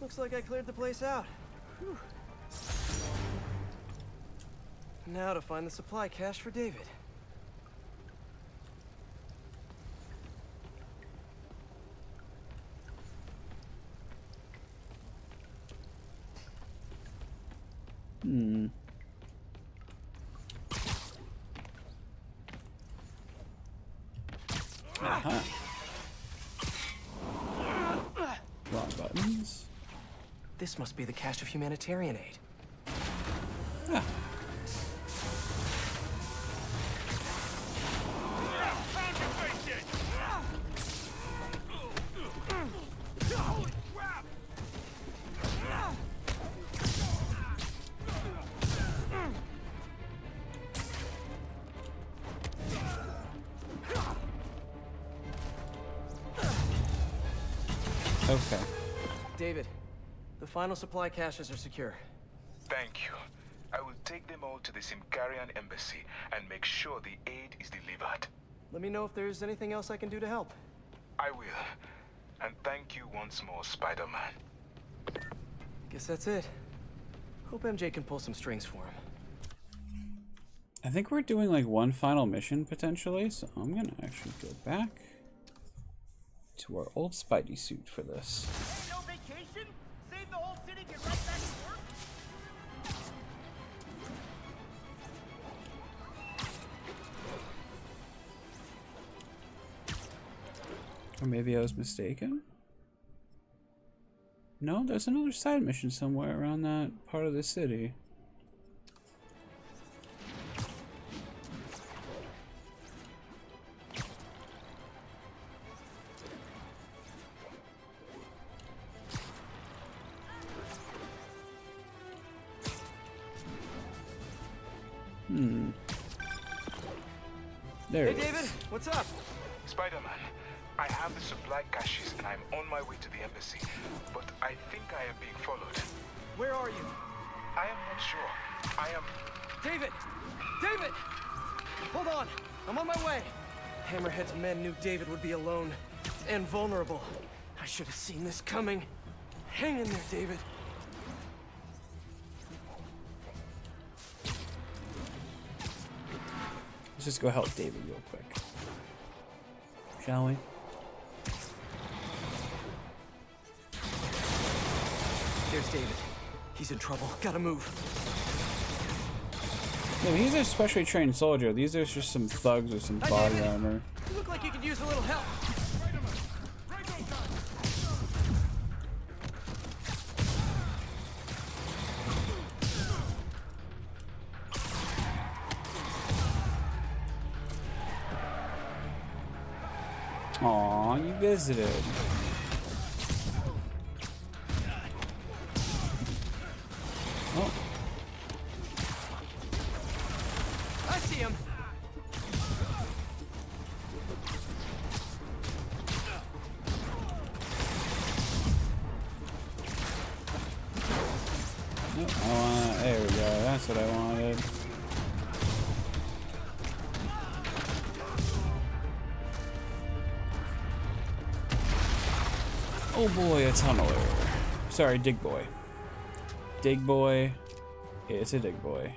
Looks like I cleared the place out. Whew. Now to find the supply cache for David. Hmm. Uh-huh. Wrong buttons. This must be the cache of humanitarian aid. Ah. Okay. David, the final supply caches are secure. Thank you. I will take them all to the Simkarian embassy and make sure the aid is delivered. Let me know if there's anything else I can do to help. I will. And thank you once more, Spider-Man. Guess that's it. Hope MJ can pull some strings for him. I think we're doing like one final mission potentially, so I'm gonna actually go back to our old Spidey suit for this. No vacation? Save the whole city, get right back to work? Or maybe I was mistaken? No, there's another side mission somewhere around that part of the city. There Hey, it is. David, what's up? Spider-Man, I have the supply caches and I'm on my way to the embassy, but I think I am being followed. Where are you? I am not sure. I am... David! David! Hold on, I'm on my way. Hammerhead's men knew David would be alone and vulnerable. I should have seen this coming. Hang in there, David. Let's just go help David real quick. Shall we? There's David. He's in trouble. Gotta move. No, he's a specially trained soldier. These are just some thugs with some body armor. You look like you could use a little help. Aw, you visited. Oh. I see him. Nope, there we go. That's what I wanted. Oh boy, a tunneler. Sorry, dig boy. Dig boy. It's a dig boy.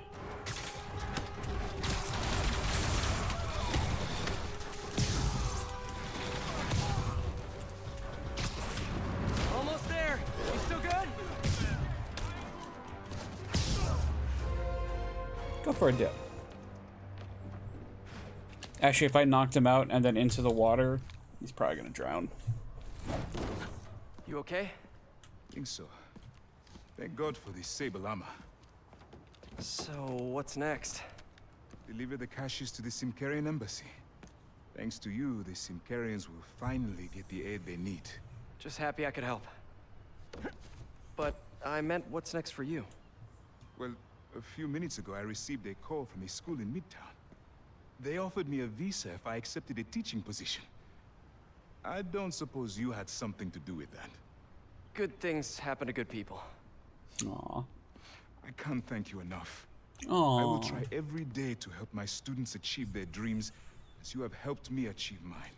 Almost there. You still good? Go for a dip. Actually, if I knocked him out and then into the water, he's probably gonna drown. You okay? I think so. Thank God for the sable armor. So, what's next? Deliver the caches to the Simkarian embassy. Thanks to you, the Simkarians will finally get the aid they need. Just happy I could help. But I meant, what's next for you? Well, a few minutes ago I received a call from a school in Midtown. They offered me a visa if I accepted a teaching position. I don't suppose you had something to do with that. Good things happen to good people. Aw. I can't thank you enough. Aw. I will try every day to help my students achieve their dreams as you have helped me achieve mine.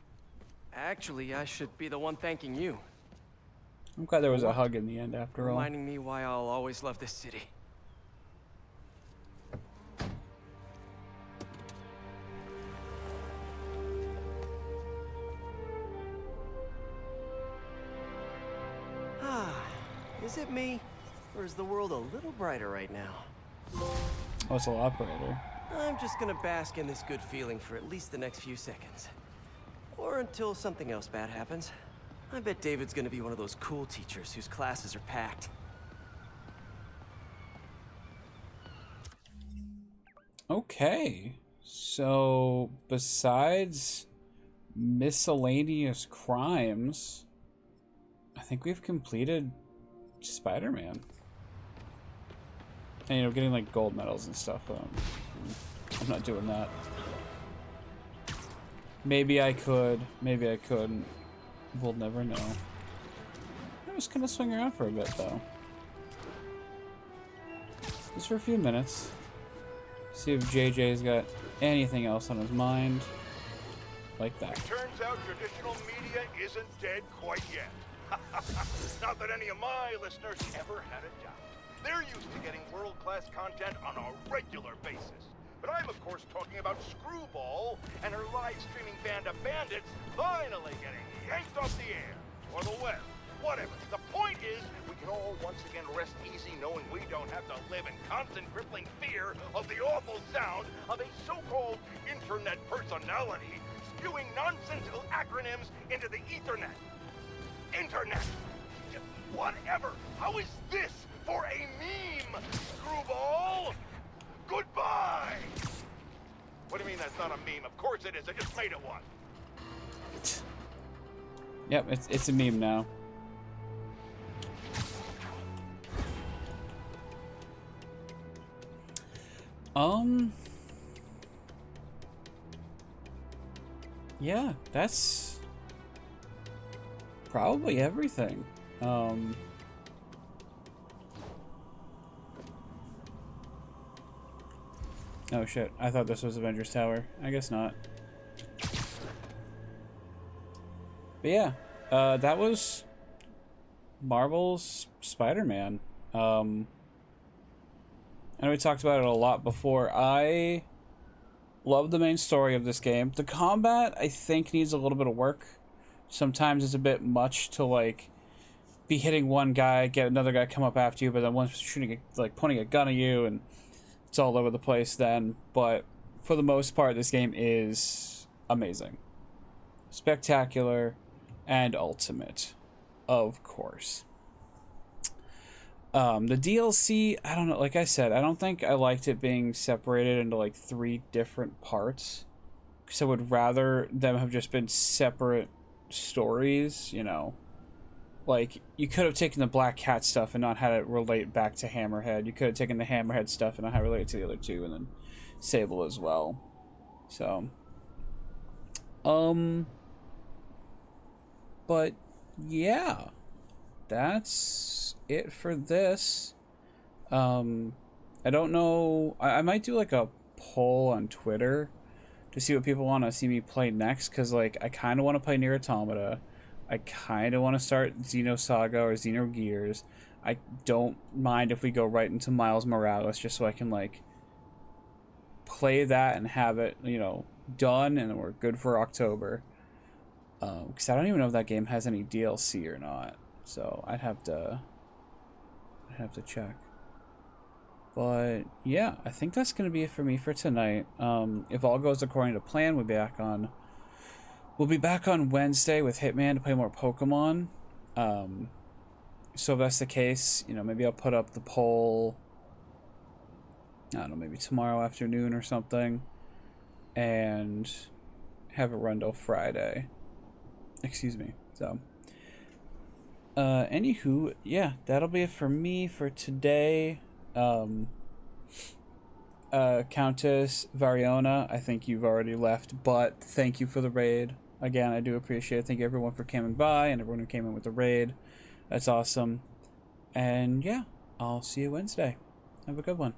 Actually, I should be the one thanking you. I'm glad there was a hug in the end after all. Reminding me why I'll always love this city. Is it me? Or is the world a little brighter right now? Oh, it's a lot brighter. I'm just gonna bask in this good feeling for at least the next few seconds. Or until something else bad happens. I bet David's gonna be one of those cool teachers whose classes are packed. Okay. So, besides miscellaneous crimes, I think we've completed Spider-Man. And, you know, getting like gold medals and stuff. I'm not doing that. Maybe I could. Maybe I couldn't. We'll never know. I'm just gonna swing around for a bit, though. Just for a few minutes. See if JJ's got anything else on his mind. Like that. It turns out traditional media isn't dead quite yet. Not that any of my listeners ever had a doubt. They're used to getting world-class content on a regular basis. But I'm, of course, talking about Screwball and her live-streaming band of bandits finally getting yanked off the air. Or the web. Whatever. The point is, we can all once again rest easy knowing we don't have to live in constant crippling fear of the awful sound of a so-called internet personality spewing nonsensical acronyms into the Ethernet. Internet. Whatever. How is this for a meme, screwball? Goodbye! What do you mean that's not a meme? Of course it is. I just made it one. Yep, it's a meme now. Yeah, that's probably everything. Oh shit, I thought this was Avengers Tower. I guess not. But yeah, that was Marvel's Spider-Man. I know we talked about it a lot before. I love the main story of this game. The combat, I think, needs a little bit of work. Sometimes it's a bit much to, like, be hitting one guy, get another guy come up after you, but then one's shooting, like, pointing a gun at you, and it's all over the place then. But for the most part, this game is amazing. Spectacular and ultimate, of course. The DLC, I don't know, like I said, I don't think I liked it being separated into like 3 different parts, because I would rather them have just been separate stories, you know. Like, you could have taken the Black Cat stuff and not had it relate back to Hammerhead. You could have taken the Hammerhead stuff and not had it relate to the other 2, and then Sable as well. So, but yeah, that's it for this. I don't know, I might do like a poll on Twitter to see what people want to see me play next, because like I kind of want to play Nier Automata. I kind of want to start Xenosaga or Xenogears. I don't mind if we go right into Miles Morales, just so I can like play that and have it, you know, done, and we're good for October. Because I don't even know if that game has any DLC or not, so I'd have to check. But yeah, I think that's gonna be it for me for tonight. If all goes according to plan, we'll be back on Wednesday with Hitman to play more Pokemon. So if that's the case, you know, maybe I'll put up the poll, I don't know, maybe tomorrow afternoon or something, and have it run till Friday. Excuse me. So, anywho, yeah, that'll be it for me for today. Countess Variona, I think you've already left, but thank you for the raid. Again, I do appreciate it. Thank you everyone for coming by and everyone who came in with the raid. That's awesome. And yeah, I'll see you Wednesday. Have a good one.